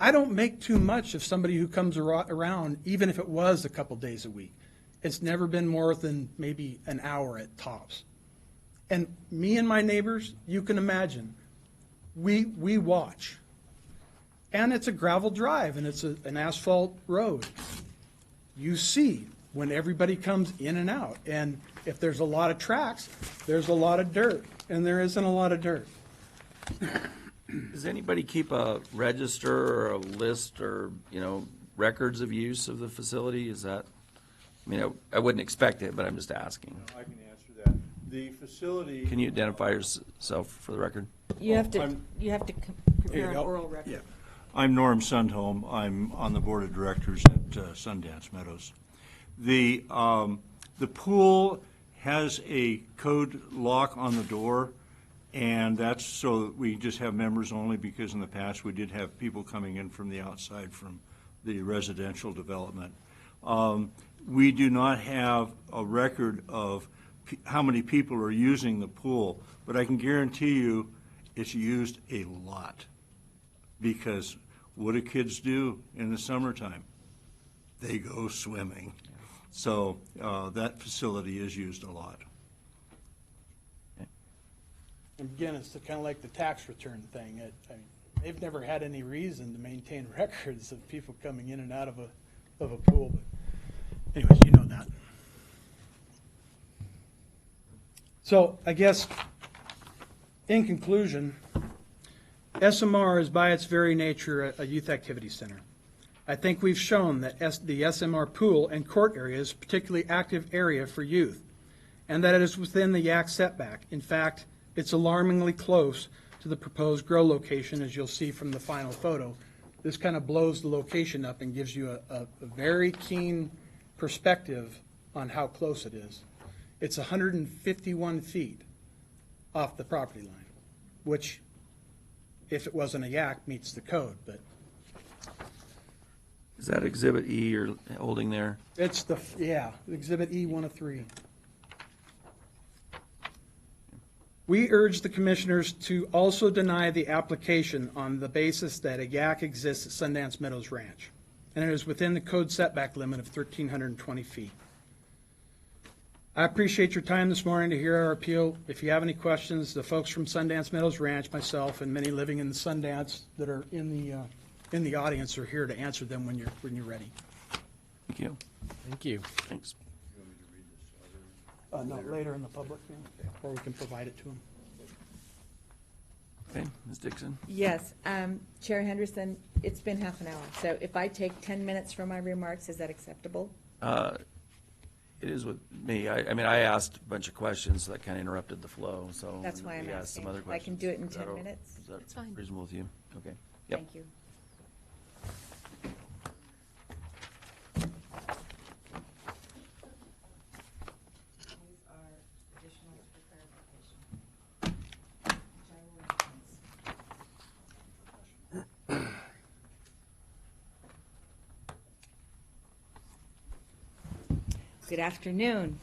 I don't make too much of somebody who comes around, even if it was a couple days a week. It's never been more than maybe an hour at tops. And me and my neighbors, you can imagine, we watch. and it's a gravel drive, and it's an asphalt road. You see when everybody comes in and out, and if there's a lot of tracks, there's a lot of dirt, and there isn't a lot of dirt. Does anybody keep a register or a list or, records of use of the facility? Is that, I wouldn't expect it, but I'm just asking. I can answer that. The facility. Can you identify yourself for the record? You have to, I'm- prepare an oral record. Yeah. I'm Norm Sundholm. I'm on the board of directors at Sundance Meadows. The pool has a code lock on the door, and that's so that we just have members only, because in the past we did have people coming in from the outside from the residential development. We do not have a record of how many people are using the pool, but I can guarantee you it's used a lot, because what do kids do in the summertime? They go swimming. So that facility is used a lot. And again, it's kind of like the tax return thing. They've never had any reason to maintain records of people coming in and out of a pool. But anyways, you know that. So I guess, in conclusion, SMR is by its very nature a youth activity center. I think we've shown that the SMR pool and court area is a particularly active area for youth, and that it is within the YAC setback. In fact, it's alarmingly close to the proposed grow location, as you'll see from the final photo. This kind of blows the location up and gives you a very keen perspective on how close it is. It's 151 feet off the property line, which, if it wasn't a YAC, meets the code, but Is that Exhibit E you're holding there? it's Exhibit E, 1 of 3. We urge the commissioners to also deny the application on the basis that a YAC exists at Sundance Meadows Ranch, and it is within the code setback limit of 1,320 feet. I appreciate your time this morning to hear our appeal. If you have any questions, the folks from Sundance Meadows Ranch, myself, and many living in the Sundance that are in the audience are here to answer them when you're ready. Thank you. Thank you. Thanks. No, later in the public, or we can provide it to them. Okay, Ms. Dixon? Yes, Chair Henderson, it's been half an hour, so if I take 10 minutes for my remarks, is that acceptable? It is with me. I asked a bunch of questions, so that kind of interrupted the flow, so. That's why I'm we asked some asking. other I can questions. do it in Is that 10 all- minutes? Is that It's fine. reasonable with you? Okay. Yep. Thank you. Good afternoon.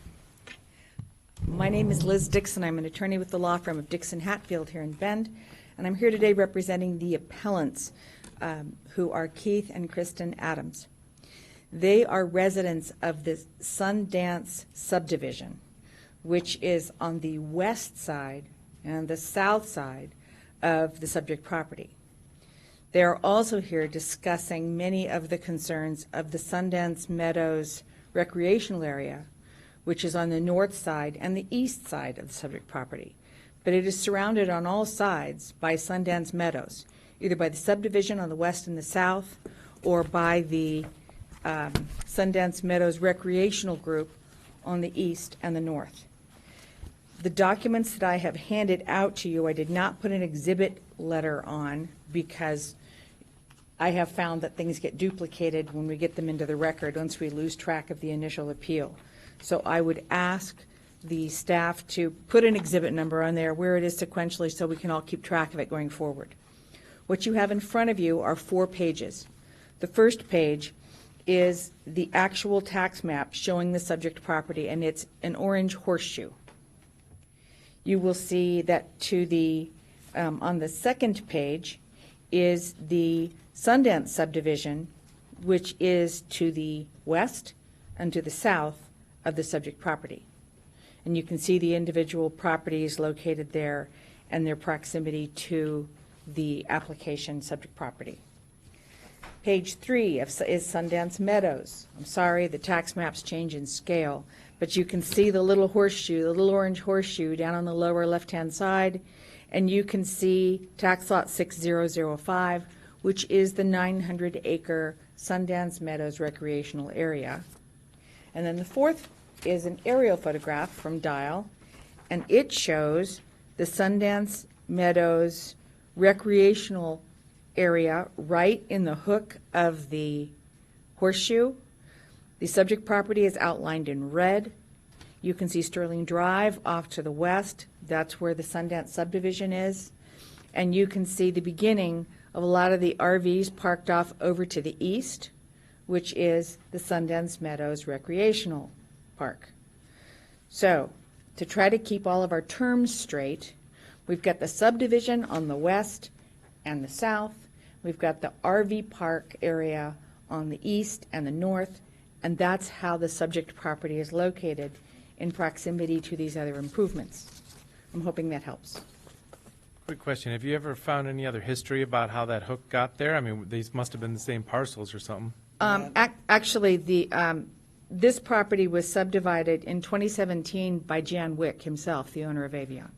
My name is Liz Dixon. I'm an attorney with the law firm of Dixon Hatfield here in Bend, and I'm here today representing the appellants, who are Keith and Kristen Adams. They are residents of the Sundance subdivision, which is on the west side and the south side of the subject property. They are also here discussing many of the concerns of the Sundance Meadows recreational area, which is on the north side and the east side of the subject property. But it is surrounded on all sides by Sundance Meadows, either by the subdivision on the west and the south, or by the Sundance Meadows recreational group on the east and the north. The documents that I have handed out to you, I did not put an exhibit letter on because I have found that things get duplicated when we get them into the record once we lose track of the initial appeal. So I would ask the staff to put an exhibit number on there where it is sequentially so we can all keep track of it going forward. What you have in front of you are 4 pages. The first page is the actual tax map showing the subject property, and it's an orange horseshoe. You will see that to the on the second page is the Sundance subdivision, which is to the west and to the south of the subject property. And you can see the individual properties located there and their proximity to the application subject property. Page 3 is Sundance Meadows. I'm sorry, the tax maps change in scale, but you can see the little horseshoe, the little orange horseshoe down on the lower left-hand side, and you can see tax lot 6005, which is the 900-acre Sundance Meadows recreational area. And then the fourth is an aerial photograph from Dial, and it shows the Sundance Meadows recreational area right in the hook of the horseshoe. The subject property is outlined in red. You can see Sterling Drive off to the west. That's where the Sundance subdivision is. And you can see the beginning of a lot of the RVs parked off over to the east, which is the Sundance Meadows Recreational Park. So, to try to keep all of our terms straight, we've got the subdivision on the west and the south. We've got the RV park area on the east and the north, and that's how the subject property is located in proximity to these other improvements. I'm hoping that helps. Quick question, have you ever found any other history about how that hook got there? I mean, these must have been the same parcels or something. Actually, this property was subdivided in 2017 by Jan Wick himself, the owner of Avion.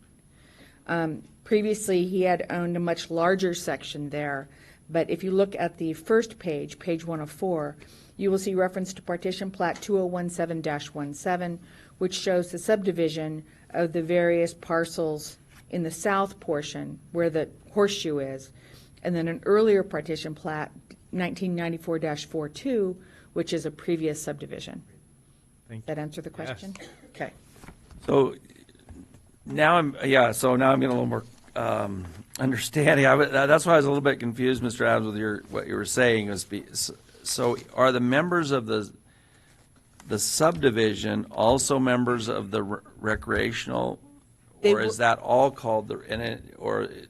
Previously, he had owned a much larger section there, but if you look at the first page, page 104, you will see reference to Partition Plat 2017-17, which shows the subdivision of the various parcels in the south portion where the horseshoe is, and then an earlier partition plat, 1994-42, which is a previous subdivision. Thank you. That answer the question? Yes. Okay. So now I'm getting a little more understanding. That's why I was a little bit confused, Mr. Adams, with what you were saying. So are the members of the subdivision also members of the recreational, or is that all called go ahead.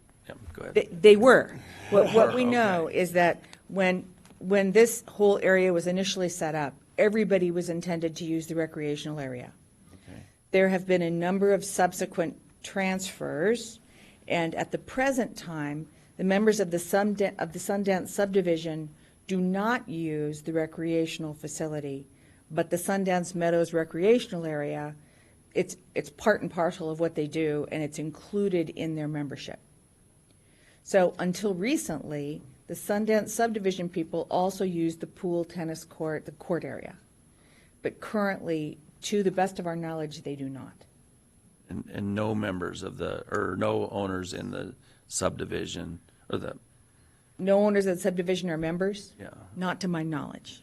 They were. What we know is that when this whole area was initially set up, everybody was intended to use the recreational area. Okay. There have been a number of subsequent transfers, and at the present time, the members of the Sundance subdivision do not use the recreational facility, but the Sundance Meadows recreational area, it's part and parcel of what they do, and it's included in their membership. So until recently, the Sundance subdivision people also use the pool, tennis court, the court area. But currently, to the best of our knowledge, they do not. And no members no owners in the subdivision, No owners of the subdivision are members? Yeah. Not to my knowledge.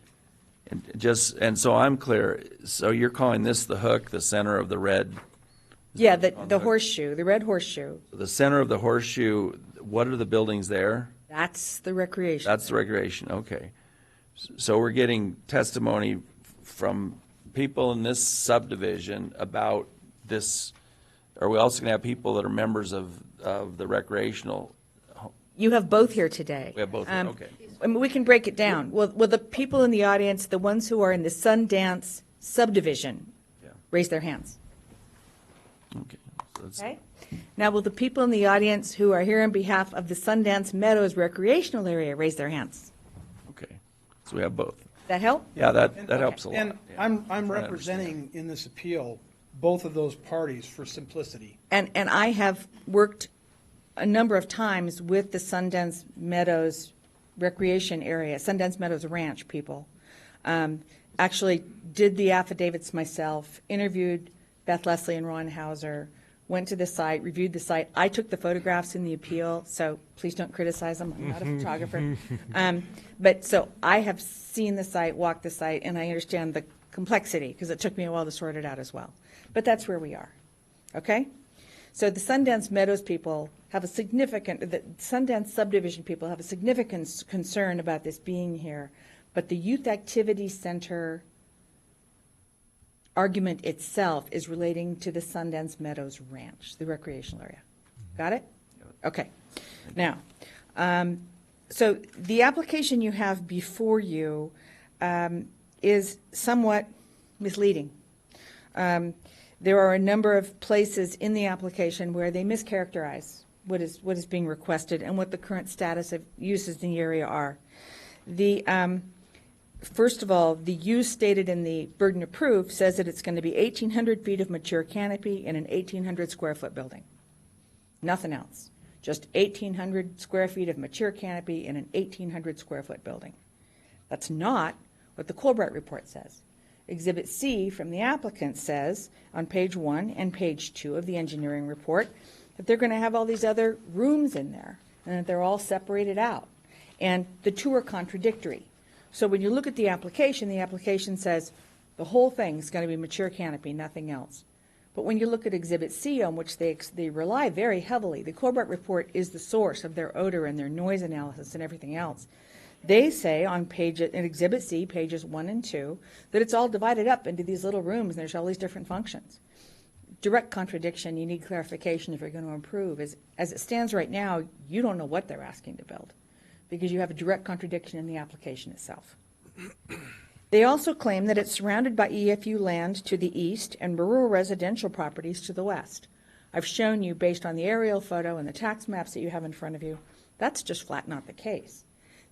And so I'm clear, so you're calling this the hook, the center of the red? Yeah, the horseshoe, the red horseshoe. The center of the horseshoe, what are the buildings there? That's the recreation. That's the recreation, okay. So we're getting testimony from people in this subdivision about this. Are we also going to have people that are members of the recreational? You have both here today. We have both here, okay. I mean, we can break it down. Well, the people in the audience, the ones who are in the Sundance subdivision, raise their hands. Okay. Okay. Now, will the people in the audience who are here on behalf of the Sundance Meadows recreational area raise their hands? Okay, so we have both. That help? Yeah, that helps a lot. And Yeah. I'm Trying to representing in this appeal both of those parties for simplicity. And I have worked a number of times with the Sundance Meadows recreation area, Sundance Meadows Ranch people. Actually did the affidavits myself, interviewed Beth Leslie and Ron Hauser, went to the site, reviewed the site. I took the photographs in the appeal, so please don't criticize them. I'm not a photographer. But so I have seen the site, walked the site, and I understand the complexity because it took me a while to sort it out as well. But that's where we are. Okay? So the Sundance Meadows people have the Sundance subdivision people have a significant concern about this being here. But the Youth Activity Center argument itself is relating to the Sundance Meadows Ranch, the recreational area. Got it? Okay. Now, so the application you have before you is somewhat misleading. There are a number of places in the application where they mischaracterize what is being requested and what the current status of uses in the area are. First of all, the use stated in the burden of proof says that it's going to be 1,800 feet of mature canopy in an 1,800 square foot building. Nothing else. Just 1,800 square feet of mature canopy in an 1,800 square foot building. That's not what the Colbert report says. Exhibit C from the applicant says on page 1 and page 2 of the engineering report that they're going to have all these other rooms in there and that they're all separated out. And the two are contradictory. So when you look at the application says the whole thing is going to be mature canopy, nothing else. But when you look at Exhibit C, on which they rely very heavily, the Colbert report is the source of their odor and their noise analysis and everything else. They say in Exhibit C, pages 1 and 2, that it's all divided up into these little rooms and there's all these different functions. Direct contradiction, you need clarification if you're going to improve. As it stands right now, you don't know what they're asking to build, because you have a direct contradiction in the application itself. They also claim that it's surrounded by EFU land to the east and rural residential properties to the west. I've shown you, based on the aerial photo and the tax maps that you have in front of you, that's just flat not the case.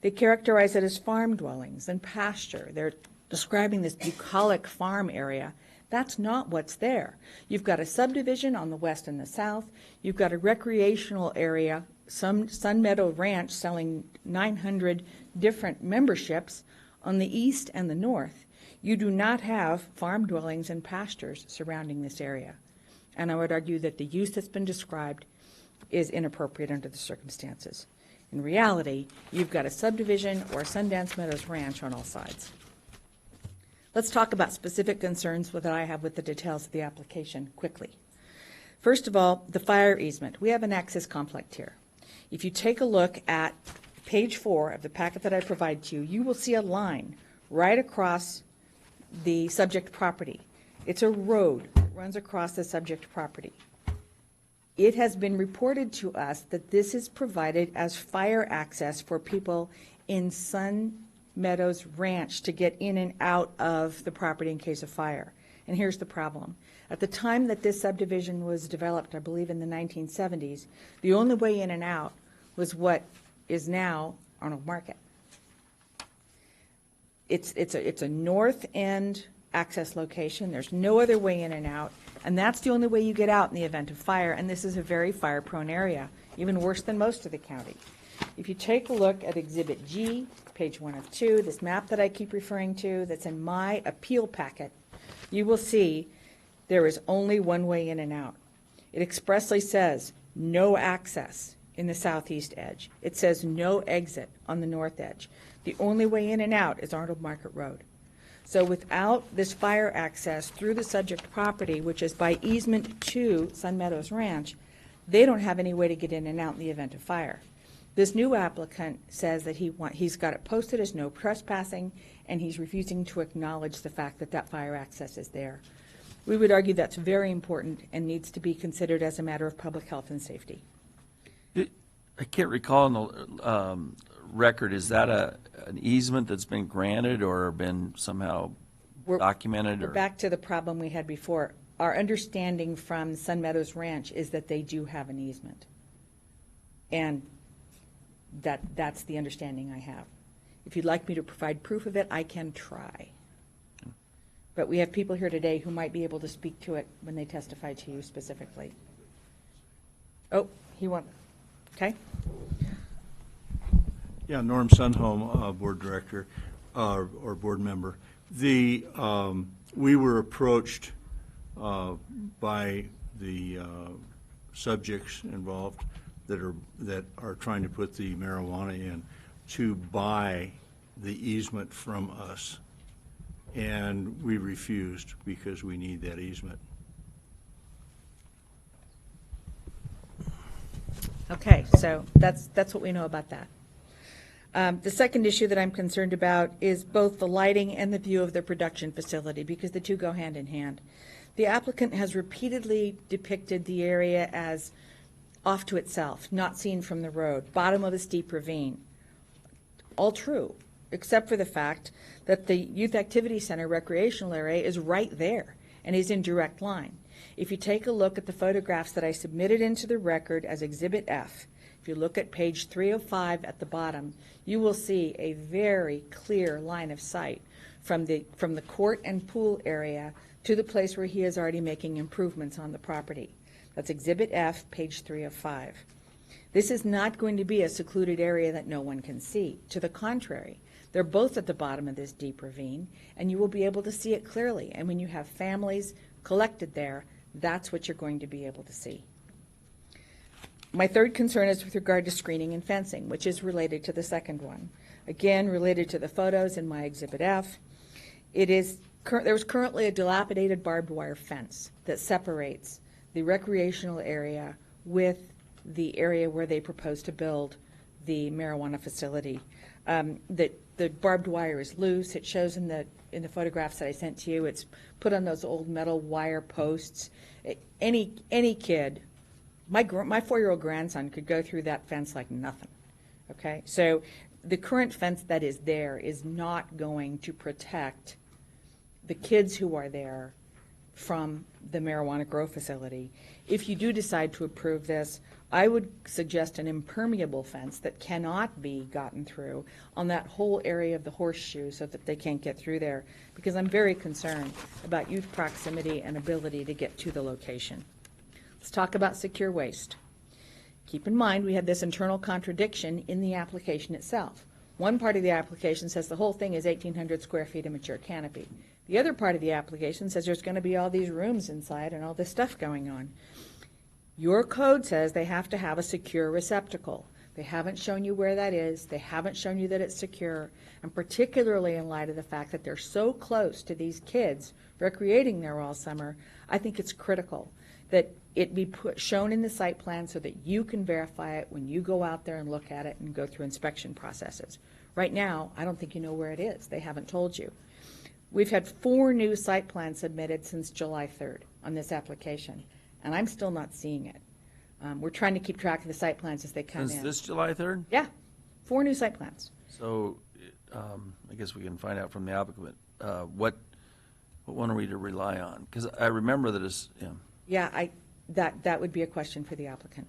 They characterize it as farm dwellings and pasture. They're describing this bucolic farm area. That's not what's there. You've got a subdivision on the west and the south. You've got a recreational area, some Sun Meadow Ranch selling 900 different memberships on the east and the north. You do not have farm dwellings and pastures surrounding this area. And I would argue that the use that's been described is inappropriate under the circumstances. In reality, you've got a subdivision or a Sundance Meadows Ranch on all sides. Let's talk about specific concerns that I have with the details of the application quickly. First of all, the fire easement. We have an access conflict here. If you take a look at page 4 of the packet that I provide to you, you will see a line right across the subject property. It's a road that runs across the subject property. It has been reported to us that this is provided as fire access for people in Sun Meadows Ranch to get in and out of the property in case of fire. And here's the problem. At the time that this subdivision was developed, I believe in the 1970s, the only way in and out was what is now Arnold Market. It's a north end access location. There's no other way in and out, and that's the only way you get out in the event of fire, and this is a very fire-prone area, even worse than most of the county. If you take a look at Exhibit G, page 1 of 2, this map that I keep referring to that's in my appeal packet, you will see there is only one way in and out. It expressly says no access in the southeast edge. It says no exit on the north edge. The only way in and out is Arnold Market Road. So without this fire access through the subject property, which is by easement to Sun Meadows Ranch, they don't have any way to get in and out in the event of fire. This new applicant says that he's got it posted as no trespassing, and he's refusing to acknowledge the fact that that fire access is there. We would argue that's very important and needs to be considered as a matter of public health and safety. I can't recall in the record, is that an easement that's been granted or been somehow documented? We're back to the problem we had before. Our understanding from Sun Meadows Ranch is that they do have an easement. And that's the understanding I have. If you'd like me to provide proof of it, I can try. But we have people here today who might be able to speak to it when they testify to you specifically. Oh, okay. Yeah, Norm Sundholm, board director or board member. We were approached by the subjects involved that are trying to put the marijuana in to buy the easement from us, and we refused because we need that easement. Okay, so that's what we know about that. The second issue that I'm concerned about is both the lighting and the view of the production facility, because the two go hand in hand. The applicant has repeatedly depicted the area as off to itself, not seen from the road, bottom of a steep ravine. All true, except for the fact that the Youth Activity Center recreational area is right there and is in direct line. If you take a look at the photographs that I submitted into the record as Exhibit F, if you look at page 305 at the bottom, you will see a very clear line of sight from the court and pool area to the place where he is already making improvements on the property. That's Exhibit F, page 305. This is not going to be a secluded area that no one can see. To the contrary, they're both at the bottom of this deep ravine, and you will be able to see it clearly. And when you have families collected there, that's what you're going to be able to see. My third concern is with regard to screening and fencing, which is related to the second one. Again, related to the photos in my Exhibit F. There's currently a dilapidated barbed wire fence that separates the recreational area with the area where they propose to build the marijuana facility. The barbed wire is loose. It shows in the photographs that I sent to you. It's put on those old metal wire posts. Any kid, my 4-year-old grandson could go through that fence like nothing. Okay, so the current fence that is there is not going to protect the kids who are there from the marijuana grow facility. If you do decide to approve this, I would suggest an impermeable fence that cannot be gotten through on that whole area of the horseshoe so that they can't get through there, because I'm very concerned about youth proximity and ability to get to the location. Let's talk about secure waste. Keep in mind, we have this internal contradiction in the application itself. One part of the application says the whole thing is 1,800 square feet of mature canopy. The other part of the application says there's going to be all these rooms inside and all this stuff going on. Your code says they have to have a secure receptacle. They haven't shown you where that is. They haven't shown you that it's secure. And particularly in light of the fact that they're so close to these kids recreating there all summer, I think it's critical that it be shown in the site plan so that you can verify it when you go out there and look at it and go through inspection processes. Right now, I don't think you know where it is. They haven't told you. We've had 4 new site plans submitted since July 3rd on this application, and I'm still not seeing it. We're trying to keep track of the site plans as they come in. Since this July 3rd? Yeah, 4 new site plans. So, I guess we can find out from the applicant, what one are we to rely on? Because I remember that it's, Yeah, that would be a question for the applicant.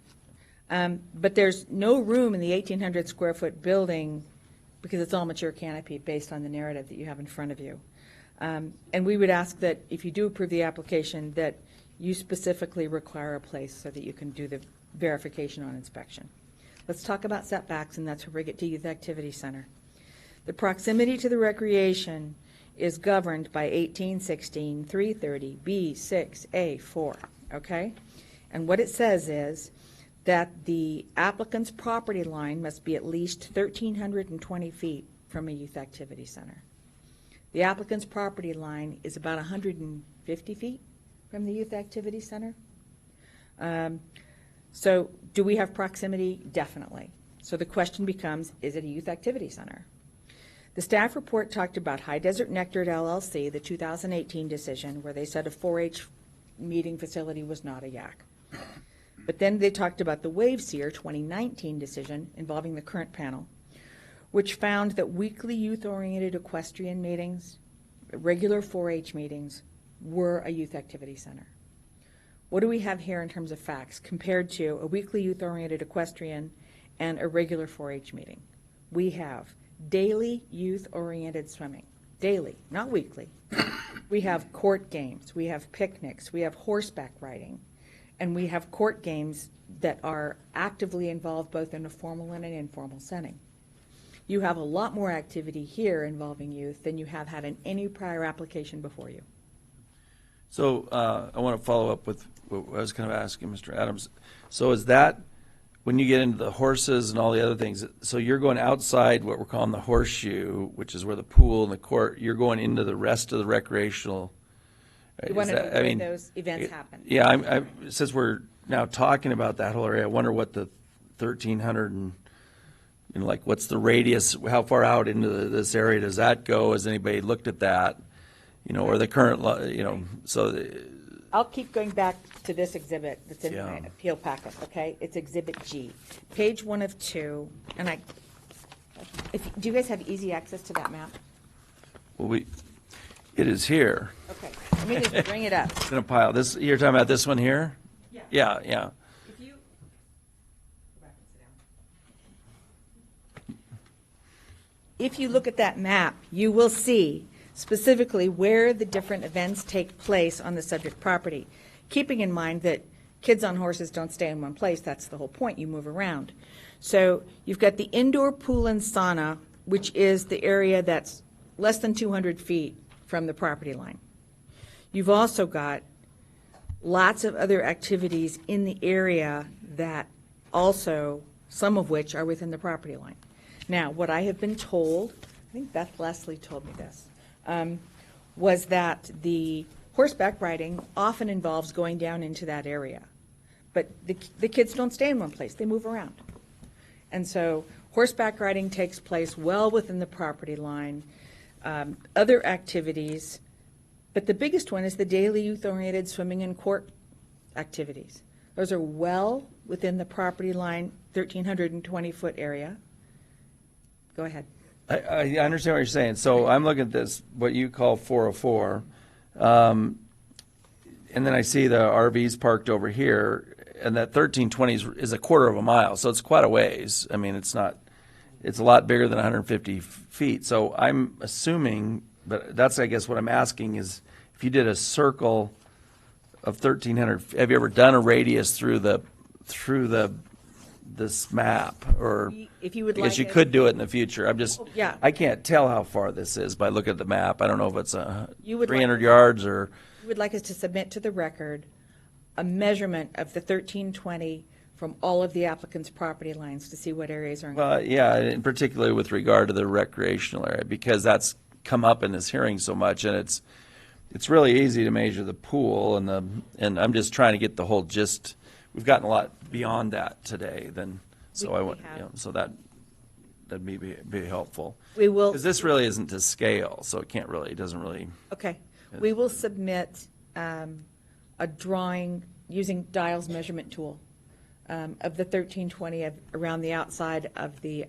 But there's no room in the 1,800 square foot building because it's all mature canopy based on the narrative that you have in front of you. And we would ask that if you do approve the application, that you specifically require a place so that you can do the verification on inspection. Let's talk about setbacks, and that's where we get to Youth Activity Center. The proximity to the recreation is governed by 1816 330 B6A4, okay? And what it says is that the applicant's property line must be at least 1,320 feet from a youth activity center. The applicant's property line is about 150 feet from the youth activity center. So do we have proximity? Definitely. So the question becomes, is it a youth activity center? The staff report talked about High Desert Nectar LLC, the 2018 decision, where they said a 4-H meeting facility was not a YAC. But then they talked about the Waveseer 2019 decision involving the current panel, which found that weekly youth-oriented equestrian meetings, regular 4-H meetings, were a youth activity center. What do we have here in terms of facts compared to a weekly youth-oriented equestrian and a regular 4-H meeting? We have daily youth-oriented swimming, daily, not weekly. We have court games, we have picnics, we have horseback riding, and we have court games that are actively involved both in a formal and an informal setting. You have a lot more activity here involving youth than you have had in any prior application before you. So I want to follow up with what I was kind of asking Mr. Adams. So is that, when you get into the horses and all the other things, so you're going outside what we're calling the horseshoe, which is where the pool and the court, you're going into the rest of the recreational. You want to know where those events happen. Yeah, since we're now talking about that whole area, I wonder what the 1,300 and, like, what's the radius, how far out into this area does that go? Has anybody looked at that? Or the current, so. I'll keep going back to this exhibit that's in my appeal packet, okay? It's Exhibit G, page 1 of 2, and do you guys have easy access to that map? Well, it is here. Okay, let me just bring it up. It's in a pile. You're talking about this one here? Yeah. Yeah. If you, go back and sit down. if you look at that map, you will see specifically where the different events take place on the subject property, keeping in mind that kids on horses don't stay in one place. That's the whole point. You move around. So you've got the indoor pool and sauna, which is the area that's less than 200 feet from the property line. You've also got lots of other activities in the area that also, some of which are within the property line. Now, what I have been told, I think Beth Leslie told me this, was that the horseback riding often involves going down into that area. But the kids don't stay in one place, they move around. And so horseback riding takes place well within the property line. Other activities, but the biggest one is the daily youth-oriented swimming and court activities. Those are well within the property line, 1,320-foot area. Go ahead. I understand what you're saying. So I'm looking at this, what you call 404, and then I see the RVs parked over here, and that 1320 is a quarter of a mile, so it's quite a ways. I mean, it's not, it's a lot bigger than 150 feet. So I'm assuming, but that's, I guess, what I'm asking is, if you did a circle of 1,300, have you ever done a radius through this map, or if you would because like you it- could do it in the future. I'm just, Yeah. I can't tell how far this is by looking at the map. I don't know if it's You would 300 like- yards or. You would like us to submit to the record a measurement of the 1320 from all of the applicant's property lines to see what areas are. Well, yeah, and particularly with regard to the recreational area, because that's come up in this hearing so much, and it's really easy to measure the pool and I'm just trying to get the whole gist. We've gotten a lot beyond that today, so I want, so that'd be helpful. We will. Because this really isn't to scale, so it doesn't really. Okay. We will submit a drawing using Dial's measurement tool of the 1320 around the outside of the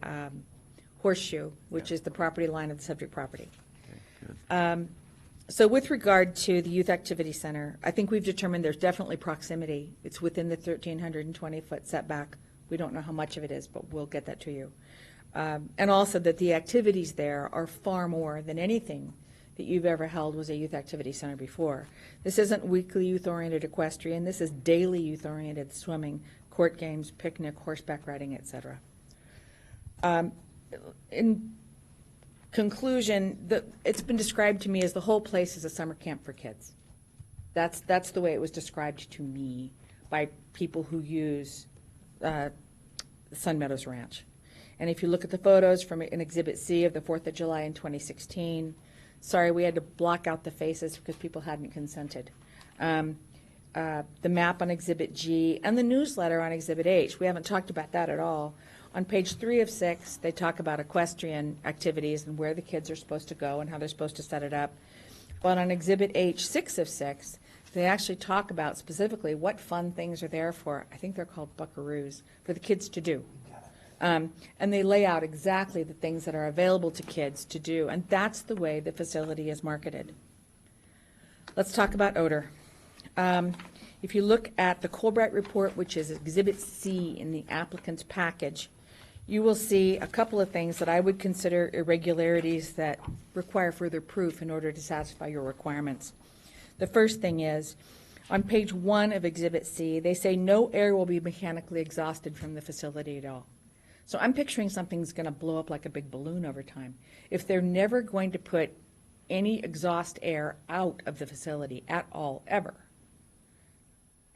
horseshoe, which is the property line of the subject property. So with regard to the Youth Activity Center, I think we've determined there's definitely proximity. It's within the 1,320-foot setback. We don't know how much of it is, but we'll get that to you. And also that the activities there are far more than anything that you've ever held was a youth activity center before. This isn't weekly youth-oriented equestrian. This is daily youth-oriented swimming, court games, picnic, horseback riding, etc. In conclusion, it's been described to me as the whole place is a summer camp for kids. That's the way it was described to me by people who use Sun Meadows Ranch. And if you look at the photos from in Exhibit C of the 4th of July in 2016, sorry, we had to block out the faces because people hadn't consented. The map on Exhibit G and the newsletter on Exhibit H, we haven't talked about that at all. On page 3 of 6, they talk about equestrian activities and where the kids are supposed to go and how they're supposed to set it up. But on Exhibit H, 6 of 6, they actually talk about specifically what fun things are there for, I think they're called buckaroos, for the kids to do. And they lay out exactly the things that are available to kids to do, and that's the way the facility is marketed. Let's talk about odor. If you look at the Colbright report, which is Exhibit C in the applicant's package, you will see a couple of things that I would consider irregularities that require further proof in order to satisfy your requirements. The first thing is, on page 1 of Exhibit C, they say no air will be mechanically exhausted from the facility at all. So I'm picturing something's going to blow up like a big balloon over time. If they're never going to put any exhaust air out of the facility at all, ever,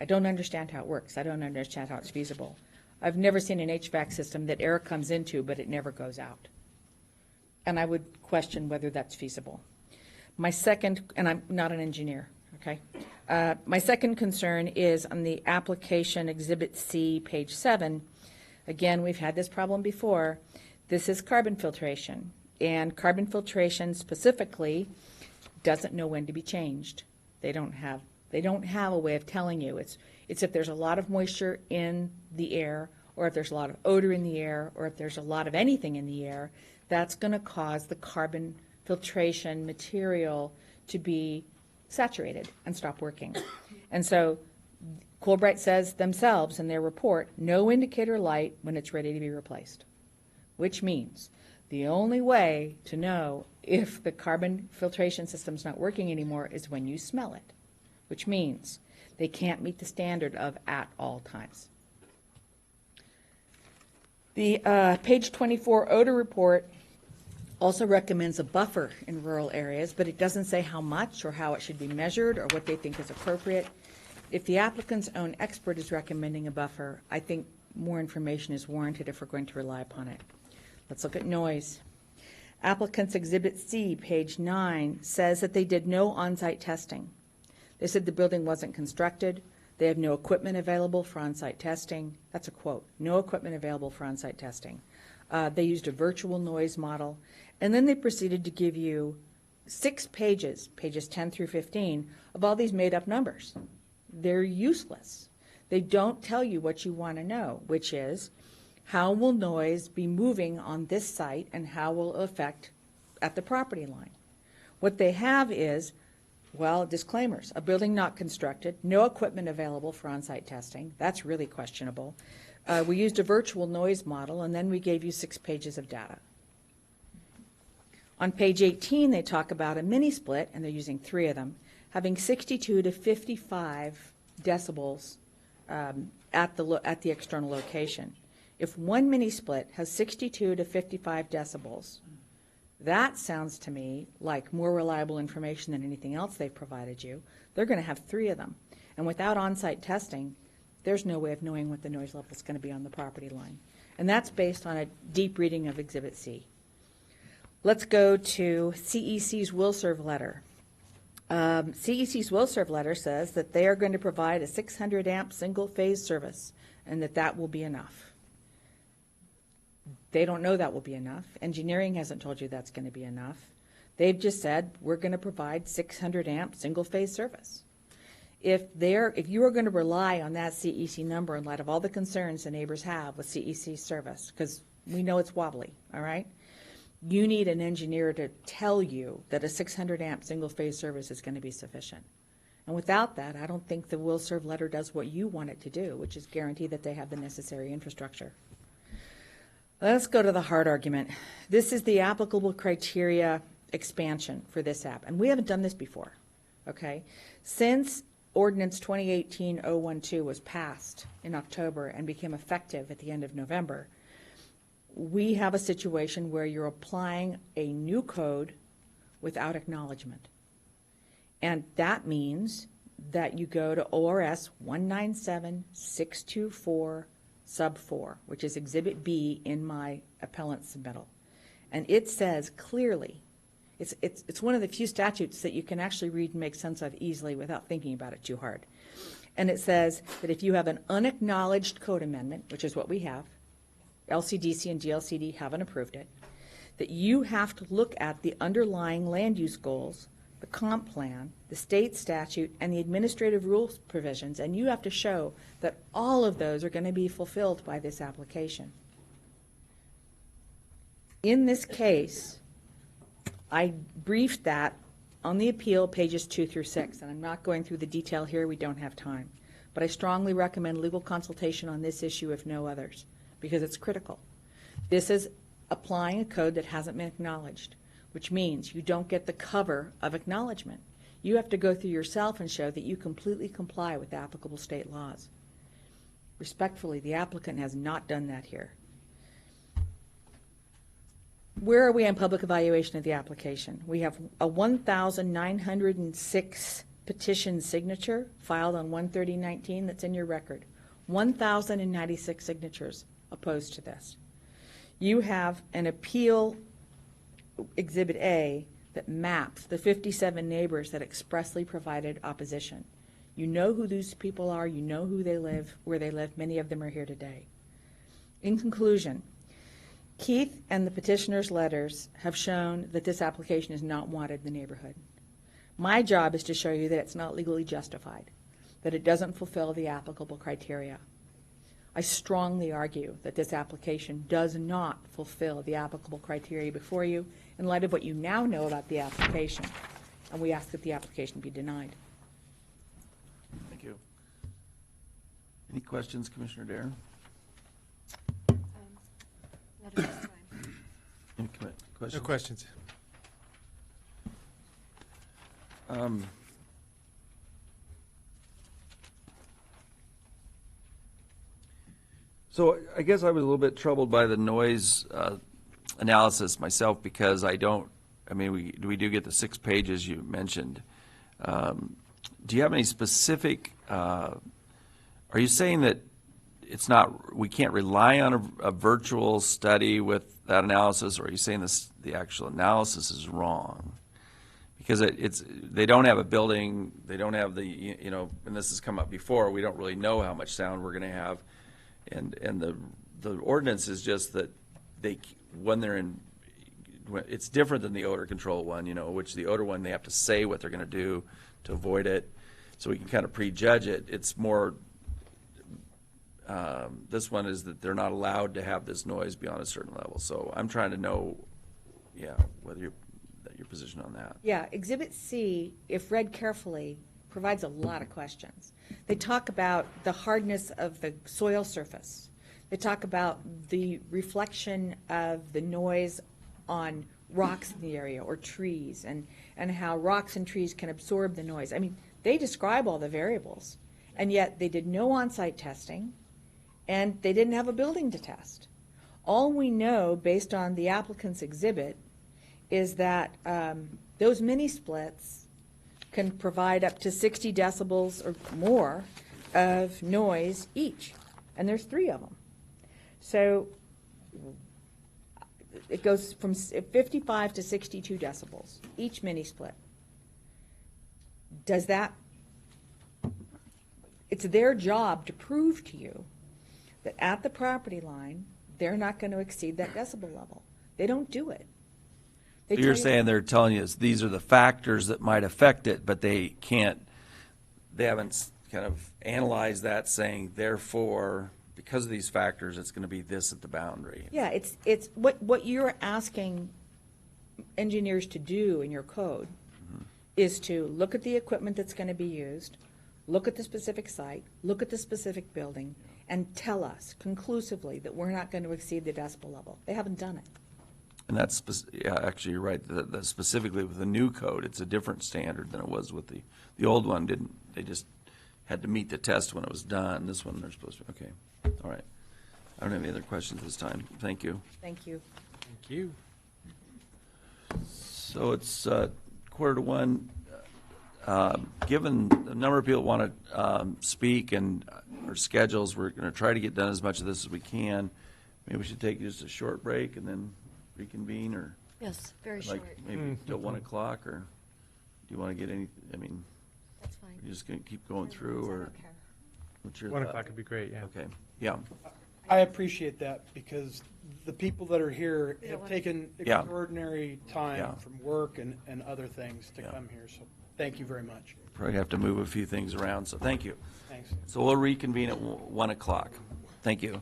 I don't understand how it works. I don't understand how it's feasible. I've never seen an HVAC system that air comes into, but it never goes out. And I would question whether that's feasible. My second, and I'm not an engineer, okay? My second concern is on the application Exhibit C, page 7. Again, we've had this problem before. This is carbon filtration, and carbon filtration specifically doesn't know when to be changed. They don't have a way of telling you. It's if there's a lot of moisture in the air, or if there's a lot of odor in the air, or if there's a lot of anything in the air, that's going to cause the carbon filtration material to be saturated and stop working. And so Colbright says themselves in their report, no indicator light when it's ready to be replaced, which means The only way to know if the carbon filtration system's not working anymore is when you smell it, which means they can't meet the standard of at all times. The page 24 odor report also recommends a buffer in rural areas, but it doesn't say how much or how it should be measured or what they think is appropriate. If the applicant's own expert is recommending a buffer, I think more information is warranted if we're going to rely upon it. Let's look at noise. Applicant's Exhibit C, page 9, says that they did no on-site testing. They said the building wasn't constructed. They have no equipment available for on-site testing. That's a quote. No equipment available for on-site testing. They used a virtual noise model. And then they proceeded to give you 6 pages, pages 10 through 15, of all these made-up numbers. They're useless. They don't tell you what you want to know, which is how will noise be moving on this site and how will it affect at the property line. What they have is, well, disclaimers. A building not constructed, no equipment available for on-site testing. That's really questionable. We used a virtual noise model, and then we gave you 6 pages of data. On page 18, they talk about a mini split, and they're using 3 of them, having 62 to 55 decibels at the external location. If one mini split has 62 to 55 decibels, that sounds to me like more reliable information than anything else they've provided you. They're going to have 3 of them. And without on-site testing, there's no way of knowing what the noise level is going to be on the property line. And that's based on a deep reading of Exhibit C. Let's go to CEC's will serve letter. CEC's will serve letter says that they are going to provide a 600 amp single phase service and that will be enough. They don't know that will be enough. Engineering hasn't told you that's going to be enough. They've just said we're going to provide 600 amp single phase service. If you are going to rely on that CEC number in light of all the concerns the neighbors have with CEC service, because we know it's wobbly, all right? You need an engineer to tell you that a 600 amp single phase service is going to be sufficient. And without that, I don't think the will serve letter does what you want it to do, which is guarantee that they have the necessary infrastructure. Let's go to the hard argument. This is the applicable criteria expansion for this app, and we haven't done this before, okay? Since Ordinance 2018-012 was passed in October and became effective at the end of November, we have a situation where you're applying a new code without acknowledgement. And that means that you go to ORS 197624 sub 4, which is Exhibit B in my appellant submittal. And it says clearly, it's one of the few statutes that you can actually read and make sense of easily without thinking about it too hard. And it says that if you have an unacknowledged code amendment, which is what we have, LCDC and GLCD haven't approved it, that you have to look at the underlying land use goals, the comp plan, the state statute, and the administrative rules provisions, and you have to show that all of those are going to be fulfilled by this application. In this case, I briefed that on the appeal, pages 2 through 6, and I'm not going through the detail here, we don't have time. But I strongly recommend legal consultation on this issue, if no others, because it's critical. This is applying a code that hasn't been acknowledged, which means you don't get the cover of acknowledgement. You have to go through yourself and show that you completely comply with applicable state laws. Respectfully, the applicant has not done that here. Where are we on public evaluation of the application? We have a 1,906 petition signature filed on 1/30/19 that's in your record. 1,096 signatures opposed to this. You have an appeal Exhibit A that maps the 57 neighbors that expressly provided opposition. You know who these people are, you know who they live, where they live, many of them are here today. In conclusion, Keith and the petitioner's letters have shown that this application is not wanted in the neighborhood. My job is to show you that it's not legally justified, that it doesn't fulfill the applicable criteria. I strongly argue that this application does not fulfill the applicable criteria before you in light of what you now know about the application, and we ask that the application be denied. Thank you. Any questions, Commissioner Dare? Not at this time. Any Questions? No questions. So I guess I was a little bit troubled by the noise analysis myself because I mean, we do get the 6 pages you mentioned. Do you have any specific, are you saying that it's not, we can't rely on a virtual study with that analysis, or are you saying the actual analysis is wrong? Because they don't have a building, they don't have and this has come up before, we don't really know how much sound we're gonna have. And the ordinance is just that it's different than the odor control one, which the odor one, they have to say what they're gonna do to avoid it, so we can kind of prejudge it. It's more, this one is that they're not allowed to have this noise beyond a certain level. So I'm trying to know, whether your position on that. Yeah, Exhibit C, if read carefully, provides a lot of questions. They talk about the hardness of the soil surface. They talk about the reflection of the noise on rocks in the area or trees, and how rocks and trees can absorb the noise. I mean, they describe all the variables, and yet they did no on-site testing, and they didn't have a building to test. All we know, based on the applicant's exhibit, is that those mini splits can provide up to 60 decibels or more of noise each, and there's 3 of them. So it goes from 55 to 62 decibels, each mini split. Does that, it's their job to prove to you that at the property line, they're not going to exceed that decibel level. They don't do it. So you're saying they're telling you these are the factors that might affect it, but they haven't kind of analyzed that, saying, therefore, because of these factors, it's going to be this at the boundary. Yeah, it's what you're asking engineers to do in your code is to look at the equipment that's going to be used, look at the specific site, look at the specific building, and tell us conclusively that we're not going to exceed the decibel level. They haven't done it. And that's, actually, you're right, that specifically with the new code, it's a different standard than it was with the old one. They just had to meet the test when it was done. This one, they're supposed to, okay, all right. I don't have any other questions this time. Thank you. Thank you. Thank you. So it's 12:45. Given the number of people want to speak and our schedules, we're going to try to get done as much of this as we can. Maybe we should take just a short break and then reconvene, or? Yes, very like short. maybe till 1 o'clock, or do you want to get any, That's fine. you're just going to keep going through, or? What's your 1 thought? o'clock would be great, yeah. Okay, yeah. I appreciate that, because the people that are here have taken Yeah. extraordinary time Yeah. from work and other things to Yeah. come here, so thank you very much. Probably have to move a few things around, so thank you. Thanks. So we'll reconvene at 1 o'clock. Thank you.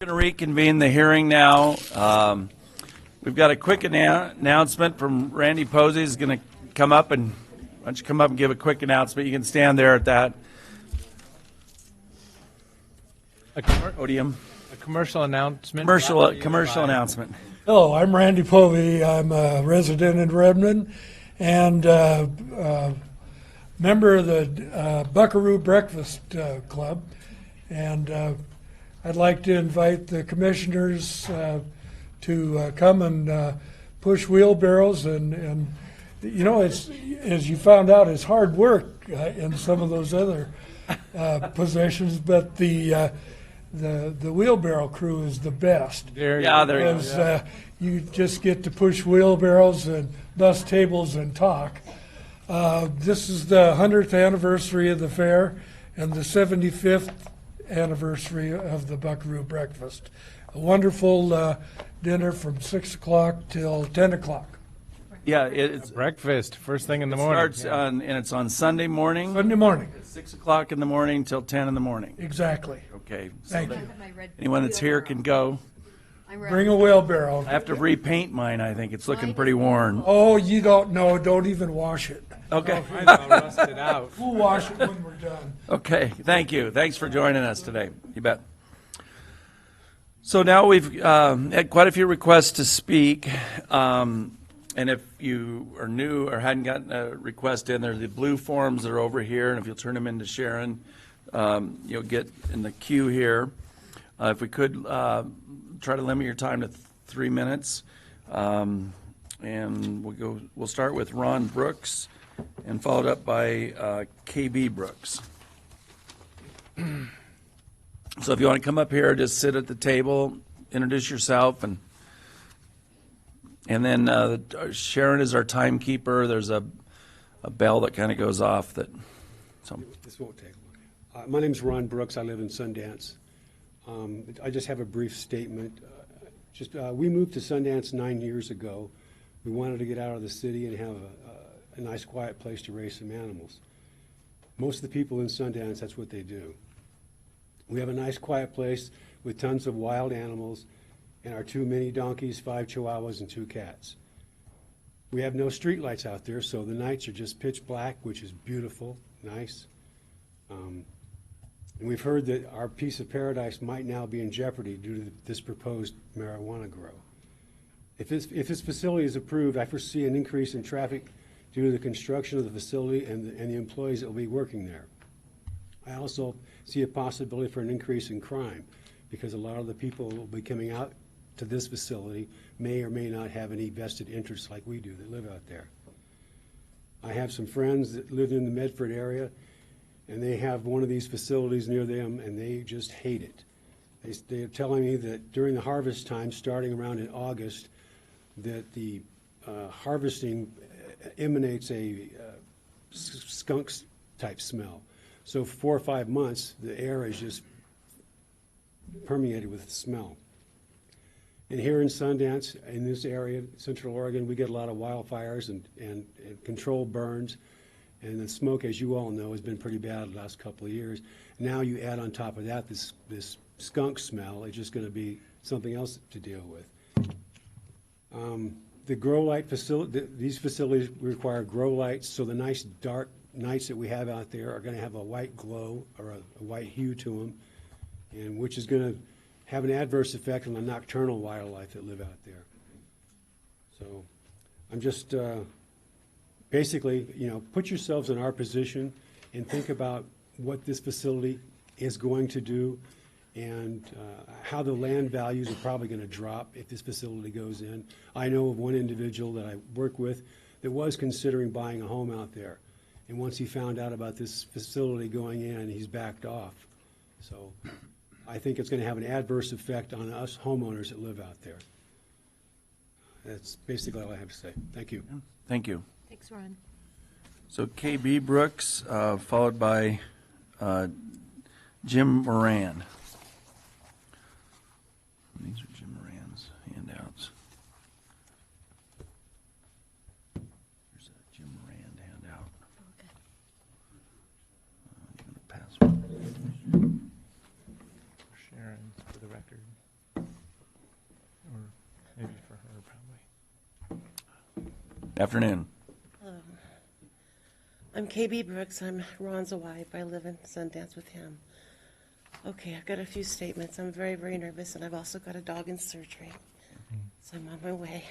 Going to reconvene the hearing now. We've got a quick announcement from Randy Posey. He's going to come up and, why don't you come up and give a quick announcement? You can stand there at that podium. A commercial announcement. Commercial announcement. Hello, I'm Randy Povey. I'm a resident in Redmond and member of the Buckaroo Breakfast Club. And I'd like to invite the commissioners to come and push wheelbarrows. And you know, it's, as you found out, it's hard work in some of those other positions, but the wheelbarrow crew is the best. There you go. Because you just get to push wheelbarrows and bus tables and talk. This is the 100th anniversary of the fair and the 75th anniversary of the Buckaroo Breakfast. A wonderful dinner from 6 o'clock till 10 o'clock. Yeah, it's breakfast first thing in the morning. Starts on, and it's on Sunday morning. Sunday morning. At 6 o'clock in the morning till 10 in the morning. Exactly. Okay. Thank you. Anyone that's here can go. Bring a wheelbarrow. I have to repaint mine, I think. It's looking pretty worn. Oh, you don't know. Don't even wash it. Okay. Rusted out. We'll wash it when we're done. Okay, thank you. Thanks for joining us today. You bet. So now we've had quite a few requests to speak. And if you are new or hadn't gotten a request in, there are the blue forms that are over here. And if you'll turn them into Sharon, you'll get in the queue here. If we could try to limit your time to 3 minutes. And we'll start with Ron Brooks and followed up by KB Brooks. So if you want to come up here, just sit at the table, introduce yourself, and then Sharon is our timekeeper. There's a bell that kind of goes off that. So. This won't take long. My name's Ron Brooks. I live in Sundance. I just have a brief statement. We moved to Sundance 9 years ago. We wanted to get out of the city and have a nice, quiet place to raise some animals. Most of the people in Sundance, that's what they do. We have a nice, quiet place with tons of wild animals and our 2 mini donkeys, 5 chihuahuas, and 2 cats. We have no street lights out there, so the nights are just pitch black, which is beautiful, nice. And we've heard that our piece of paradise might now be in jeopardy due to this proposed marijuana grow. If this facility is approved, I foresee an increase in traffic due to the construction of the facility and the employees that will be working there. I also see a possibility for an increase in crime because a lot of the people who will be coming out to this facility may or may not have any vested interests like we do that live out there. I have some friends that live in the Medford area, and they have one of these facilities near them, and they just hate it. They're telling me that during the harvest time, starting around in August, that the harvesting emanates a skunk-type smell. So for 4 or 5 months, the air is just permeated with smell. And here in Sundance, in this area, Central Oregon, we get a lot of wildfires and controlled burns. And the smoke, as you all know, has been pretty bad the last couple of years. Now you add on top of that this skunk smell, it's just going to be something else to deal with. The grow light facility, these facilities require grow lights, so the nice dark nights that we have out there are going to have a white glow or a white hue to them, and which is going to have an adverse effect on the nocturnal wildlife that live out there. So I'm just basically, put yourselves in our position and think about what this facility is going to do and how the land values are probably going to drop if this facility goes in. I know of one individual that I work with that was considering buying a home out there. And once he found out about this facility going in, he's backed off. So I think it's going to have an adverse effect on us homeowners that live out there. That's basically all I have to say. Thank you. Thank you. Thanks, Ron. So KB Brooks, followed by Jim Moran. These are Jim Moran's handouts. Here's a Jim Moran handout. Okay. I'm going to pass one. Sharon, for the record. Afternoon. I'm KB Brooks. I'm Ron's wife. I live in Sundance with him. Okay, I've got a few statements. I'm very, very nervous, and I've also got a dog in surgery, so I'm on my way.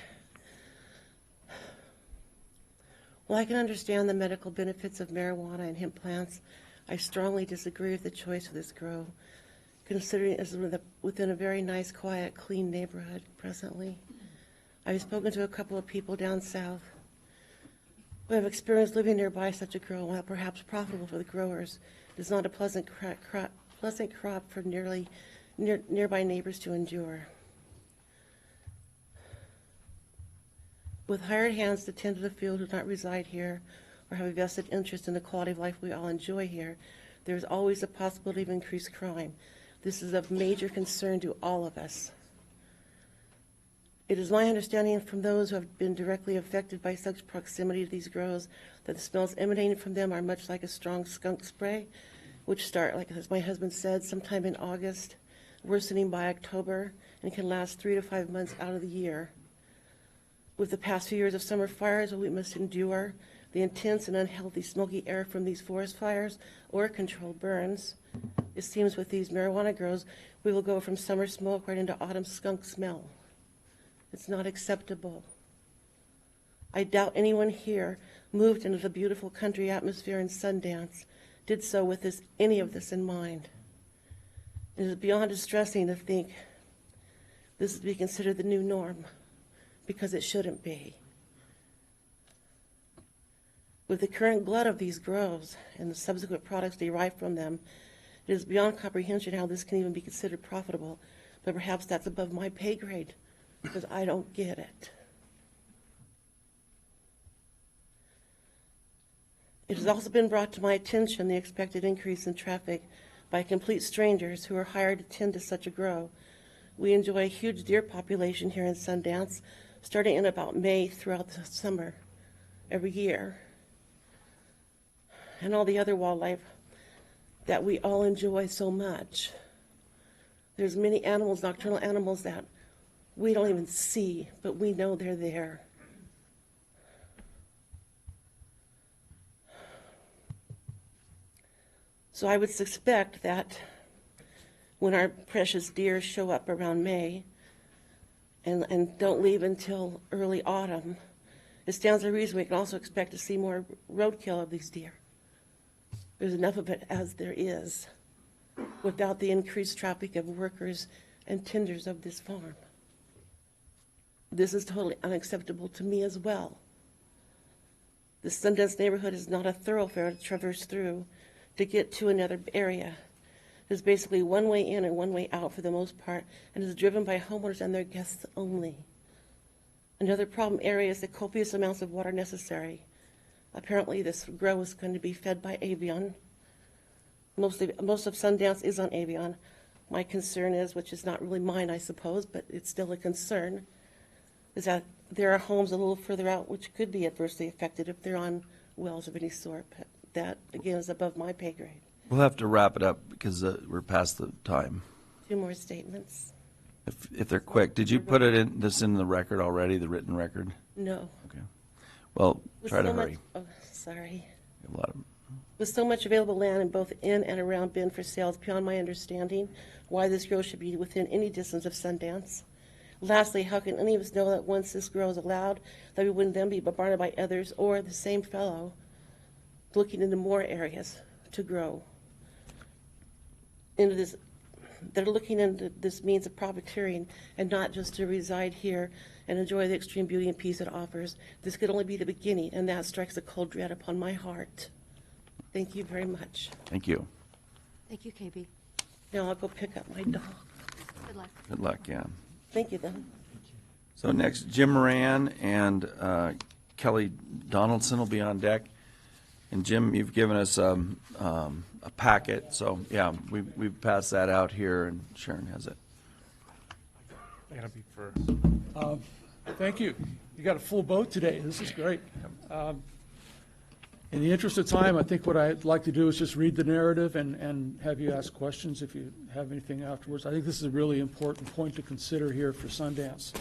While I can understand the medical benefits of marijuana and hemp plants, I strongly disagree with the choice of this grow, considering it is within a very nice, quiet, clean neighborhood presently. I've spoken to a couple of people down south who have experienced living nearby such a grow. While perhaps profitable for the growers, it is not a pleasant crop for nearby neighbors to endure. With hired hands to tend to the field who do not reside here or have a vested interest in the quality of life we all enjoy here, there is always a possibility of increased crime. This is of major concern to all of us. It is my understanding from those who have been directly affected by such proximity to these grows that the smells emanating from them are much like a strong skunk spray, which start, like as my husband said, sometime in August, worsening by October, and can last 3 to 5 months out of the year. With the past few years of summer fires, we must endure the intense and unhealthy smoky air from these forest fires or controlled burns. It seems with these marijuana grows, we will go from summer smoke right into autumn skunk smell. It's not acceptable. I doubt anyone here moved into the beautiful country atmosphere in Sundance did so with any of this in mind. It is beyond distressing to think this is to be considered the new norm, because it shouldn't be. With the current glut of these groves and the subsequent products derived from them, it is beyond comprehension how this can even be considered profitable, but perhaps that's above my pay grade, because I don't get it. It has also been brought to my attention the expected increase in traffic by complete strangers who are hired to tend to such a grow. We enjoy a huge deer population here in Sundance, starting in about May throughout the summer every year, and all the other wildlife that we all enjoy so much. There's many animals, nocturnal animals, that we don't even see, but we know they're there. So I would suspect that when our precious deer show up around May and don't leave until early autumn, it stands to reason we can also expect to see more roadkill of these deer. There's enough of it as there is, without the increased traffic of workers and tenders of this farm. This is totally unacceptable to me as well. The Sundance neighborhood is not a thoroughfare to traverse through to get to another area. It is basically one way in and one way out for the most part, and is driven by homeowners and their guests only. Another problem area is the copious amounts of water necessary. Apparently this grow is going to be fed by Avion. Most of Sundance is on Avion. My concern is, which is not really mine, I suppose, but it's still a concern, is that there are homes a little further out which could be adversely affected if they're on wells of any sort. But that, again, is above my pay grade. We'll have to wrap it up because we're past the time. 2 more statements. If they're quick, did you put in the record already, the written record? No. Okay. Well, With try to so much- hurry. Oh, sorry. A lot of, With so much available land in both in and around Bend for sale, it's beyond my understanding why this grow should be within any distance of Sundance. Lastly, how can any of us know that once this grow is allowed, that we wouldn't then be bombarded by others or the same fellow looking into more areas to grow? Into this, they're looking into this means of profiteering and not just to reside here and enjoy the extreme beauty and peace it offers. This could only be the beginning, and that strikes a cold dread upon my heart. Thank you very much. thank you. Thank you, KB. Now I'll go pick up my dog. Good luck. Good luck, yeah. Thank you, then. So next, Jim Moran and Kelly Donaldson will be on deck. And Jim, you've given us a packet, so yeah, we've passed that out here, and Sharon has it. That'll be for. Thank you. You got a full boat today. This is great. In the interest of time, I think what I'd like to do is just read the narrative and have you ask questions if you have anything afterwards. I think this is a really important point to consider here for Sundance.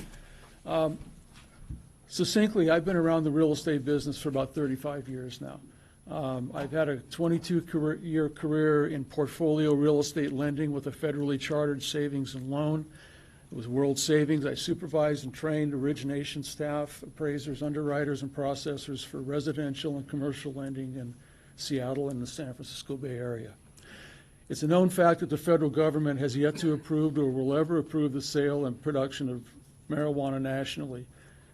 Succinctly, I've been around the real estate business for about 35 years now. I've had a 22-year career in portfolio real estate lending with a federally chartered savings and loan. It was World Savings. I supervised and trained origination staff, appraisers, underwriters, and processors for residential and commercial lending in Seattle and the San Francisco Bay Area. It's a known fact that the federal government has yet to approve or will ever approve the sale and production of marijuana nationally.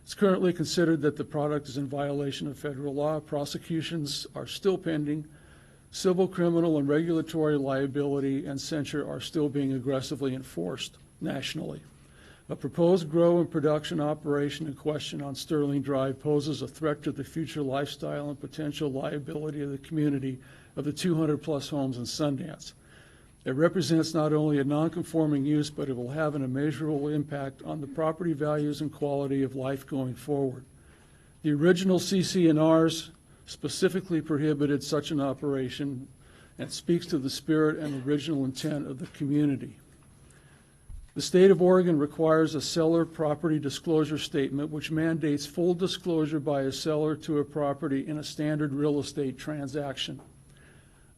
It's currently considered that the product is in violation of federal law. Prosecutions are still pending. Civil, criminal, and regulatory liability and censure are still being aggressively enforced nationally. A proposed grow and production operation in question on Sterling Drive poses a threat to the future lifestyle and potential liability of the community of the 200-plus homes in Sundance. It represents not only a non-conforming use, but it will have an immeasurable impact on the property values and quality of life going forward. The original CC&Rs specifically prohibited such an operation and speaks to the spirit and original intent of the community. The state of Oregon requires a seller property disclosure statement which mandates full disclosure by a seller to a property in a standard real estate transaction.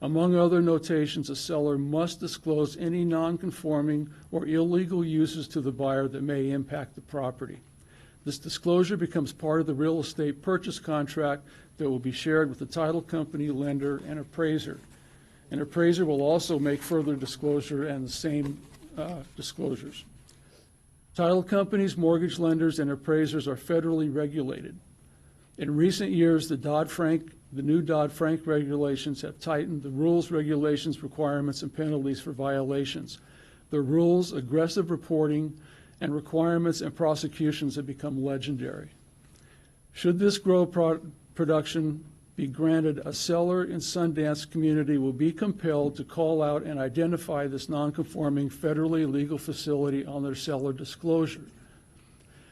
Among other notations, a seller must disclose any non-conforming or illegal uses to the buyer that may impact the property. This disclosure becomes part of the real estate purchase contract that will be shared with the title company, lender, and appraiser. An appraiser will also make further disclosure and the same disclosures. Title companies, mortgage lenders, and appraisers are federally regulated. In recent years, the new Dodd-Frank regulations have tightened the rules, regulations, requirements, and penalties for violations. The rules, aggressive reporting, and requirements and prosecutions have become legendary. Should this grow production be granted, a seller in Sundance community will be compelled to call out and identify this non-conforming federally legal facility on their seller disclosure.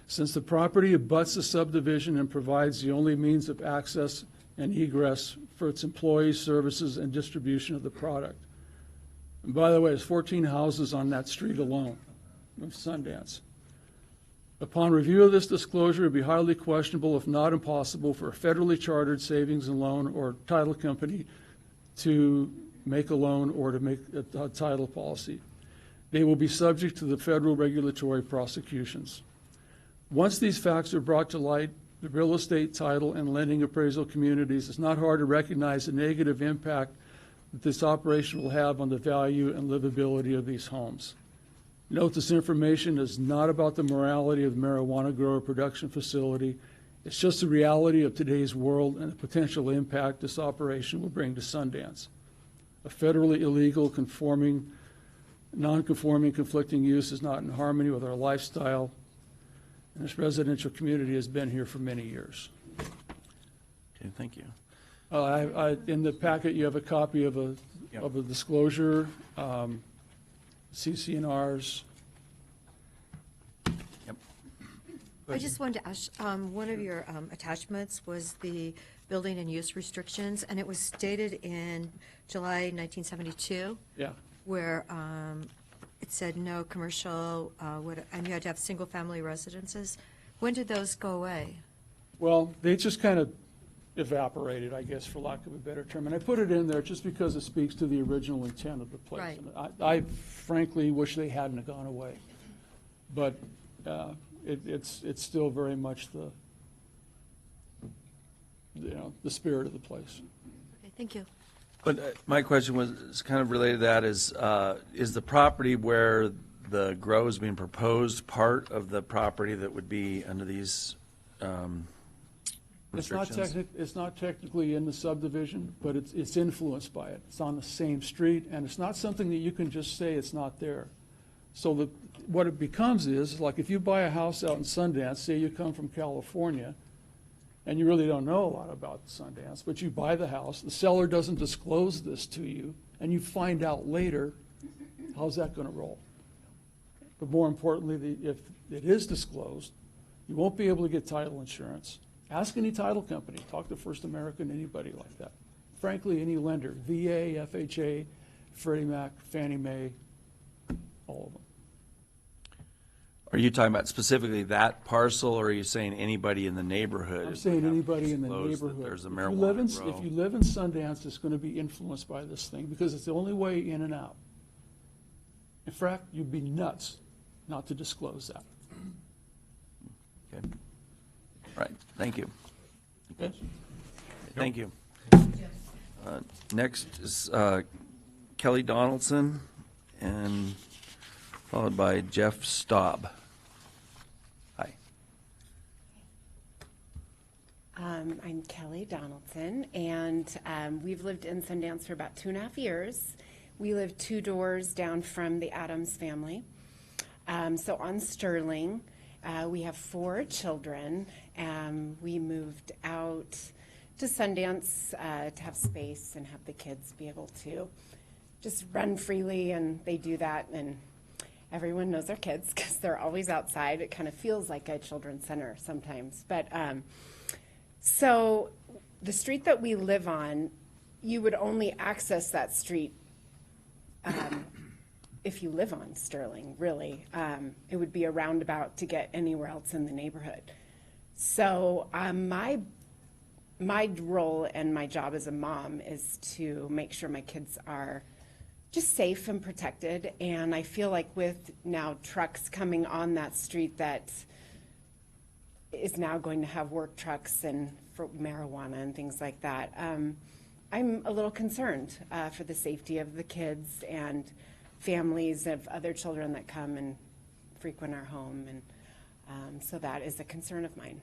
Since the property abuts the subdivision and provides the only means of access and egress for its employees, services, and distribution of the product. And by the way, there's 14 houses on that street alone of Sundance. Upon review of this disclosure, it would be highly questionable, if not impossible, for a federally chartered savings and loan or title company to make a loan or to make a title policy. They will be subject to the federal regulatory prosecutions. Once these facts are brought to light, the real estate, title, and lending appraisal communities, it's not hard to recognize the negative impact that this operation will have on the value and livability of these homes. Note, this information is not about the morality of the marijuana grower production facility. It's just the reality of today's world and the potential impact this operation will bring to Sundance. A federally illegal, non-conforming, conflicting use is not in harmony with our lifestyle, and this residential community has been here for many years. Okay, thank you. In the packet, you have a copy of a disclosure, CC&Rs. Yep. I just wanted to ask, one of your attachments was the building and use restrictions, and it was stated in July 1972. Yeah. Where it said no commercial, and you had to have single-family residences. When did those go away? Well, they just kind of evaporated, I guess, for lack of a better term. And I put it in there just because it speaks to the original intent of the place. Right. And I frankly wish they hadn't have gone away. But it's still very much the spirit of the place. Okay, thank you. But my question was kind of related to that is the property where the grow is being proposed part of the property that would be under these restrictions? It's not technically in the subdivision, but it's influenced by it. It's on the same street, and it's not something that you can just say it's not there. So what it becomes is, like if you buy a house out in Sundance, say you come from California, and you really don't know a lot about Sundance, but you buy the house, the seller doesn't disclose this to you, and you find out later, how's that going to roll? But more importantly, if it is disclosed, you won't be able to get title insurance. Ask any title company, talk to First American, anybody like that. Frankly, any lender, VA, FHA, Freddie Mac, Fannie Mae, all of them. Are you talking about specifically that parcel, or are you saying anybody in the neighborhood? I'm saying anybody in the disclose that neighborhood. there's a If marijuana grow? If you live in Sundance, it's going to be influenced by this thing, because it's the only way in and out. In fact, you'd be nuts not to disclose that. Okay. Right, thank you. Okay? Thank you. Next is Kelly Donaldson, and followed by Jeff Staub. Hi. I'm Kelly Donaldson, and we've lived in Sundance for about 2.5 years. We live 2 doors down from the Adams family. So on Sterling, we have 4 children. We moved out to Sundance to have space and have the kids be able to just run freely, and they do that, and everyone knows their kids because they're always outside. It kind of feels like a children's center sometimes. But so the street that we live on, you would only access that street if you live on Sterling, really. It would be a roundabout to get anywhere else in the neighborhood. So my role and my job as a mom is to make sure my kids are just safe and protected. And I feel like with now trucks coming on that street that is now going to have work trucks and for marijuana and things like that, I'm a little concerned for the safety of the kids and families of other children that come and frequent our home. And so that is a concern of mine.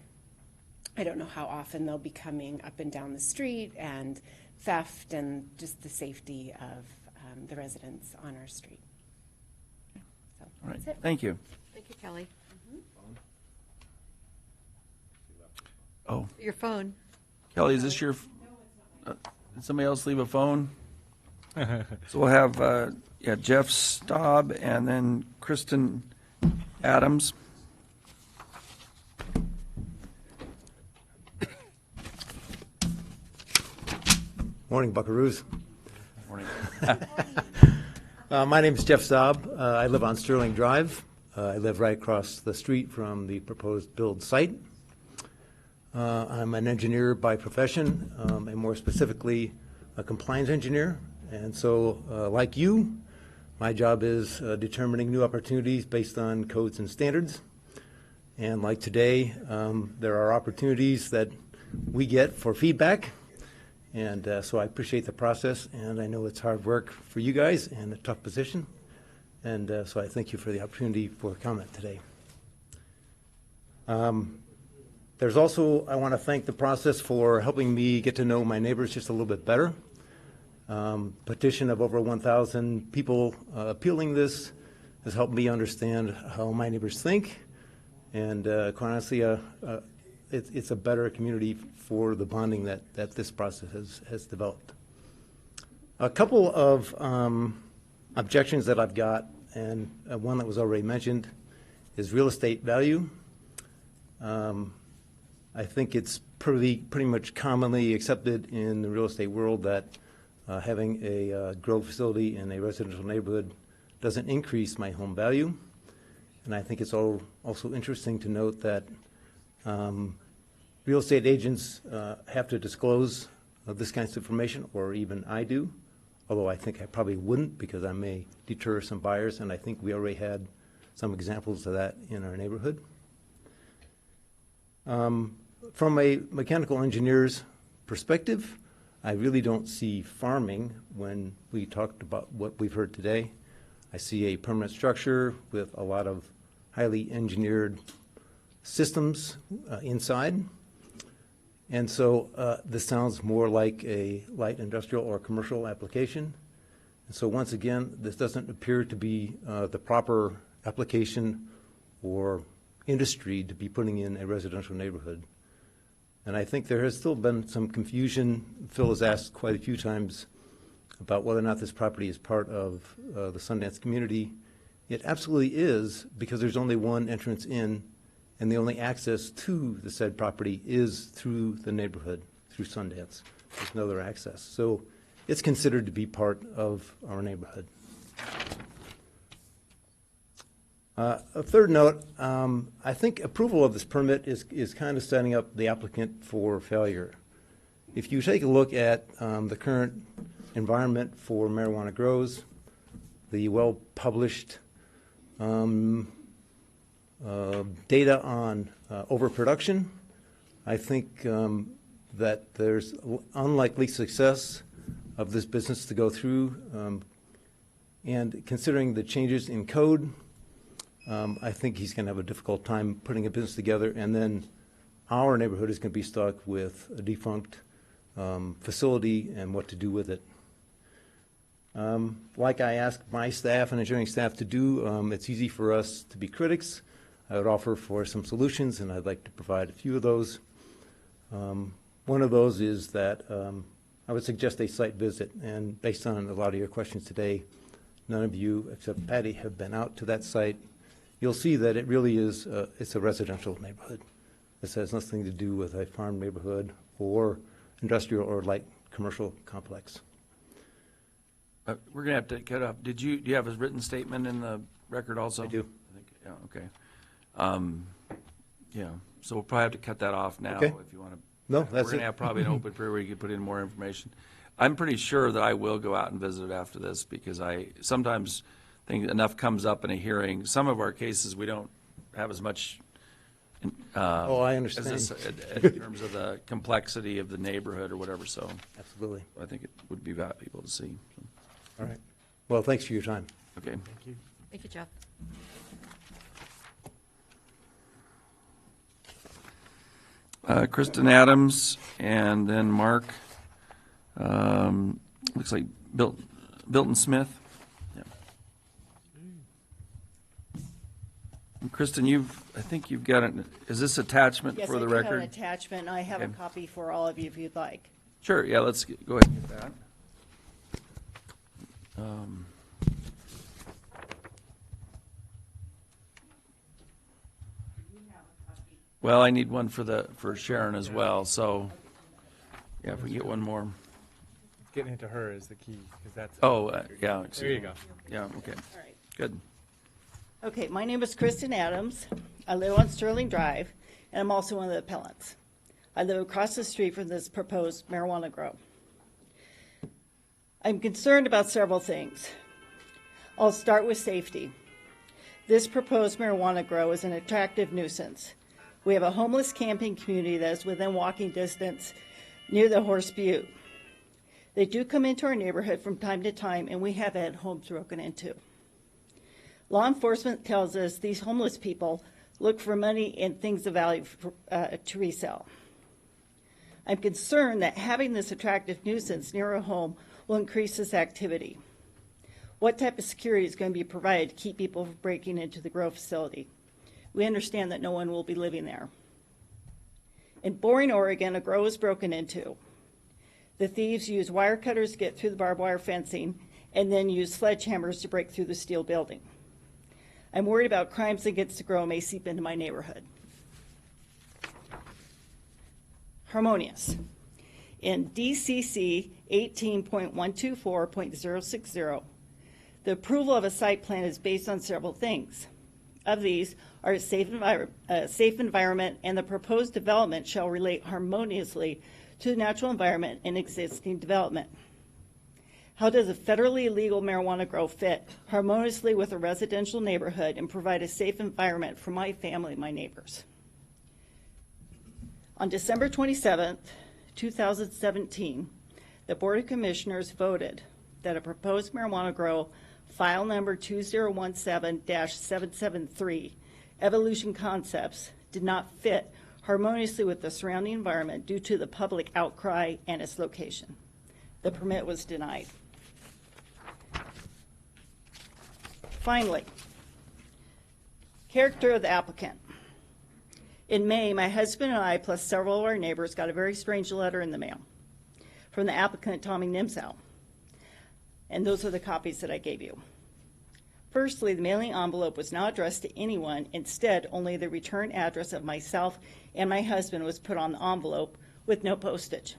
I don't know how often they'll be coming up and down the street, and theft and just the safety of the residents on our street. So All right, that's it. thank you. Thank you, Kelly. Oh, Your phone. Kelly, is this your, did somebody else leave a phone? So we'll have, Jeff Staub and then Kristen Adams. Morning, Buckaroos. Morning. My name is Jeff Staub. I live on Sterling Drive. I live right across the street from the proposed build site. I'm an engineer by profession, and more specifically, a compliance engineer. And so, like you, my job is determining new opportunities based on codes and standards. And like today, there are opportunities that we get for feedback. And so I appreciate the process, and I know it's hard work for you guys and a tough position. And so I thank you for the opportunity for comment today. There's also, I want to thank the process for helping me get to know my neighbors just a little bit better. Petition of over 1,000 people appealing this has helped me understand how my neighbors think. And quite honestly, it's a better community for the bonding that this process has developed. A couple of objections that I've got, and one that was already mentioned, is real estate value. I think it's pretty much commonly accepted in the real estate world that having a grow facility in a residential neighborhood doesn't increase my home value. And I think it's also interesting to note that real estate agents have to disclose this kind of information, or even I do, although I think I probably wouldn't because I may deter some buyers, and I think we already had some examples of that in our neighborhood. From a mechanical engineer's perspective, I really don't see farming when we talked about what we've heard today. I see a permanent structure with a lot of highly engineered systems inside. And so this sounds more like a light industrial or commercial application. And so once again, this doesn't appear to be the proper application or industry to be putting in a residential neighborhood. And I think there has still been some confusion. Phil has asked quite a few times about whether or not this property is part of the Sundance community. It absolutely is, because there's only one entrance in, and the only access to the said property is through the neighborhood, through Sundance. There's no other access. So it's considered to be part of our neighborhood. A third note, I think approval of this permit is kind of setting up the applicant for failure. If you take a look at the current environment for marijuana grows, the well-published data on overproduction, I think that there's unlikely success of this business to go through. And considering the changes in code, I think he's going to have a difficult time putting a business together, and then our neighborhood is going to be stuck with a defunct facility and what to do with it. Like I asked my staff and engineering staff to do, it's easy for us to be critics. I would offer for some solutions, and I'd like to provide a few of those. One of those is that I would suggest a site visit, and based on a lot of your questions today, none of you except Patty have been out to that site. You'll see that it really is it's a residential neighborhood. This has nothing to do with a farm neighborhood or industrial or light commercial complex. We're going to have to cut off. Do you have a written statement in the record also? I do. I think, yeah, okay. Yeah, so we'll probably have to cut that off now Okay. if you want to. No, We're that's going it. to have probably an open period where you can put in more information. I'm pretty sure that I will go out and visit it after this, because I sometimes think enough comes up in a hearing. Some of our cases, we don't have as much. Oh, I as understand. this, in terms of the complexity of the neighborhood or whatever, so. Absolutely. I think it would be valuable to see. So. All right. Well, thanks for your time. Okay. Thank you. Thank you, Jeff. Kristen Adams, and then Mark. Looks like Bilton Smith. Yeah. And Kristen, I think you've got an, is this attachment Yes, for the I do have an record? attachment, and I have a Okay. copy for all of you if you'd like. Sure, yeah, let's go ahead and get that. Well, I need one for Sharon as well, so, yeah, if we get one more. Getting it to her is the key, because that's. Yeah. There you go. Yeah, okay. All right. Good. Okay, my name is Kristen Adams. I live on Sterling Drive, and I'm also one of the appellants. I live across the street from this proposed marijuana grow. I'm concerned about several things. I'll start with safety. This proposed marijuana grow is an attractive nuisance. We have a homeless camping community that is within walking distance near the Horse Butte. They do come into our neighborhood from time to time, and we have had homes broken into. Law enforcement tells us these homeless people look for money and things of value to resell. I'm concerned that having this attractive nuisance near a home will increase this activity. What type of security is going to be provided to keep people from breaking into the grow facility? We understand that no one will be living there. In Boring, Oregon, a grow was broken into. The thieves used wire cutters to get through the barbed wire fencing and then used sledgehammers to break through the steel building. I'm worried about crimes against the grow may seep into my neighborhood. Harmonious. In DCC 18.124.060, the approval of a site plan is based on several things. Of these are a safe environment, and the proposed development shall relate harmoniously to the natural environment and existing development. How does a federally illegal marijuana grow fit harmoniously with a residential neighborhood and provide a safe environment for my family and my neighbors? On December 27th, 2017, the Board of Commissioners voted that a proposed marijuana grow, file number 2017-773, Evolution Concepts, did not fit harmoniously with the surrounding environment due to the public outcry and its location. The permit was denied. Finally, character of the applicant. In May, my husband and I, plus several of our neighbors, got a very strange letter in the mail from the applicant, Tommy Nimsow. And those are the copies that I gave you. Firstly, the mailing envelope was not addressed to anyone. Instead, only the return address of myself and my husband was put on the envelope with no postage.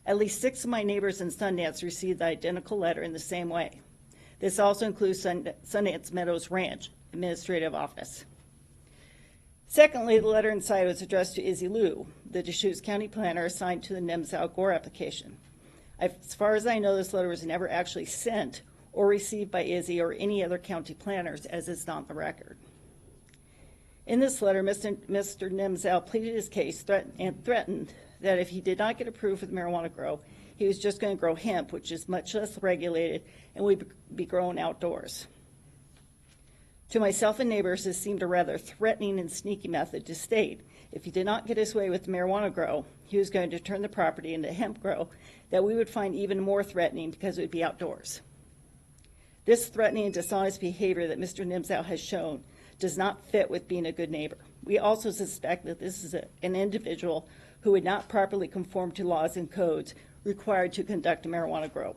At least 6 of my neighbors in Sundance received the identical letter in the same way. This also includes Sundance Meadows Ranch administrative office. Secondly, the letter inside was addressed to Izzy Liu, the Deschutes County planner assigned to the Nemzau Gore application. As far as I know, this letter was never actually sent or received by Izzy or any other county planners, as is not the record. In this letter, Mr. Nemzau pleaded his case and threatened that if he did not get approved for the marijuana grow, he was just going to grow hemp, which is much less regulated and would be grown outdoors. To myself and neighbors, this seemed a rather threatening and sneaky method to state if he did not get his way with the marijuana grow, he was going to turn the property into hemp grow that we would find even more threatening because it would be outdoors. This threatening and dishonest behavior that Mr. Nemzau has shown does not fit with being a good neighbor. We also suspect that this is an individual who would not properly conform to laws and codes required to conduct a marijuana grow.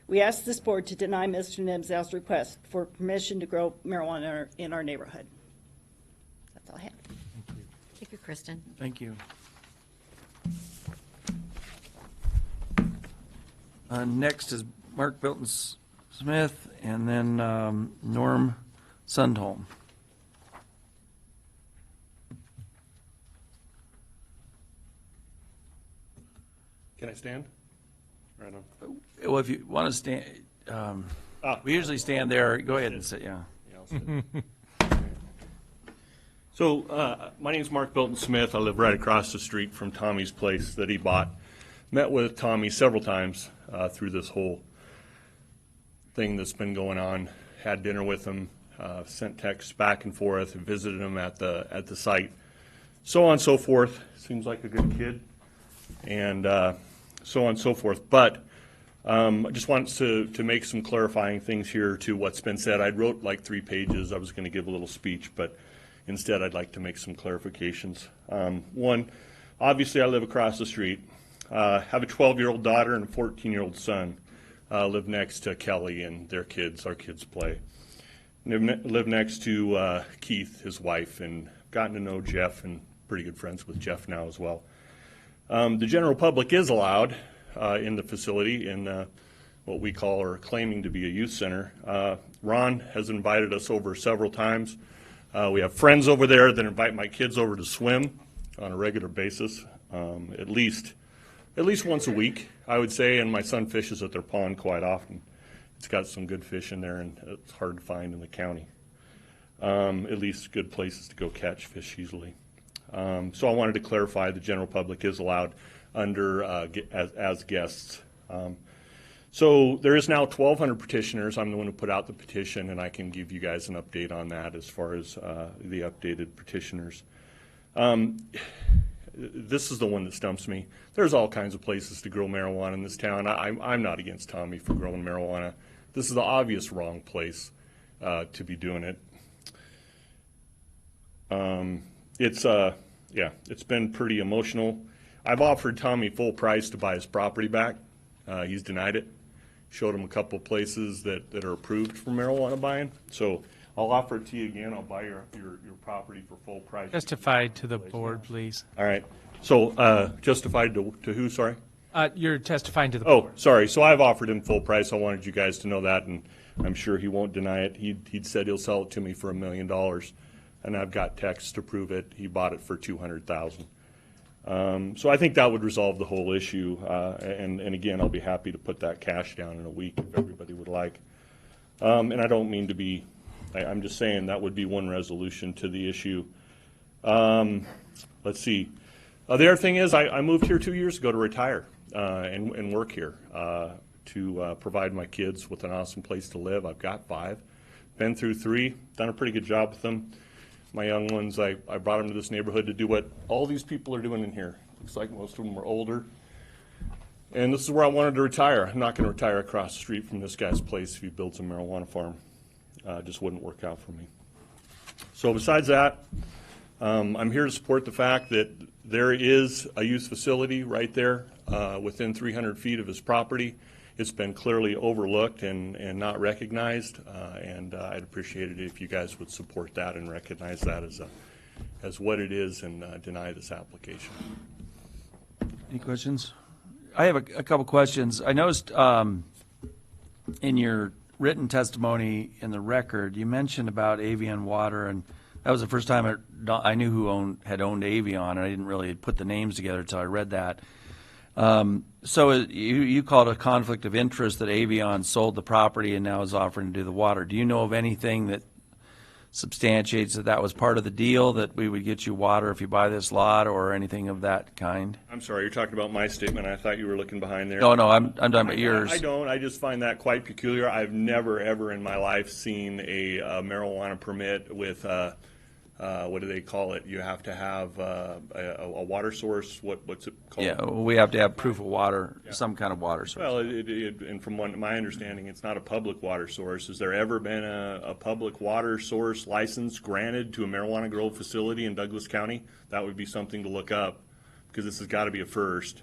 We ask this board to deny Mr. Nemzau's request for permission to grow marijuana in our neighborhood. That's all I have. Thank you, Kristen. Thank you. Next is Mark Bilton Smith, and then Norm Sundholm. Can I stand? Right on. Well, if you want to stand, we usually stand there. Go ahead and sit, yeah. I'll sit. So, my name is Mark Bilton Smith. I live right across the street from Tommy's place that he bought. Met with Tommy several times through this whole thing that's been going on. Had dinner with him, sent texts back and forth, visited him at the site, so on and so forth. Seems like a good kid, and so on and so forth. But I just want to make some clarifying things here to what's been said. I wrote like 3 pages. I was going to give a little speech, but instead I'd like to make some clarifications. One, obviously I live across the street. Have a 12-year-old daughter and a 14-year-old son. Live next to Kelly and their kids. Our kids play. Live next to Keith, his wife, and gotten to know Jeff and pretty good friends with Jeff now as well. The general public is allowed in the facility in what we call or claiming to be a youth center. Ron has invited us over several times. We have friends over there that invite my kids over to swim on a regular basis, at least once a week, I would say, and my son fishes at their pond quite often. It's got some good fish in there, and it's hard to find in the county. At least good places to go catch fish easily. So I wanted to clarify the general public is allowed under as guests. So there is now 1,200 petitioners. I'm the one who put out the petition, and I can give you guys an update on that as far as the updated petitioners. This is the one that stumps me. There's all kinds of places to grow marijuana in this town. I'm not against Tommy for growing marijuana. This is the obvious wrong place to be doing it. It's been pretty emotional. I've offered Tommy full price to buy his property back. He's denied it. Showed him a couple of places that are approved for marijuana buying. So I'll offer it to you again. I'll buy your property for full price. Justified to the board, please. All right. So justified to who, sorry? You're testifying to the board. Oh, sorry. So I've offered him full price. I wanted you guys to know that, and I'm sure he won't deny it. He'd said he'll sell it to me for $1 million, and I've got texts to prove it. He bought it for $200,000. So I think that would resolve the whole issue. And again, I'll be happy to put that cash down in a week if everybody would like. And I don't mean to be, I'm just saying that would be one resolution to the issue. Let's see. The other thing is I moved here 2 years ago to retire and work here to provide my kids with an awesome place to live. I've got 5, been through 3, done a pretty good job with them. My young ones, I brought them to this neighborhood to do what all these people are doing in here. Looks like most of them are older. And this is where I wanted to retire. I'm not going to retire across the street from this guy's place if he builds a marijuana farm. Just wouldn't work out for me. So besides that, I'm here to support the fact that there is a youth facility right there within 300 feet of his property. It's been clearly overlooked and not recognized, and I'd appreciate it if you guys would support that and recognize that as what it is and deny this application. Any questions? I have a couple questions. I noticed in your written testimony in the record, you mentioned about Avion Water, and that was the first time I knew who had owned Avion, and I didn't really put the names together until I read that. So you called it a conflict of interest that Avion sold the property and now is offering to do the water. Do you know of anything that substantiates that was part of the deal, that we would get you water if you buy this lot, or anything of that kind? I'm sorry, you're talking about my statement. I thought you were looking behind there. No, I'm talking about yours. I don't. I just find that quite peculiar. I've never, ever in my life seen a marijuana permit with, what do they call it? You have to have a water source. What's it called? Yeah, we have to have proof of water, some kind of water source. Well, and from my understanding, it's not a public water source. Has there ever been a public water source license granted to a marijuana grow facility in Douglas County? That would be something to look up, because this has got to be a first.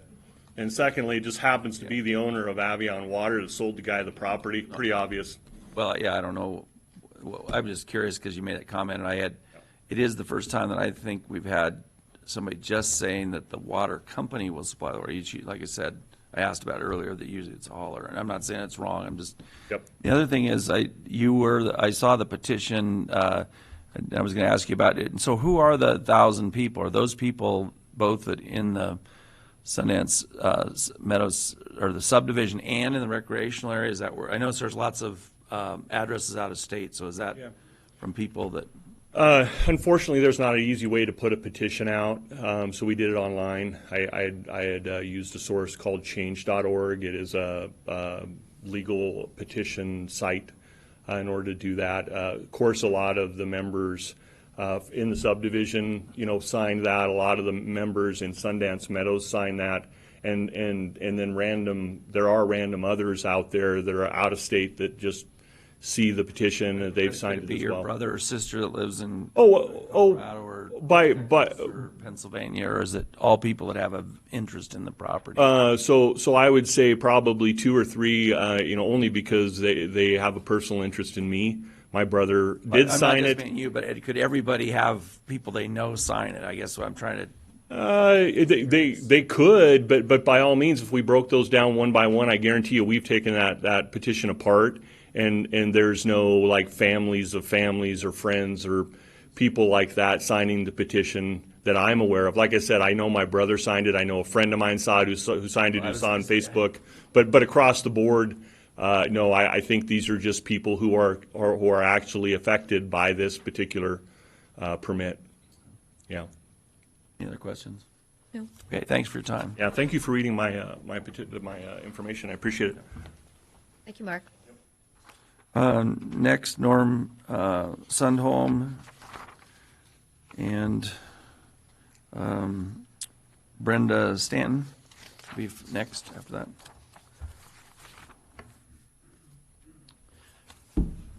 And secondly, it just happens to be the owner of Avion Water that sold the guy the property. Pretty obvious. Well, yeah, I don't know. Well, I'm just curious because you made that comment, and it is the first time that I think we've had somebody just saying that the water company will supply the water. Like I said, I asked about it earlier, that usually it's a hauler, and I'm not saying it's wrong. I'm just. Yep. The other thing is, I saw the petition. And I was going to ask you about it. And so, who are the 1,000 people? Are those people both in the Sundance Meadows or the subdivision and in the recreational area? Is that where I notice there's lots of addresses out of state? So is that from people that? Unfortunately, there's not an easy way to put a petition out, so we did it online. I had used a source called change.org. It is a legal petition site in order to do that. Of course, a lot of the members in the subdivision, signed that. A lot of the members in Sundance Meadows signed that, and then there are random others out there that are out of state that just see the petition and they've signed it as well. Could it be your brother or sister that lives in Colorado or Pennsylvania, or is it all people that have an interest in the property? So I would say probably 2 or 3, only because they have a personal interest in me. My brother did sign I'm not it. just meaning you, but could everybody have people they know sign it? I guess what I'm trying to. They could, but by all means, if we broke those down one by one, I guarantee you we've taken that petition apart. And there's no like families or friends or people like that signing the petition that I'm aware of. Like I said, I know my brother signed it. I know a friend of mine saw it who signed it, who's on Facebook. But across the board, no, I think these are just people who are actually affected by this particular permit. Yeah. Any other questions? No. Okay, thanks for your time. Yeah, thank you for reading my information. I appreciate it. Thank you, Mark. Next, Norm Sundholm and Brenda Stanton will be next after that.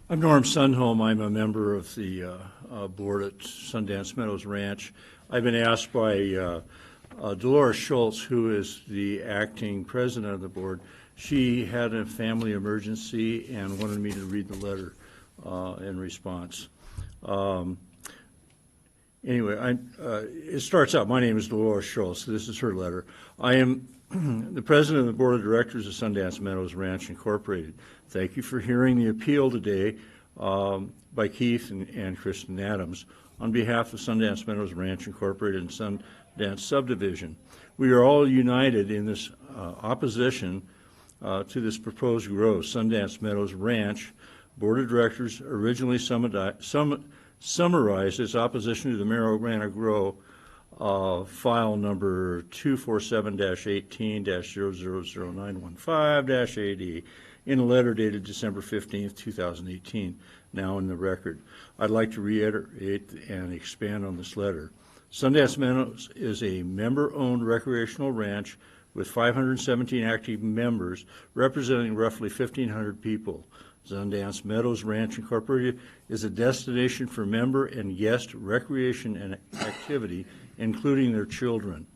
I'm Norm Sundholm. I'm a member of the board at Sundance Meadows Ranch. I've been asked by Dolores Schultz, who is the acting president of the board. She had a family emergency and wanted me to read the letter in response. Anyway, it starts out, my name is Dolores Schultz. This is her letter. I am the president of the board of directors of Sundance Meadows Ranch Incorporated. Thank you for hearing the appeal today by Keith and Kristen Adams on behalf of Sundance Meadows Ranch Incorporated and Sundance Subdivision. We are all united in this opposition to this proposed growth. Sundance Meadows Ranch Board of Directors originally summarized its opposition to the marijuana grow file number 247-18-000915-AD in a letter dated December 15th, 2018, now in the record. I'd like to reiterate and expand on this letter. Sundance Meadows is a member-owned recreational ranch with 517 active members representing roughly 1,500 people. Sundance Meadows Ranch Incorporated is a destination for member and guest recreation and activity, including their children.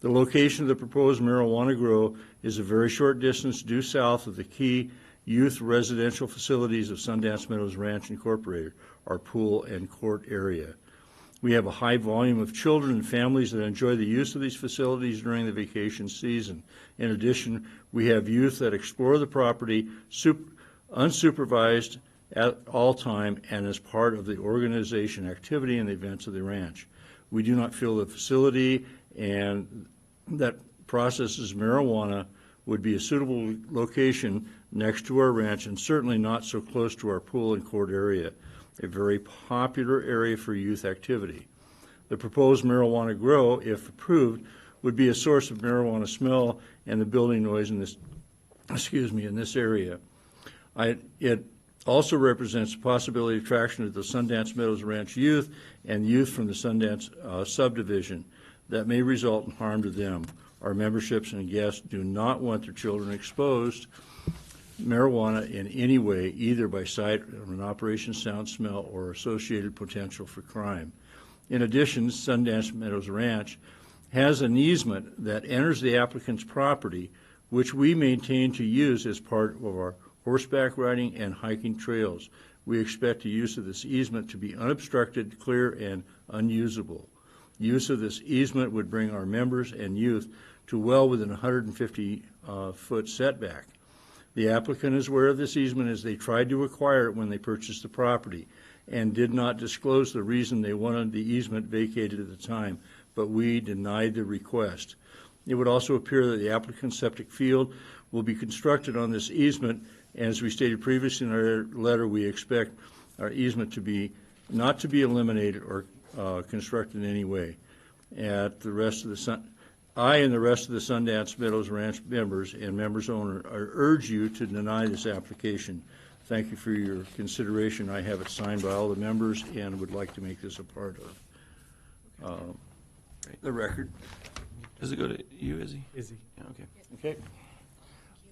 The location of the proposed marijuana grow is a very short distance due south of the key youth residential facilities of Sundance Meadows Ranch Incorporated, our pool and court area. We have a high volume of children and families that enjoy the use of these facilities during the vacation season. In addition, we have youth that explore the property unsupervised at all time and as part of the organization, activity, and events of the ranch. We do not feel the facility and that processes marijuana would be a suitable location next to our ranch, and certainly not so close to our pool and court area, a very popular area for youth activity. The proposed marijuana grow, if approved, would be a source of marijuana smell and the building noise in this, in this area. It also represents a possibility of attraction to the Sundance Meadows Ranch youth and youth from the Sundance subdivision that may result in harm to them. Our memberships and guests do not want their children exposed marijuana in any way, either by sight of an operation, sound, smell, or associated potential for crime. In addition, Sundance Meadows Ranch has an easement that enters the applicant's property, which we maintain to use as part of our horseback riding and hiking trails. We expect the use of this easement to be unobstructed, clear, and unusable. Use of this easement would bring our members and youth to well within 150-foot setback. The applicant is aware of this easement as they tried to acquire it when they purchased the property and did not disclose the reason they wanted the easement vacated at the time, but we denied the request. It would also appear that the applicant's septic field will be constructed on this easement. As we stated previously in our letter, we expect our easement to be not to be eliminated or constructed in any way. At the rest of the I and the rest of the Sundance Meadows Ranch members and members owner urge you to deny this application. Thank you for your consideration. I have it signed by all the members and would like to make this a part of the record. Does it go to you, Izzy? Izzy. Yeah, okay. Okay.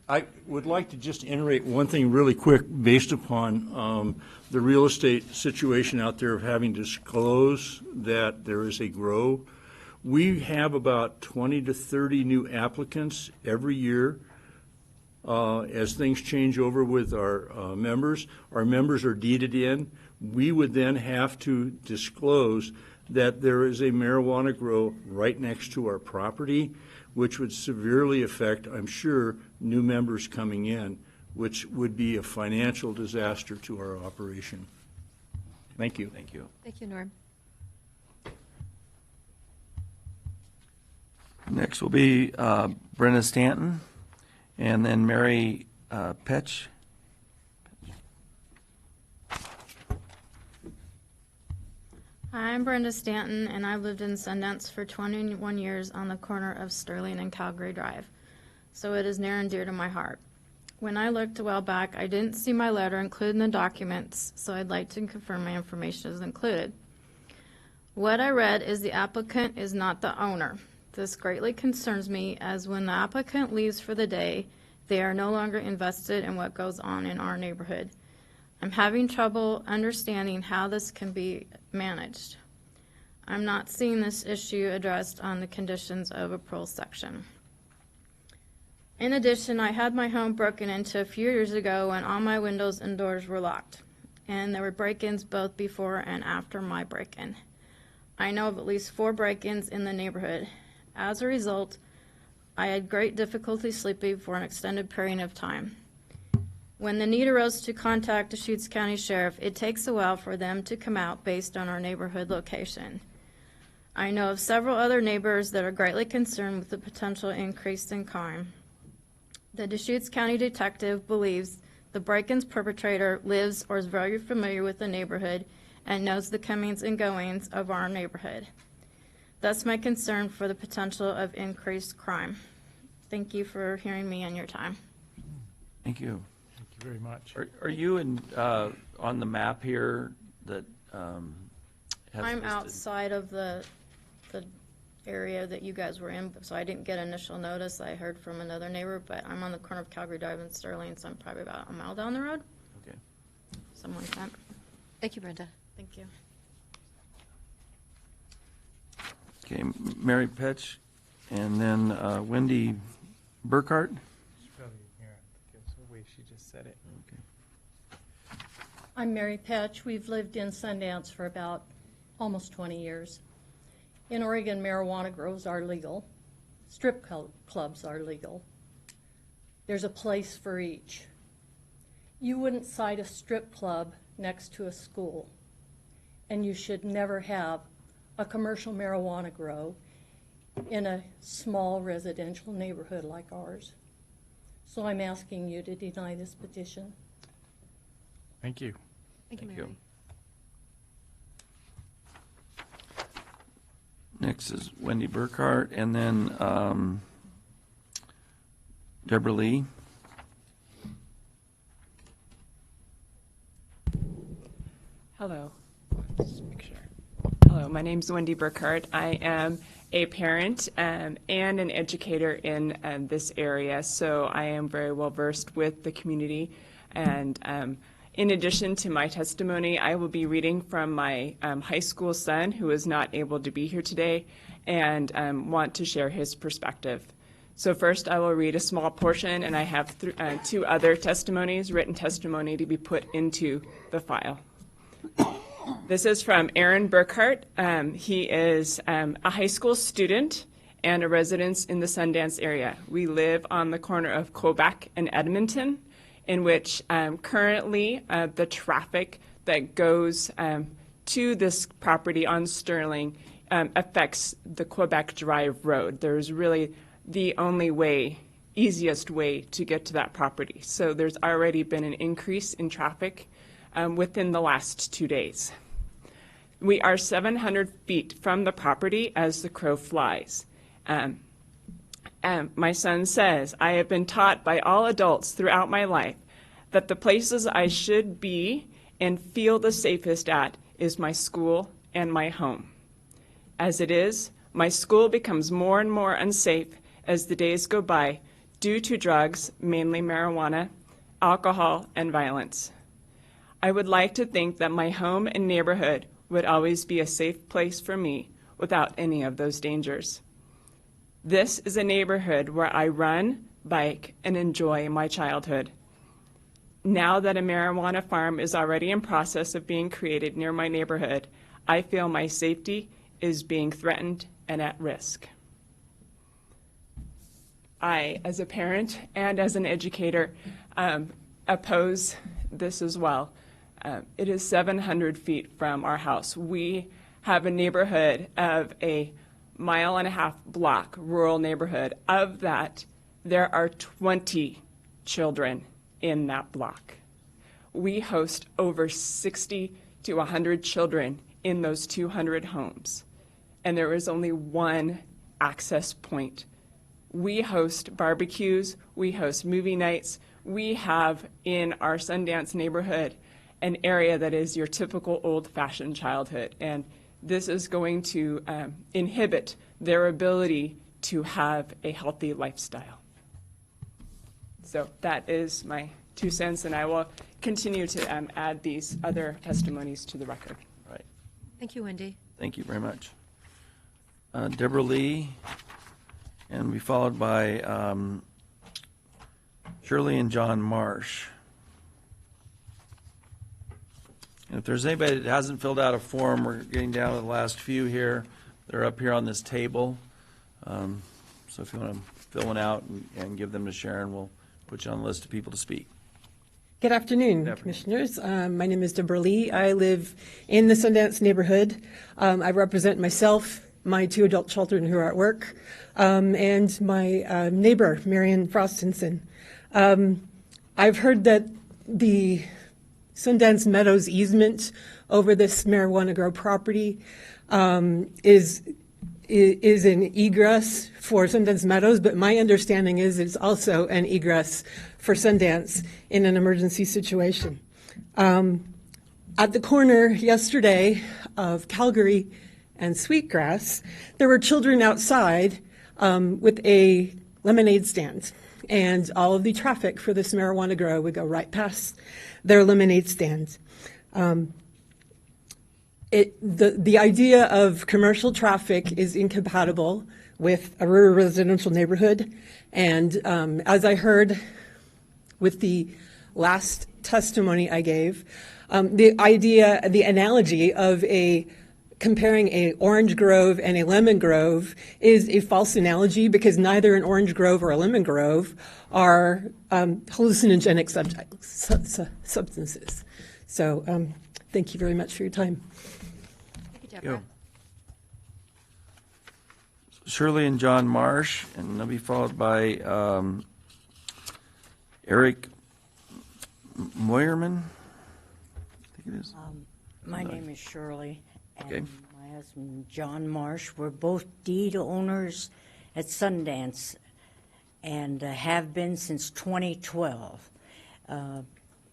I would like to just iterate one thing really quick based upon the real estate situation out there of having to disclose that there is a grow. We have about 20 to 30 new applicants every year as things change over with our members. Our members are deeded in. We would then have to disclose that there is a marijuana grow right next to our property, which would severely affect, I'm sure, new members coming in, which would be a financial disaster to our operation. Thank you. Thank you. Thank you, Norm. Next will be Brenda Stanton, and then Mary Petch. I'm Brenda Stanton, and I've lived in Sundance for 21 years on the corner of Sterling and Calgary Drive, so it is near and dear to my heart. When I looked a while back, I didn't see my letter included in the documents, so I'd like to confirm my information is included. What I read is the applicant is not the owner. This greatly concerns me, as when the applicant leaves for the day, they are no longer invested in what goes on in our neighborhood. I'm having trouble understanding how this can be managed. I'm not seeing this issue addressed on the conditions of approval section. In addition, I had my home broken into a few years ago when all my windows and doors were locked, and there were break-ins both before and after my break-in. I know of at least 4 break-ins in the neighborhood. As a result, I had great difficulty sleeping for an extended period of time. When the need arose to contact the Deschutes County Sheriff, it takes a while for them to come out based on our neighborhood location. I know of several other neighbors that are greatly concerned with the potential increase in crime. The Deschutes County detective believes the break-ins perpetrator lives or is very familiar with the neighborhood and knows the comings and goings of our neighborhood. That's my concern for the potential of increased crime. Thank you for hearing me and your time. Thank you. Thank you very much. Are you in, on the map here that has I'm listed- outside of the area that you guys were in, so I didn't get initial notice. I heard from another neighbor, but I'm on the corner of Calgary Drive and Sterling, so I'm probably about a mile down the road. Okay. Something like that. Thank you, Brenda. Thank you. Okay, Mary Petch, and then Wendy Burkhart. She's probably here. Because the way she just said it. Okay. I'm Mary Petch. We've lived in Sundance for about almost 20 years. In Oregon, marijuana grows are legal. Strip clubs are legal. There's a place for each. You wouldn't cite a strip club next to a school, and you should never have a commercial marijuana grow in a small residential neighborhood like ours. So I'm asking you to deny this petition. Thank you. Thank you, Thank Mary. you. Next is Wendy Burkhart, and then Deborah Lee. Hello. Just make sure. Hello, my name's Wendy Burkhart. I am a parent and an educator in this area, so I am very well versed with the community. And in addition to my testimony, I will be reading from my high school son, who is not able to be here today, and want to share his perspective. So first, I will read a small portion, and I have two other testimonies, written testimony, to be put into the file. This is from Aaron Burkhart. He is a high school student and a resident in the Sundance area. We live on the corner of Quebec and Edmonton, in which currently the traffic that goes to this property on Sterling affects the Quebec Drive Road. There's really the only way, easiest way to get to that property. So there's already been an increase in traffic within the last 2 days. We are 700 feet from the property as the crow flies. My son says, I have been taught by all adults throughout my life that the places I should be and feel the safest at is my school and my home. As it is, my school becomes more and more unsafe as the days go by due to drugs, mainly marijuana, alcohol, and violence. I would like to think that my home and neighborhood would always be a safe place for me without any of those dangers. This is a neighborhood where I run, bike, and enjoy my childhood. Now that a marijuana farm is already in process of being created near my neighborhood, I feel my safety is being threatened and at risk. I, as a parent and as an educator, oppose this as well. It is 700 feet from our house. We have a neighborhood of a 1.5 block rural neighborhood. Of that, there are 20 children in that block. We host over 60 to 100 children in those 200 homes, and there is only one access point. We host barbecues, we host movie nights, we have in our Sundance neighborhood an area that is your typical old-fashioned childhood, and this is going to inhibit their ability to have a healthy lifestyle. So that is my 2 cents, and I will continue to add these other testimonies to the record. Right. Thank you, Wendy. Thank you very much. Deborah Lee, and we followed by Shirley and John Marsh. And if there's anybody that hasn't filled out a form, we're getting down to the last few here. They're up here on this table. So if you want to fill one out and give them to Sharon, we'll put you on the list of people to speak. Good afternoon, Commissioners. My name is Deborah Lee. I live in the Sundance neighborhood. I represent myself, my 2 adult children who are at work, and my neighbor, Marion Frostinson. I've heard that the Sundance Meadows easement over this marijuana grow property is an egress for Sundance Meadows, but my understanding is it's also an egress for Sundance in an emergency situation. At the corner yesterday of Calgary and Sweetgrass, there were children outside with a lemonade stand, and all of the traffic for this marijuana grow would go right past their lemonade stand. The idea of commercial traffic is incompatible with a rural residential neighborhood, and as I heard with the last testimony I gave, the idea, the analogy of a comparing a orange grove and a lemon grove is a false analogy because neither an orange grove or a lemon grove are hallucinogenic substances. So thank you very much for your time. Thank you, Deborah. Shirley and John Marsh, and they'll be followed by Eric Moyerman, I think it is. My name is Shirley, and Okay. my husband, John Marsh. We're both deed owners at Sundance and have been since 2012.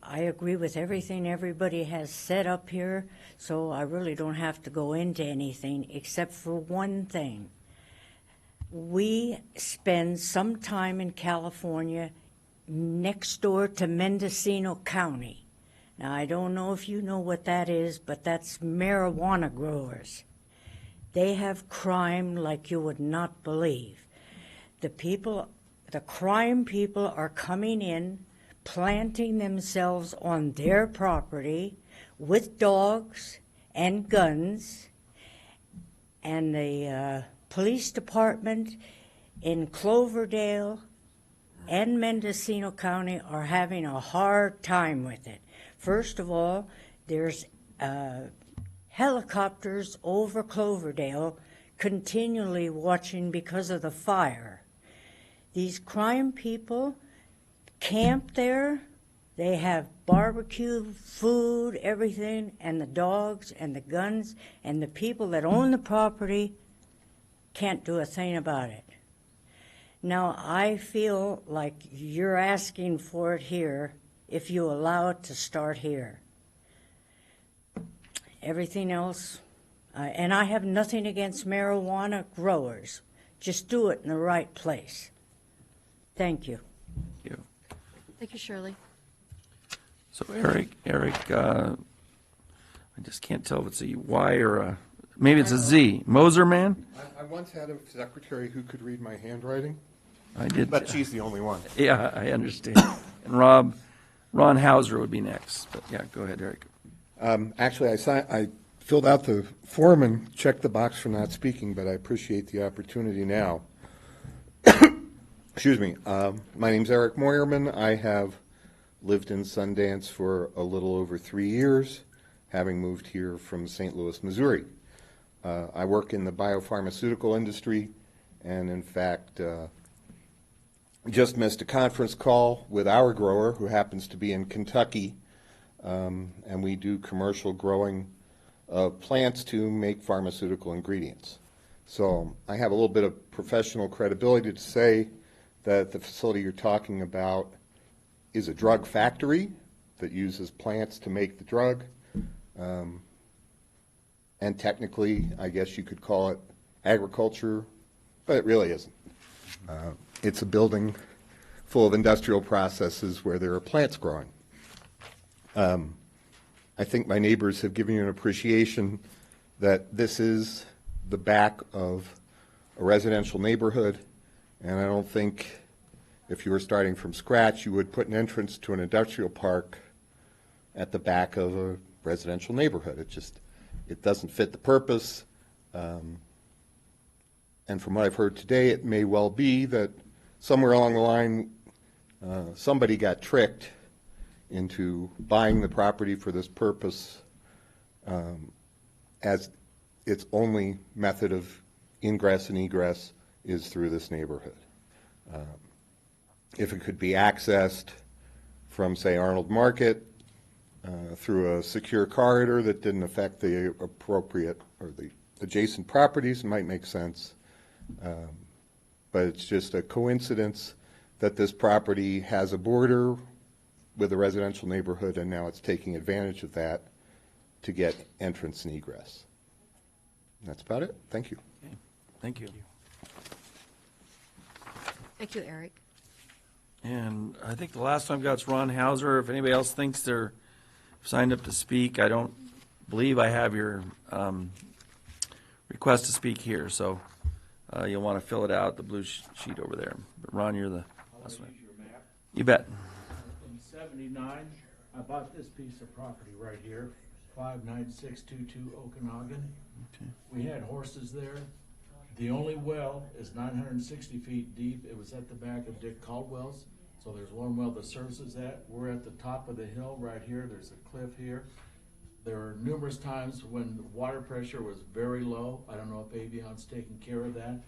I agree with everything everybody has said up here, so I really don't have to go into anything except for one thing. We spend some time in California next door to Mendocino County. Now, I don't know if you know what that is, but that's marijuana growers. They have crime like you would not believe. The crime people are coming in, planting themselves on their property with dogs and guns, and the police department in Cloverdale and Mendocino County are having a hard time with it. First of all, there's helicopters over Cloverdale continually watching because of the fire. These crime people camp there. They have barbecue, food, everything, and the dogs and the guns, and the people that own the property can't do a thing about it. Now, I feel like you're asking for it here if you allow it to start here. Everything else, and I have nothing against marijuana growers. Just do it in the right place. Thank you. Thank you. Thank you, Shirley. So Eric, I just can't tell if it's a Y or a, maybe it's a Z. Moserman? I once had a secretary who could read my handwriting. I did. But she's the only one. Yeah, I understand. And Ron Hauser would be next. But yeah, go ahead, Eric. Actually, I filled out the form and checked the box for not speaking, but I appreciate the opportunity now. Excuse me. My name's Eric Moyerman. I have lived in Sundance for a little over 3 years, having moved here from St. Louis, Missouri. I work in the biopharmaceutical industry, and in fact, just missed a conference call with our grower who happens to be in Kentucky, and we do commercial growing of plants to make pharmaceutical ingredients. So I have a little bit of professional credibility to say that the facility you're talking about is a drug factory that uses plants to make the drug. And technically, I guess you could call it agriculture, but it really isn't. It's a building full of industrial processes where there are plants growing. I think my neighbors have given you an appreciation that this is the back of a residential neighborhood, and I don't think if you were starting from scratch, you would put an entrance to an industrial park at the back of a residential neighborhood. It doesn't fit the purpose. And from what I've heard today, it may well be that somewhere along the line, somebody got tricked into buying the property for this purpose as its only method of ingress and egress is through this neighborhood. If it could be accessed from, say, Arnold Market through a secure corridor that didn't affect the appropriate or the adjacent properties, it might make sense. But it's just a coincidence that this property has a border with a residential neighborhood, and now it's taking advantage of that to get entrance and egress. And that's about it. Thank you. Okay. Thank you. Thank you, Eric. And I think the last time I got is Ron Hauser. If anybody else thinks they're signed up to speak, I don't believe I have your request to speak here, so you'll want to fill it out, the blue sheet over there. But Ron, you're the last one. You bet. In '79, I bought this piece of property right here, 59622 Okanagan. We had horses there. The only well is 960 feet deep. It was at the back of Dick Caldwell's. So there's one well that services that. We're at the top of the hill right here. There's a cliff here. There are numerous times when the water pressure was very low. I don't know if Avion's taking care of that.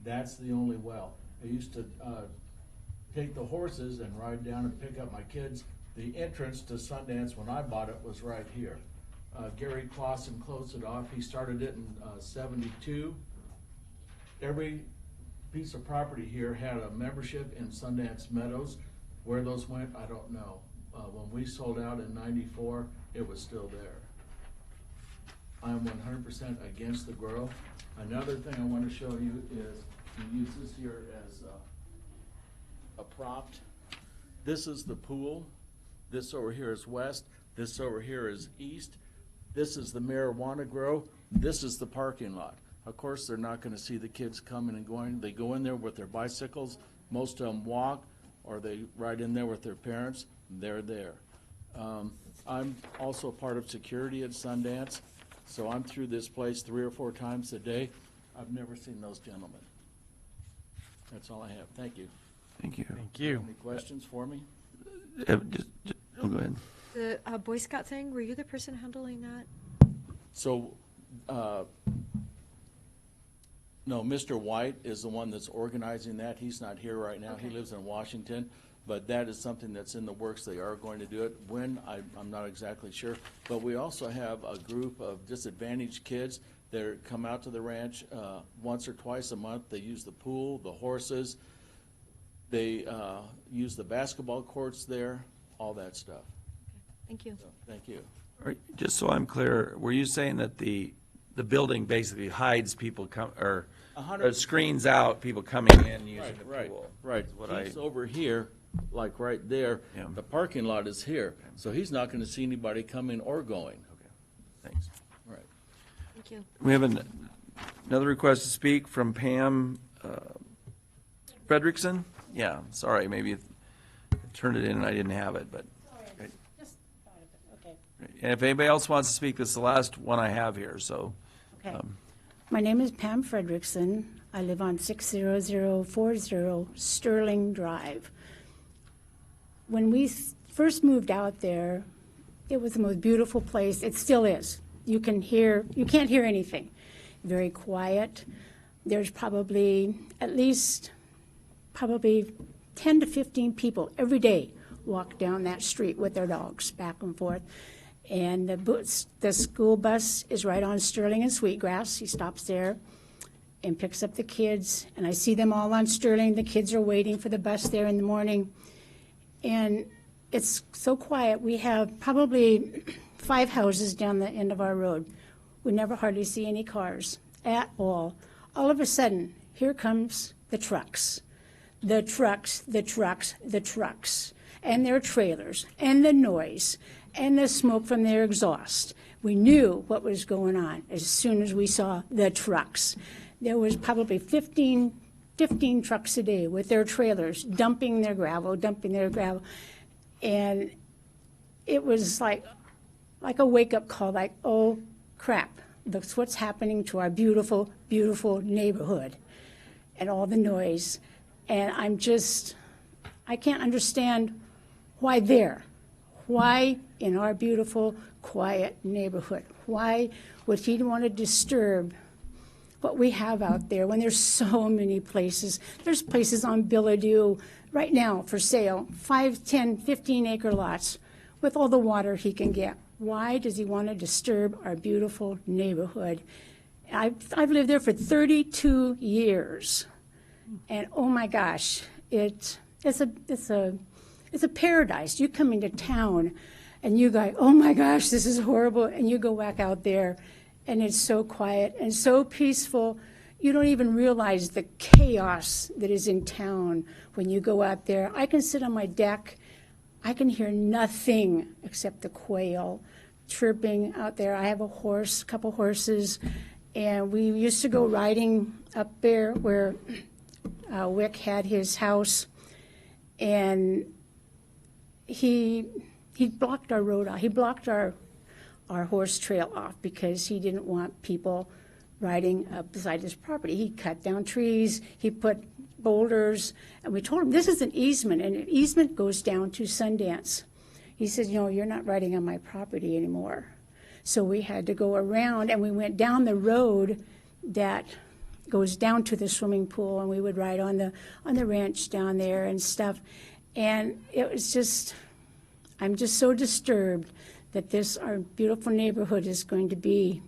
That's the only well. I used to take the horses and ride down and pick up my kids. The entrance to Sundance when I bought it was right here. Gary Clausen closed it off. He started it in 72. Every piece of property here had a membership in Sundance Meadows. Where those went, I don't know. When we sold out in 94, it was still there. I'm 100% against the grow. Another thing I want to show you is, you use this here as a prop. This is the pool. This over here is west. This over here is east. This is the marijuana grow. This is the parking lot. Of course, they're not going to see the kids coming and going. They go in there with their bicycles. Most of them walk, or they ride in there with their parents. They're there. I'm also part of security at Sundance, so I'm through this place 3 or 4 times a day. I've never seen those gentlemen. That's all I have. Thank you. Thank you. Thank you. Any questions for me? Go ahead. The Boy Scout thing, were you the person handling that? So, no, Mr. White is the one that's organizing that. He's not here right now. He lives in Washington. But that is something that's in the works. They are going to do it. When, I'm not exactly sure. But we also have a group of disadvantaged kids that come out to the ranch once or twice a month. They use the pool, the horses. They use the basketball courts there, all that stuff. Thank you. So, thank you. All right, just so I'm clear, were you saying that the building basically hides people or 100% screens out people coming in using the pool? Right. Is what He's over here, like right there. Yeah. The parking lot is here, so he's not going to see anybody coming or going. Okay, thanks. Right. Thank you. We have another request to speak from Pam Fredrickson. Yeah, sorry, maybe I turned it in and I didn't have it, but. Okay. Just thought of it, okay. And if anybody else wants to speak, this is the last one I have here, so. Okay. My name is Pam Fredrickson. I live on 60040 Sterling Drive. When we first moved out there, it was the most beautiful place. It still is. You can't hear anything. Very quiet. There's probably at least 10 to 15 people every day walk down that street with their dogs back and forth. And the school bus is right on Sterling and Sweetgrass. He stops there and picks up the kids. And I see them all on Sterling. The kids are waiting for the bus there in the morning. And it's so quiet. We have probably 5 houses down the end of our road. We never hardly see any cars at all. All of a sudden, here comes the trucks. The trucks, the trucks, the trucks, and their trailers, and the noise, and the smoke from their exhaust. We knew what was going on as soon as we saw the trucks. There was probably 15 trucks a day with their trailers dumping their gravel. And it was like a wake-up call, like, oh, crap, that's what's happening to our beautiful, beautiful neighborhood, and all the noise. And I can't understand why there. Why in our beautiful, quiet neighborhood? Why would he want to disturb what we have out there when there's so many places? There's places on Billadieu right now for sale, 5, 10, 15-acre lots with all the water he can get. Why does he want to disturb our beautiful neighborhood? I've lived there for 32 years. And oh my gosh, it's a paradise. You come into town and you go, oh my gosh, this is horrible. And you go back out there and it's so quiet and so peaceful. You don't even realize the chaos that is in town when you go out there. I can sit on my deck. I can hear nothing except the quail chirping out there. I have a couple horses, and we used to go riding up there where Wick had his house, and he blocked our road out. He blocked our our horse trail off because he didn't want people riding up beside his property. He cut down trees, he put boulders, and we told him, this is an easement, and an easement goes down to Sundance. He said, you're not riding on my property anymore. So we had to go around, and we went down the road that goes down to the swimming pool, and we would ride on the ranch down there and stuff. And it was just, I'm just so disturbed that our beautiful neighborhood is going to be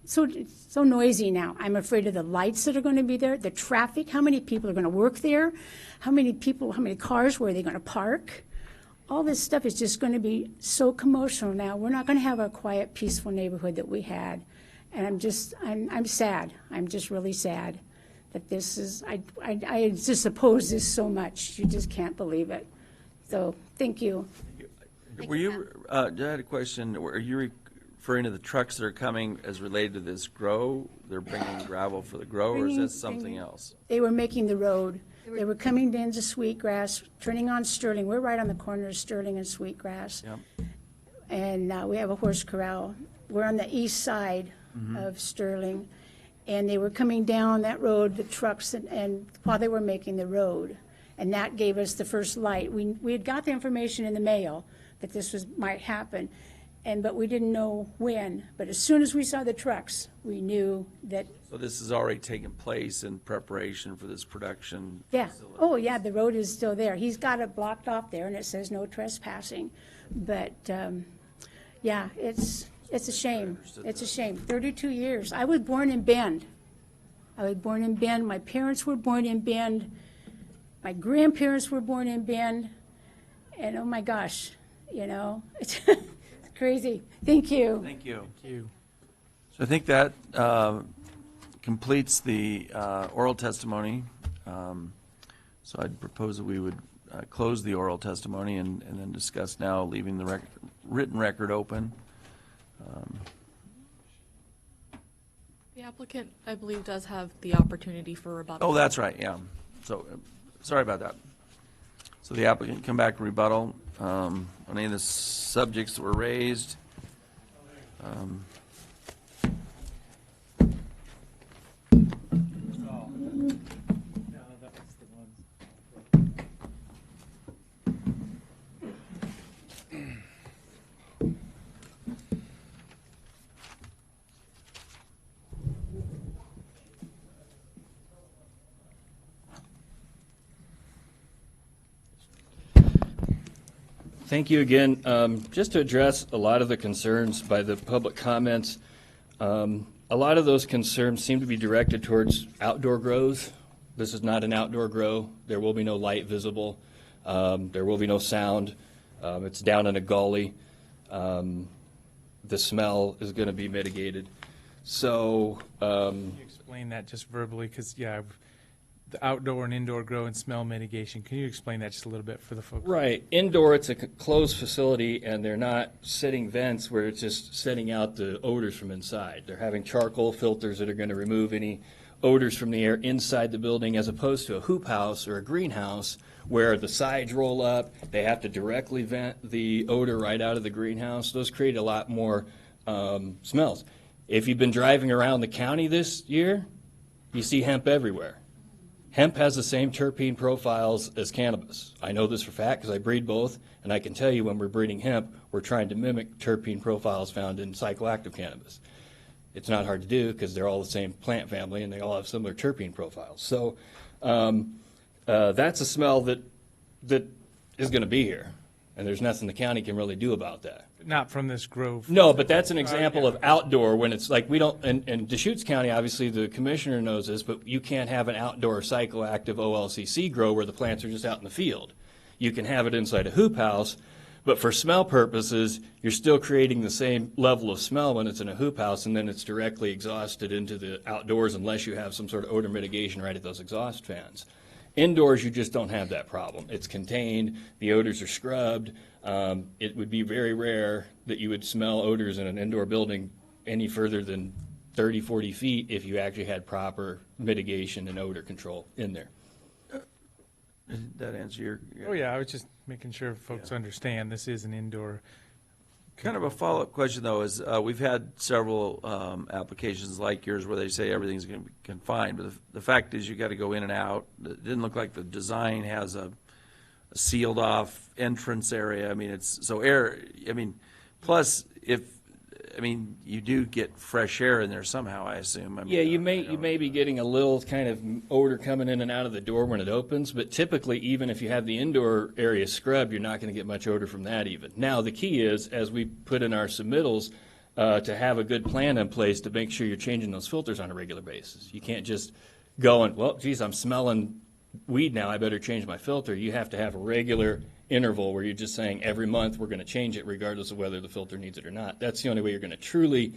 so noisy now. I'm afraid of the lights that are going to be there, the traffic, how many people are going to work there, how many cars, where are they going to park? All this stuff is just going to be so commotional now. We're not going to have a quiet, peaceful neighborhood that we had. And I'm sad. I'm just really sad that this is, I just oppose this so much. You just can't believe it. So, thank you. Were you, I had a question. Were you referring to the trucks that are coming as related to this grow? They're bringing gravel for the grow, or is that something else? They were making the road. They were coming into Sweetgrass, turning on Sterling. We're right on the corner of Sterling and Sweetgrass. Yep. And we have a horse corral. We're on the east side of Sterling. And they were coming down that road, the trucks, and while they were making the road. And that gave us the first light. We had got the information in the mail that this might happen, but we didn't know when. But as soon as we saw the trucks, we knew that. So this has already taken place in preparation for this production Yeah. facility? Oh, yeah, the road is still there. He's got it blocked off there, and it says no trespassing. But, yeah, it's a shame. It's a shame. 32 years. I was born in Bend. My parents were born in Bend. My grandparents were born in Bend. And, oh, my gosh, it's crazy. Thank you. Thank you. So I think that completes the oral testimony. So I'd propose that we would close the oral testimony and then discuss now, leaving the written record open. The applicant, I believe, does have the opportunity for rebuttal. Oh, that's right, yeah. So, sorry about that. So the applicant can come back and rebuttal on any of the subjects that were raised. Thank you again. Just to address a lot of the concerns by the public comments, a lot of those concerns seem to be directed towards outdoor grows. This is not an outdoor grow. There will be no light visible. There will be no sound. It's down in a gully. The smell is going to be mitigated. So, Can you explain that just verbally? Because, yeah, the outdoor and indoor grow and smell mitigation. Can you explain that just a little bit for the folks? right, indoor, it's a closed facility, and they're not setting vents where it's just setting out the odors from inside. They're having charcoal filters that are going to remove any odors from the air inside the building, as opposed to a hoop house or a greenhouse where the sides roll up. They have to directly vent the odor right out of the greenhouse. Those create a lot more smells. If you've been driving around the county this year, you see hemp everywhere. Hemp has the same terpene profiles as cannabis. I know this for a fact because I breed both, and I can tell you when we're breeding hemp, we're trying to mimic terpene profiles found in psychoactive cannabis. It's not hard to do because they're all the same plant family and they all have similar terpene profiles. So that's a smell that is going to be here, and there's nothing the county can really do about that. Not from this grove. No, but that's an example of outdoor when it's like we don't, in Deschutes County, obviously the commissioner knows this, but you can't have an outdoor psychoactive OLCC grow where the plants are just out in the field. You can have it inside a hoop house, but for smell purposes, you're still creating the same level of smell when it's in a hoop house, and then it's directly exhausted into the outdoors unless you have some sort of odor mitigation right at those exhaust fans. Indoors, you just don't have that problem. It's contained, the odors are scrubbed. It would be very rare that you would smell odors in an indoor building any further than 30, 40 feet if you actually had proper mitigation and odor control in there. Did that answer your? Oh, yeah, I was just making sure folks understand this is an indoor Kind of a follow-up question, though, is we've had several applications like yours where they say everything's going to be confined, but the fact is you got to go in and out. It didn't look like the design has a sealed-off entrance area. I mean, it's, so air, I mean, plus you do get fresh air in there somehow, I assume. I mean, Yeah, you may be getting a little kind of odor coming in and out of the door when it opens, but typically, even if you have the indoor area scrubbed, you're not going to get much odor from that even. Now, the key is, as we put in our submittals, to have a good plan in place to make sure you're changing those filters on a regular basis. You can't just go and, well, geez, I'm smelling weed now, I better change my filter. You have to have a regular interval where you're just saying every month we're going to change it regardless of whether the filter needs it or not. That's the only way you're going to truly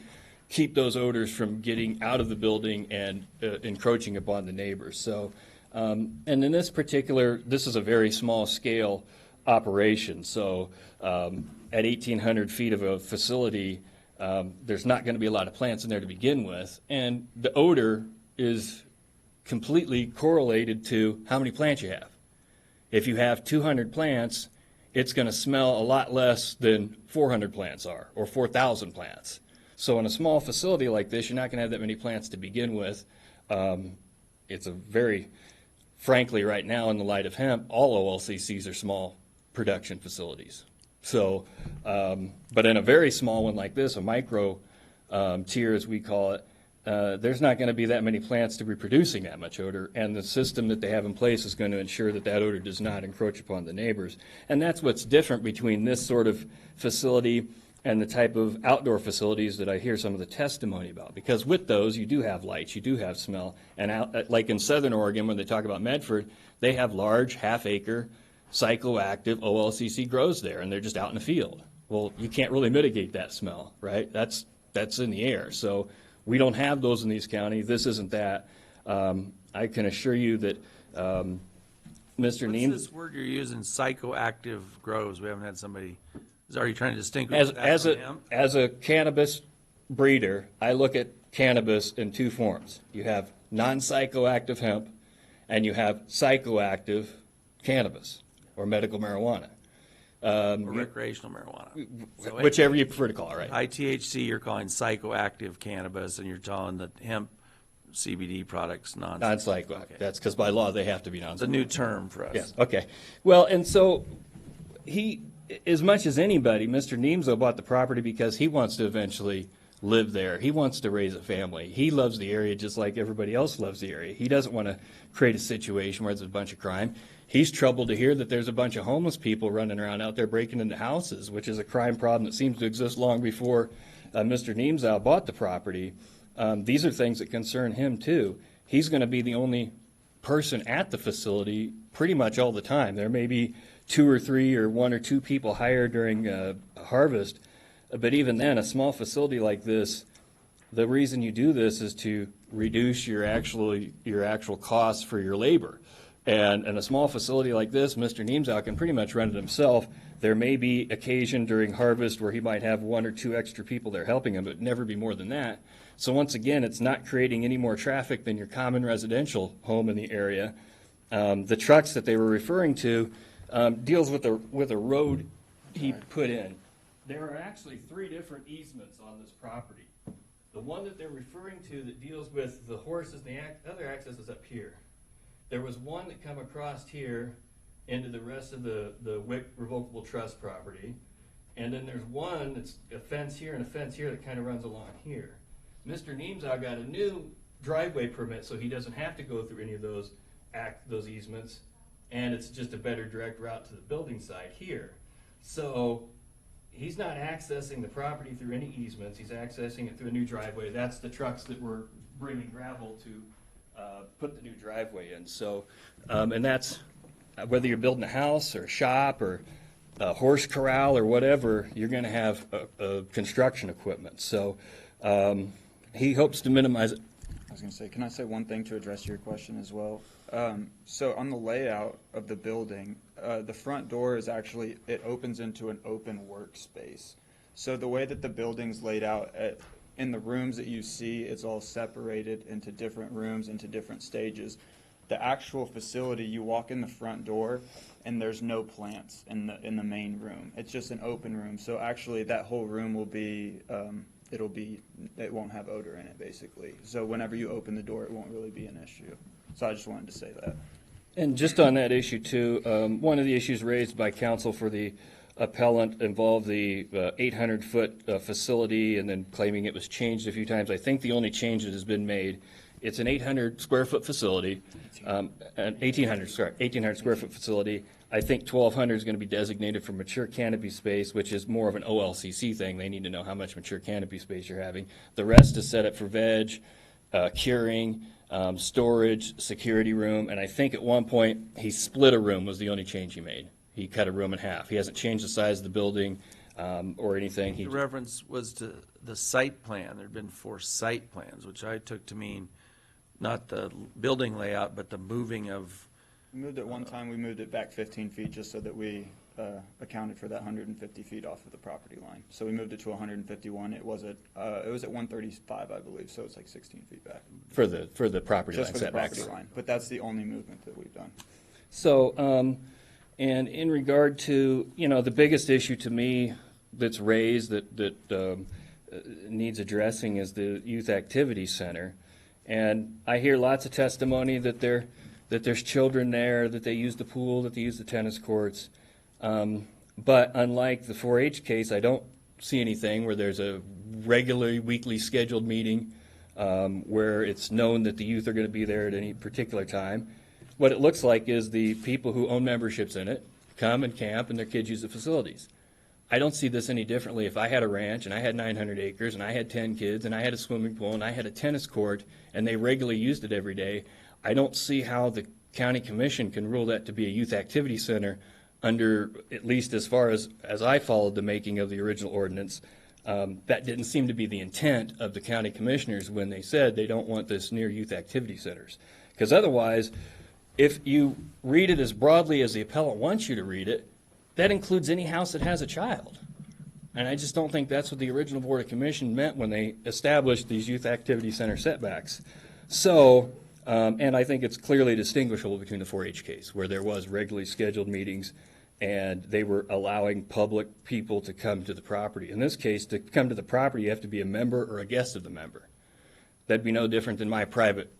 keep those odors from getting out of the building and encroaching upon the neighbors. So, and in this is a very small scale operation. So at 1,800 feet of a facility, there's not going to be a lot of plants in there to begin with. And the odor is completely correlated to how many plants you have. If you have 200 plants, it's going to smell a lot less than 400 plants are, or 4,000 plants. So in a small facility like this, you're not going to have that many plants to begin with. It's a very, frankly, right now in the light of hemp, all OLCCs are small production facilities. So, but in a very small one like this, a micro tier as we call it, there's not going to be that many plants to be producing that much odor, and the system that they have in place is going to ensure that that odor does not encroach upon the neighbors. And that's what's different between this sort of facility and the type of outdoor facilities that I hear some of the testimony about. Because with those, you do have lights, you do have smell. And out, like in Southern Oregon, when they talk about Medford, they have large half-acre psychoactive OLCC grows there, and they're just out in the field. Well, you can't really mitigate that smell, right? That's in the air. So we don't have those in these counties. This isn't that. I can assure you that Mr. Neem. What's this word you're using, psychoactive grows? We haven't had somebody. Are you trying to distinguish that from hemp? As a cannabis breeder, I look at cannabis in two forms. You have non-psychoactive hemp, and you have psychoactive cannabis or medical marijuana. Or recreational marijuana. So whichever you prefer to call it, right? High THC, you're calling psychoactive cannabis, and you're calling the hemp CBD products non-psychoactive. Okay. That's because by law they have to be non-psychoactive. It's a new term for us. Yes. Okay. Well, and so he, as much as anybody, Mr. Neemzo bought the property because he wants to eventually live there. He wants to raise a family. He loves the area just like everybody else loves the area. He doesn't want to create a situation where there's a bunch of crime. He's troubled to hear that there's a bunch of homeless people running around out there breaking into houses, which is a crime problem that seems to exist long before Mr. Neemzo bought the property. These are things that concern him too. He's going to be the only person at the facility pretty much all the time. There may be 2 or 3 or 1 or 2 people hired during harvest, but even then, a small facility like this, the reason you do this is to reduce your actual costs for your labor. And in a small facility like this, Mr. Neemzo can pretty much run it himself. There may be occasion during harvest where he might have 1 or 2 extra people there helping him, but never be more than that. So once again, it's not creating any more traffic than your common residential home in the area. The trucks that they were referring to deals with a road he put in. There are actually 3 different easements on this property. The one that they're referring to that deals with the horses, the other access is up here. There was one that come across here into the rest of the WIC Revocable Trust property. And then there's one that's a fence here and a fence here that kind of runs along here. Mr. Neemzo got a new driveway permit, so he doesn't have to go through any of those easements, and it's just a better direct route to the building site here. So he's not accessing the property through any easements. He's accessing it through a new driveway. That's the trucks that were bringing gravel to put the new driveway in. So, and that's whether you're building a house or a shop or a horse corral or whatever, you're going to have construction equipment. So he hopes to minimize it. I was going to say, can I say one thing to address your question as well? So on the layout of the building, the front door is actually, it opens into an open workspace. So the way that the building's laid out, in the rooms that you see, it's all separated into different rooms, into different stages. the actual facility, you walk in the front door and there's no plants in the main room. It's just an open room. So actually that whole room will be, it won't have odor in it, basically. So whenever you open the door, it won't really be an issue. So I just wanted to say that. And just on that issue too, one of the issues raised by counsel for the appellant involved the 800-foot facility and then claiming it was changed a few times. I think the only change that has been made, it's an 800 square foot facility, an 1,800 square foot facility. I think 1,200 is going to be designated for mature canopy space, which is more of an OLCC thing. They need to know how much mature canopy space you're having. The rest is set up for veg, curing, storage, security room, and I think at one point he split a room was the only change he made. He cut a room in half. He hasn't changed the size of the building or anything. The reference was to the site plan. There'd been 4 site plans, which I took to mean not the building layout, but the moving of. We moved it one time, we moved it back 15 feet just so that we accounted for that 150 feet off of the property line. So we moved it to 151. It was at 135, I believe, so it's like 16 feet back. For the property line Just for the setbacks. property line, but that's the only movement that we've done. So, and in regard to, the biggest issue to me that's raised that needs addressing is the Youth Activity Center. And I hear lots of testimony that there's children there, that they use the pool, that they use the tennis courts. But unlike the 4-H case, I don't see anything where there's a regular weekly scheduled meeting where it's known that the youth are going to be there at any particular time. What it looks like is the people who own memberships in it come and camp and their kids use the facilities. I don't see this any differently if I had a ranch and I had 900 acres and I had 10 kids and I had a swimming pool and I had a tennis court and they regularly used it every day. I don't see how the county commission can rule that to be a youth activity center under, at least as far as I followed the making of the original ordinance. That didn't seem to be the intent of the county commissioners when they said they don't want this near youth activity centers. Because otherwise, if you read it as broadly as the appellant wants you to read it, that includes any house that has a child. And I just don't think that's what the original Board of Commission meant when they established these youth activity center setbacks. So, and I think it's clearly distinguishable between the 4-H case, where there was regularly scheduled meetings and they were allowing public people to come to the property. In this case, to come to the property, you have to be a member or a guest of the member. That'd be no different than my private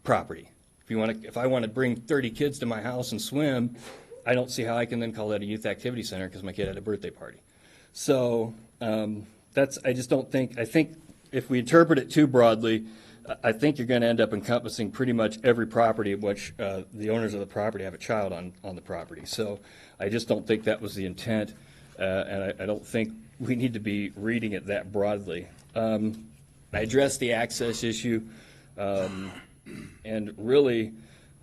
property. If I want to bring 30 kids to my house and swim, I don't see how I can then call that a youth activity center because my kid had a birthday party. So I just don't think, I think if we interpret it too broadly, I think you're going to end up encompassing pretty much every property of which the owners of the property have a child on the property. So I just don't think that was the intent, and I don't think we need to be reading it that broadly. I addressed the access issue, and really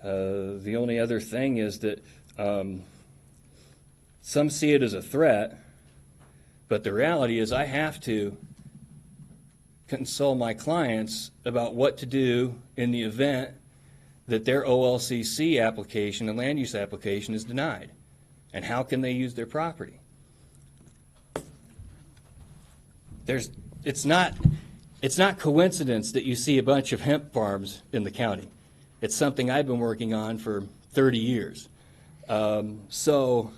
the only other thing is that some see it as a threat, but the reality is I have to consult my clients about what to do in the event that their OLCC application and land use application is denied, and how can they use their property. It's not coincidence that you see a bunch of hemp farms in the county. It's something I've been working on for 30 years. So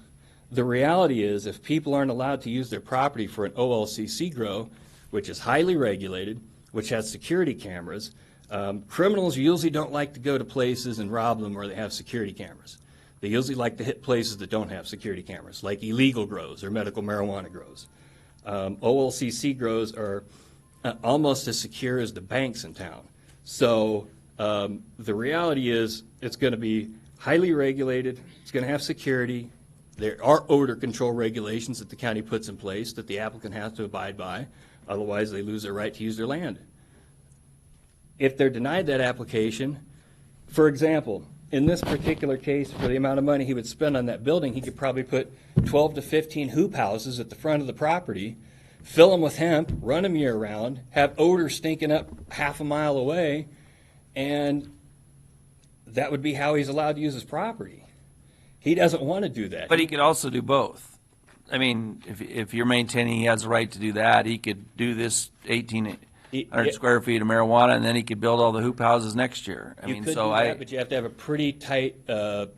the reality is if people aren't allowed to use their property for an OLCC grow, which is highly regulated, which has security cameras, criminals usually don't like to go to places and rob them where they have security cameras. They usually like to hit places that don't have security cameras, like illegal grows or medical marijuana grows. OLCC grows are almost as secure as the banks in town. So the reality is it's going to be highly regulated, it's going to have security, there are odor control regulations that the county puts in place that the applicant has to abide by, otherwise they lose their right to use their land. If they're denied that application, for example, in this particular case, for the amount of money he would spend on that building, he could probably put 12 to 15 hoop houses at the front of the property, fill them with hemp, run them year round, have odor stinking up half a mile away, and that would be how he's allowed to use his property. He doesn't want to do that. But he could also do both. I mean, if you're maintaining he has the right to do that, he could do this 18 100 square feet of marijuana, and then he could build all the hoop houses next year. I You mean, could so do I, that, but you have to have a pretty tight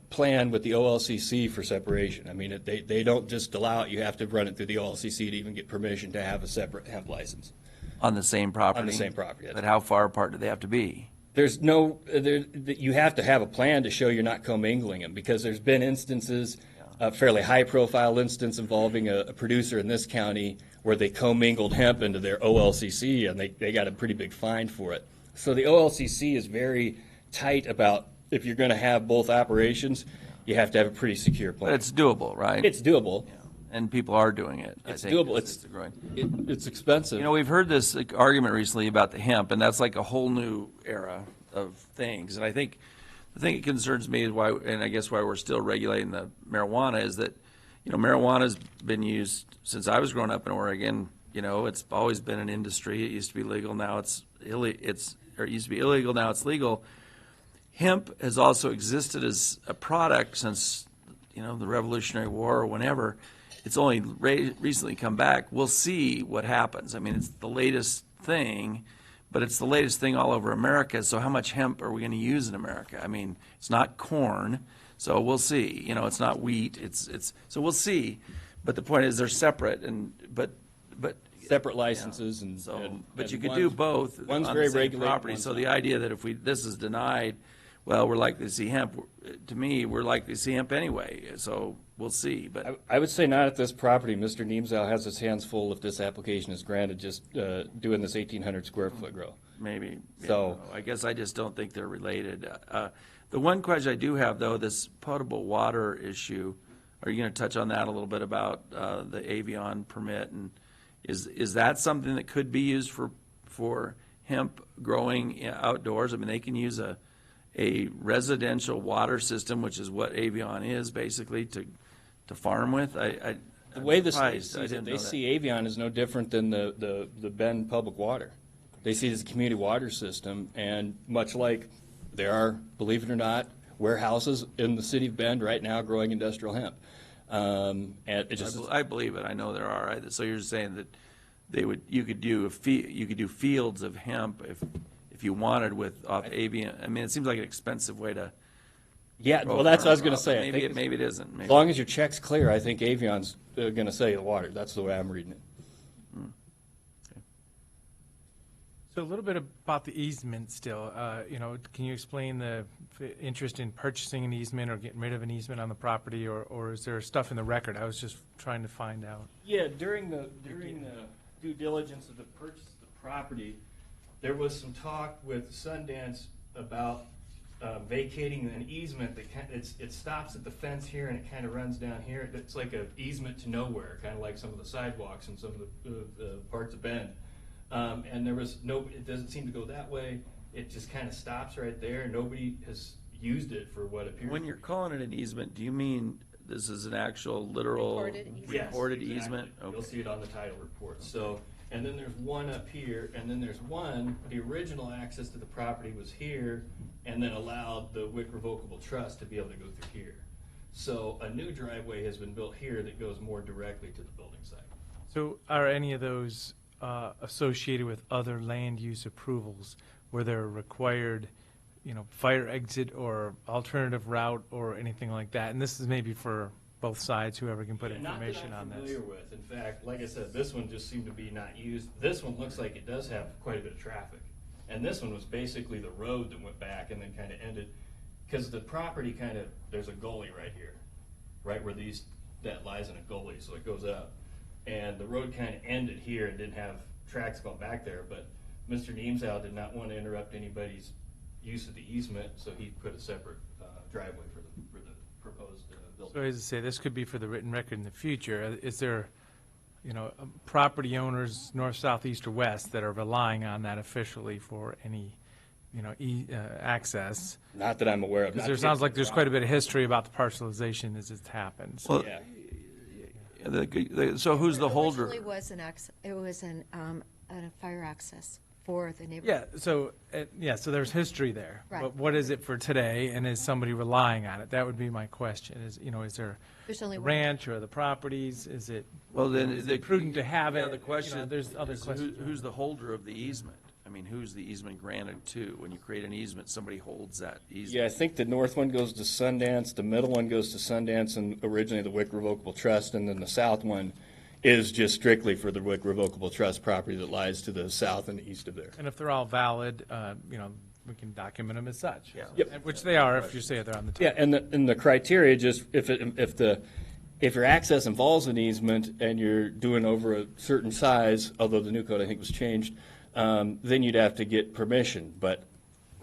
plan with the OLCC for separation. I mean, they don't just allow it, you have to run it through the OLCC to even get permission to have a separate hemp license. on the same property. On the same property, that's But how far apart do they have to be? There's no, you have to have a plan to show you're not commingling them, because there's been instances, a fairly high-profile instance involving a producer in this county where they commingled hemp into their OLCC, and they got a pretty big fine for it. So the OLCC is very tight about, if you're going to have both operations, you have to have a pretty secure plan. But it's doable, right? It's doable. And people are doing it. I It's think, doable. is the growing. It's expensive. You know, we've heard this argument recently about the hemp, and that's like a whole new era of things. And I think the thing that concerns me is why, and I guess why we're still regulating the marijuana, is that, you know, marijuana's been used since I was growing up in Oregon. You know, it's always been an industry. It used to be legal, now it's or it used to be illegal, now it's legal. Hemp has also existed as a product since, you know, the Revolutionary War or whenever. It's only recently come back. We'll see what happens. I mean, it's the latest thing, but it's the latest thing all over America. So how much hemp are we going to use in America? I mean, it's not corn, so we'll see. You know, it's not wheat. So we'll see. But the point is, they're separate, but separate licenses, yeah. and so. and, But you and could one's- do both One's on very the same regulated. property. one's So the not. idea that if this is denied, well, we're likely to see hemp. To me, we're likely to see hemp anyway. So we'll see. But I would say not at this property. Mr. Neemsau has his hands full if this application is granted, just doing this 1,800 square foot grow. maybe. So- I guess I just don't think they're related. The one question I do have, though, this potable water issue, are you going to touch on that a little bit about the Avion permit? And is that something that could be used for hemp growing outdoors? I mean, they can use a residential water system, which is what Avion is basically, to farm with. The I'm way the state surprised. I sees it, didn't they know that. see Avion as no different than the Bend Public Water. They see it as a community water system, and much like there are, believe it or not, warehouses in the city of Bend right now growing industrial hemp. And it just, I believe it. I know there are. So you're saying that you could do fields of hemp if you wanted off Avion. I mean, it seems like an expensive way to. yeah, well, that's what I was going to say. I Maybe think maybe it isn't. as long as your check's clear, I think Avion's going to sell you the water. That's the way I'm reading it. So a little bit about the easement still. You know, can you explain the interest in purchasing an easement or getting rid of an easement on the property, or is there stuff in the record? I was just trying to find out. Yeah, during the due diligence of the purchase of the property, there was some talk with Sundance about vacating an easement that it stops at the fence here and it kind of runs down here. It's like an easement to nowhere, kind of like some of the sidewalks and some of the parts of Bend. And there was it doesn't seem to go that way. It just kind of stops right there. Nobody has used it for what appears. When you're calling it an easement, do you mean this is an actual literal recorded Yes, easement? exactly. You'll Okay. see it on the title report. So, and then there's one up here, and then there's one, the original access to the property was here, and then allowed the Wick Revocable Trust to be able to go through here. So a new driveway has been built here that goes more directly to the building site. So are any of those associated with other land use approvals where they're required, you know, fire exit or alternative route or anything like that? And this is maybe for both sides, whoever can put information on Not that I'm this. familiar with. In fact, like I said, this one just seemed to be not used. This one looks like it does have quite a bit of traffic. And this one was basically the road that went back and then kind of ended, because the property kind of, there's a gully right here, right where that lies in a gully, so it goes up. And the road kind of ended here and didn't have tracks going back there, but Mr. Neemsau did not want to interrupt anybody's use of the easement, so he put a separate driveway for the proposed building. So as I say, this could be for the written record in the future. Is there, you know, property owners, north, south, east, or west, that are relying on that officially for any, you know, access? Not that I'm aware of. Because Not there to sounds get like there's quite a bit of history about the parcelization as it's happened. So- Well, so who's the holder? It was a fire access for the neighborhood. So there's history there. Right. But what is it for today, and is somebody relying on it? That would be my question, is there There's only a one. ranch or the properties? Is it, Well, then, is it prudent to have it? The question, There's other is questions. who's the holder of the easement? I mean, who's the easement granted to? When you create an easement, somebody holds that easement. Yeah, I think the north one goes to Sundance, the middle one goes to Sundance, and originally the Wick Revocable Trust, and then the south one is just strictly for the Wick Revocable Trust property that lies to the south and east of there. And if they're all valid, we can document them as such. Yeah. Yep. Which they are, if you say they're on the top. Yeah, and the criteria, just if your access involves an easement and you're doing over a certain size, although the new code I think was changed, then you'd have to get permission. But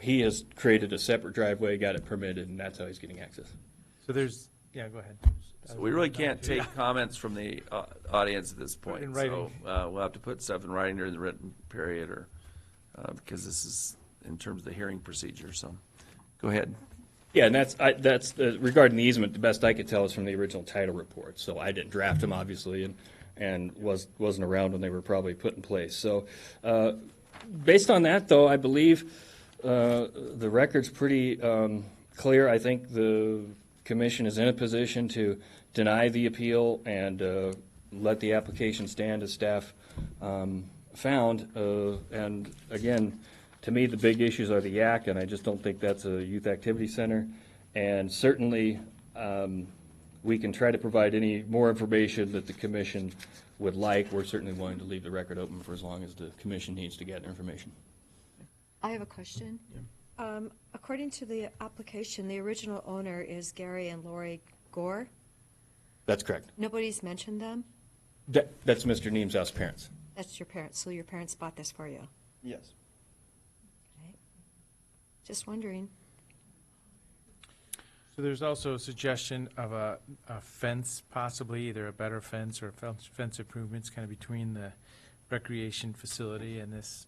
he has created a separate driveway, got it permitted, and that's how he's getting access. So go ahead. So we really can't take comments from the audience at this point. In writing. So we'll have to put stuff in writing during the written period, or because this is in terms of the hearing procedure. So go ahead. Yeah, and that's regarding the easement. The best I could tell is from the original title report. So I didn't draft them, obviously, and wasn't around when they were probably put in place. So based on that, though, I believe the record's pretty clear. I think the commission is in a position to deny the appeal and let the application stand as staff found. And again, to me, the big issues are the YAC, and I just don't think that's a youth activity center. And certainly, we can try to provide any more information that the commission would like. We're certainly willing to leave the record open for as long as the commission needs to get information. I have a question. According to the application, the original owner is Gary and Lori Gore. That's correct. Nobody's mentioned them? That's Mr. Neemsau's parents. That's your parents, so your parents bought this for you? Yes. Okay. Just wondering. So there's also a suggestion of a fence, possibly either a better fence or fence improvements kind of between the recreation facility and this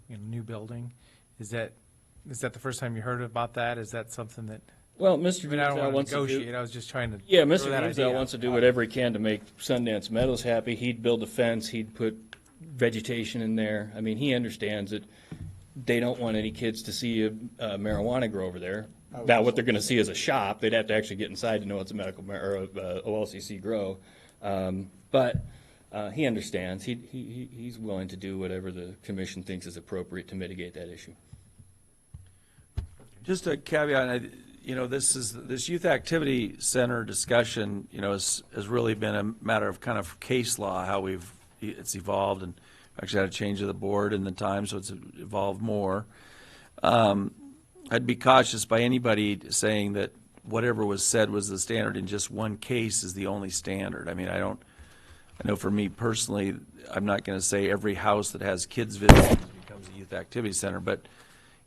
new building. Is that the first time you heard about that? Is that something that? Well, Mr. I don't Neemsau want to wants to negotiate. do. I was just trying to. Yeah, throw Mr. that idea Neemsau out. wants to do whatever he can to make Sundance Meadows happy. He'd build a fence. He'd put vegetation in there. I mean, he understands that they don't want any kids to see a marijuana grow over there. Now, what they're going to see is a shop. They'd have to actually get inside to know it's a medical or a OLCC grow. But he understands. He's willing to do whatever the commission thinks is appropriate to mitigate that issue. Just a caveat, this youth activity center discussion, has really been a matter of kind of case law, how it's evolved, and actually had a change of the board in the time, so it's evolved more. I'd be cautious by anybody saying that whatever was said was the standard in just one case is the only standard. I mean, I know for me personally, I'm not going to say every house that has kids visiting becomes a youth activity center, but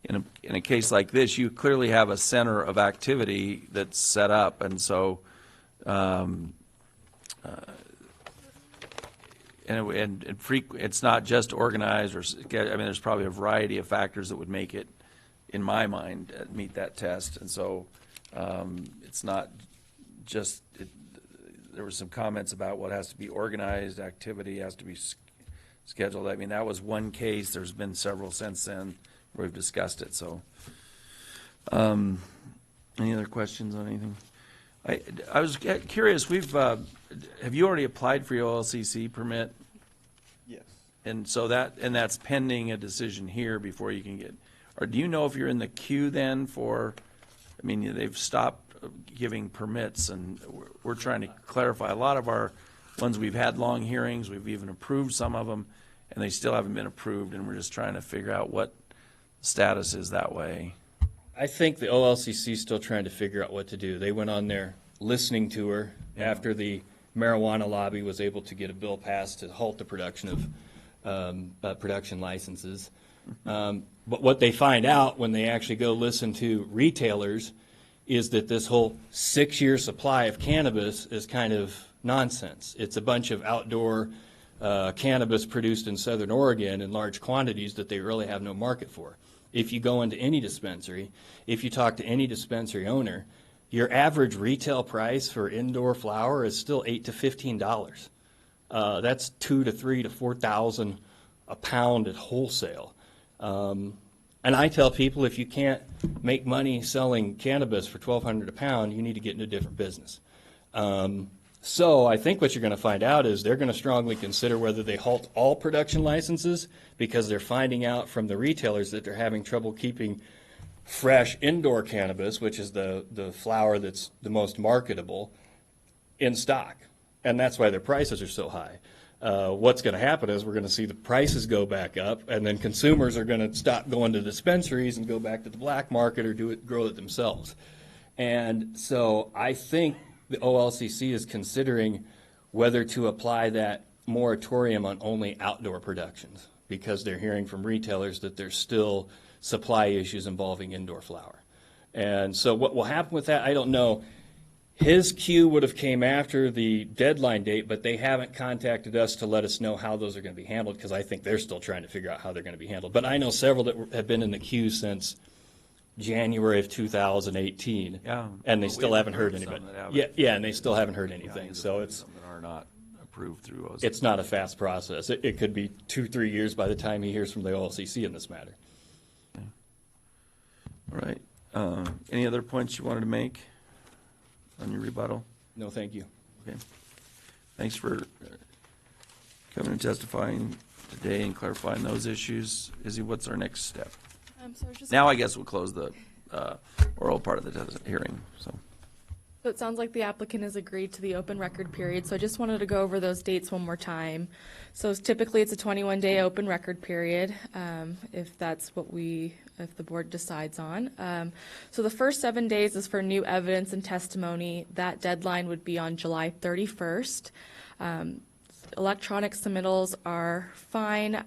in a case like this, you clearly have a center of activity that's set up, and so it's not just organized, there's probably a variety of factors that would make it, in my mind, meet that test. And so it's not just, there were some comments about what has to be organized, activity has to be scheduled. I mean, that was one case. There's been several since then where we've discussed it. So any other questions on anything? I was curious, have you already applied for your OLCC permit? Yes. And so that's pending a decision here before you can get, or do you know if you're in the queue then they've stopped giving permits, and we're trying to clarify. A lot of our ones, we've had long hearings, we've even approved some of them, and they still haven't been approved, and we're just trying to figure out what the status is that way. I think the OLCC is still trying to figure out what to do. They went on their listening tour after the marijuana lobby was able to get a bill passed to halt the production of production licenses. But what they find out when they actually go listen to retailers is that this whole 6-year supply of cannabis is kind of nonsense. It's a bunch of outdoor cannabis produced in Southern Oregon in large quantities that they really have no market for. If you go into any dispensary, if you talk to any dispensary owner, your average retail price for indoor flower is still $8 to $15. That's $2,000 to $3,000 to $4,000 a pound at wholesale. And I tell people, if you can't make money selling cannabis for $1,200 a pound, you need to get into a different business. So I think what you're going to find out is they're going to strongly consider whether they halt all production licenses, because they're finding out from the retailers that they're having trouble keeping fresh indoor cannabis, which is the flower that's the most marketable, in stock. And that's why their prices are so high. What's going to happen is we're going to see the prices go back up, and then consumers are going to stop going to dispensaries and go back to the black market or grow it themselves. And so I think the OLCC is considering whether to apply that moratorium on only outdoor productions, because they're hearing from retailers that there's still supply issues involving indoor flower. And so what will happen with that, I don't know. His queue would have came after the deadline date, but they haven't contacted us to let us know how those are going to be handled, because I think they're still trying to figure out how they're going to be handled. But I know several that have been in the queue since January of 2018. Yeah. And they But still we haven't heard some anybody. that haven't. Yeah, and they still haven't heard Yeah, anything. these So are it's some that are not approved through OLCC. it's not a fast process. It could be 2-3 years by the time he hears from the OLCC in this matter. All right. Any other points you wanted to make on your rebuttal? No, thank you. Okay. Thanks for coming and testifying today and clarifying those issues. Izzy, what's our next step? So just Now I guess we'll close the oral part of the hearing, so. So it sounds like the applicant has agreed to the open record period, so I just wanted to go over those dates one more time. So typically it's a 21-day open record period, if that's if the board decides on. So the first 7 days is for new evidence and testimony. That deadline would be on July 31st. Electronic submittals are fine.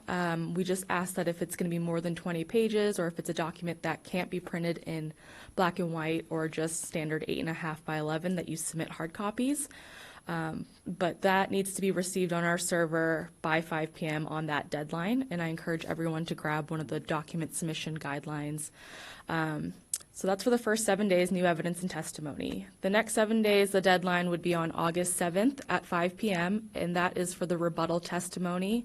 We just ask that if it's going to be more than 20 pages, or if it's a document that can't be printed in black and white or just standard 8.5 by 11, that you submit hard copies. But that needs to be received on our server by 5 p.m. on that deadline, and I encourage everyone to grab one of the document submission guidelines. So that's for the first 7 days, new evidence and testimony. The next 7 days, the deadline would be on August 7th at 5 p.m., and that is for the rebuttal testimony.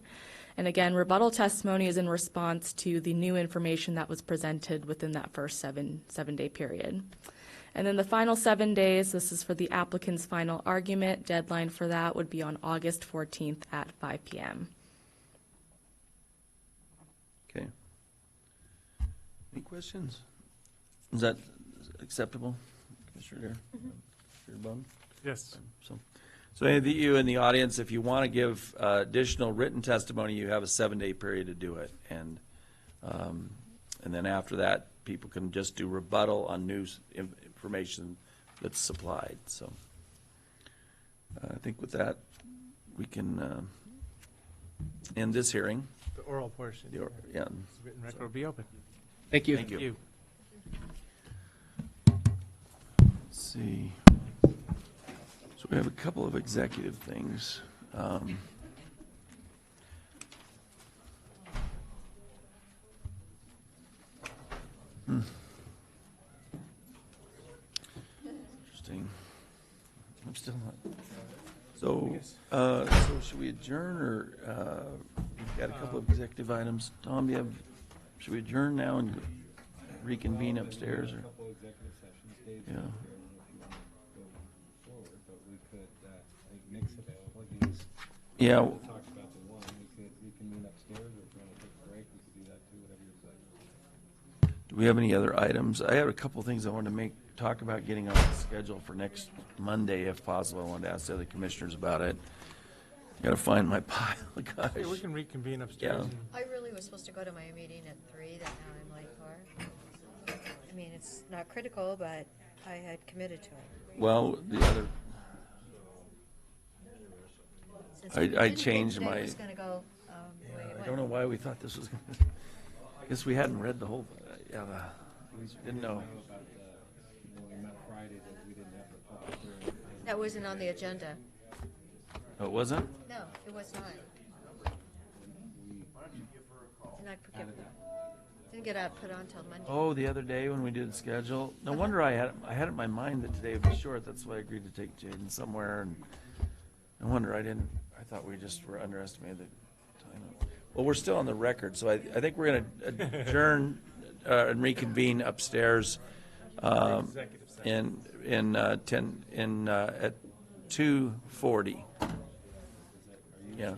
And again, rebuttal testimony is in response to the new information that was presented within that first seven-day period. And then the final 7 days, this is for the applicant's final argument. Deadline for that would be on August 14th at 5 p.m. Okay. Any questions? Is that acceptable, Commissioner Dare? Commissioner Bum? Yes. So any of you in the audience, if you want to give additional written testimony, you have a 7-day period to do it. And then after that, people can just do rebuttal on new information that's supplied. So I think with that, we can end this hearing. The oral portion. Yeah. The written record will be open. Thank you. Thank you. Let's see. So we have a couple of executive things. Interesting. I'm still not. So should we adjourn, or we've got a couple of executive items? Tom, should we adjourn now and reconvene upstairs, or? Yeah. Yeah. Talked about the one, we could reconvene upstairs, or if you want to take a break, we could do that too, whatever you decide. Do we have any other items? I have a couple of things I wanted to talk about getting on the schedule for next Monday, if possible. I wanted to ask the other commissioners about it. Got to find my pile, gosh. Okay, we can reconvene upstairs. Yeah. and- I really was supposed to go to my meeting at 3 that now I'm late for. I mean, it's not critical, but I had committed to it. Well, the other, Since I we didn't changed think today my- was gonna go, the way it I went. don't know why we thought this was going to, I guess we hadn't read the whole, we didn't know. That wasn't on the agenda. Oh, it wasn't? No, it was not. Didn't get put on till Monday. Oh, the other day when we did the schedule. No wonder I had it in my mind that today would be short. That's why I agreed to take Jaden somewhere, and no wonder I thought we just were underestimated the time. Well, we're still on the record, so I think we're going to adjourn and reconvene upstairs at 2:40. Yeah.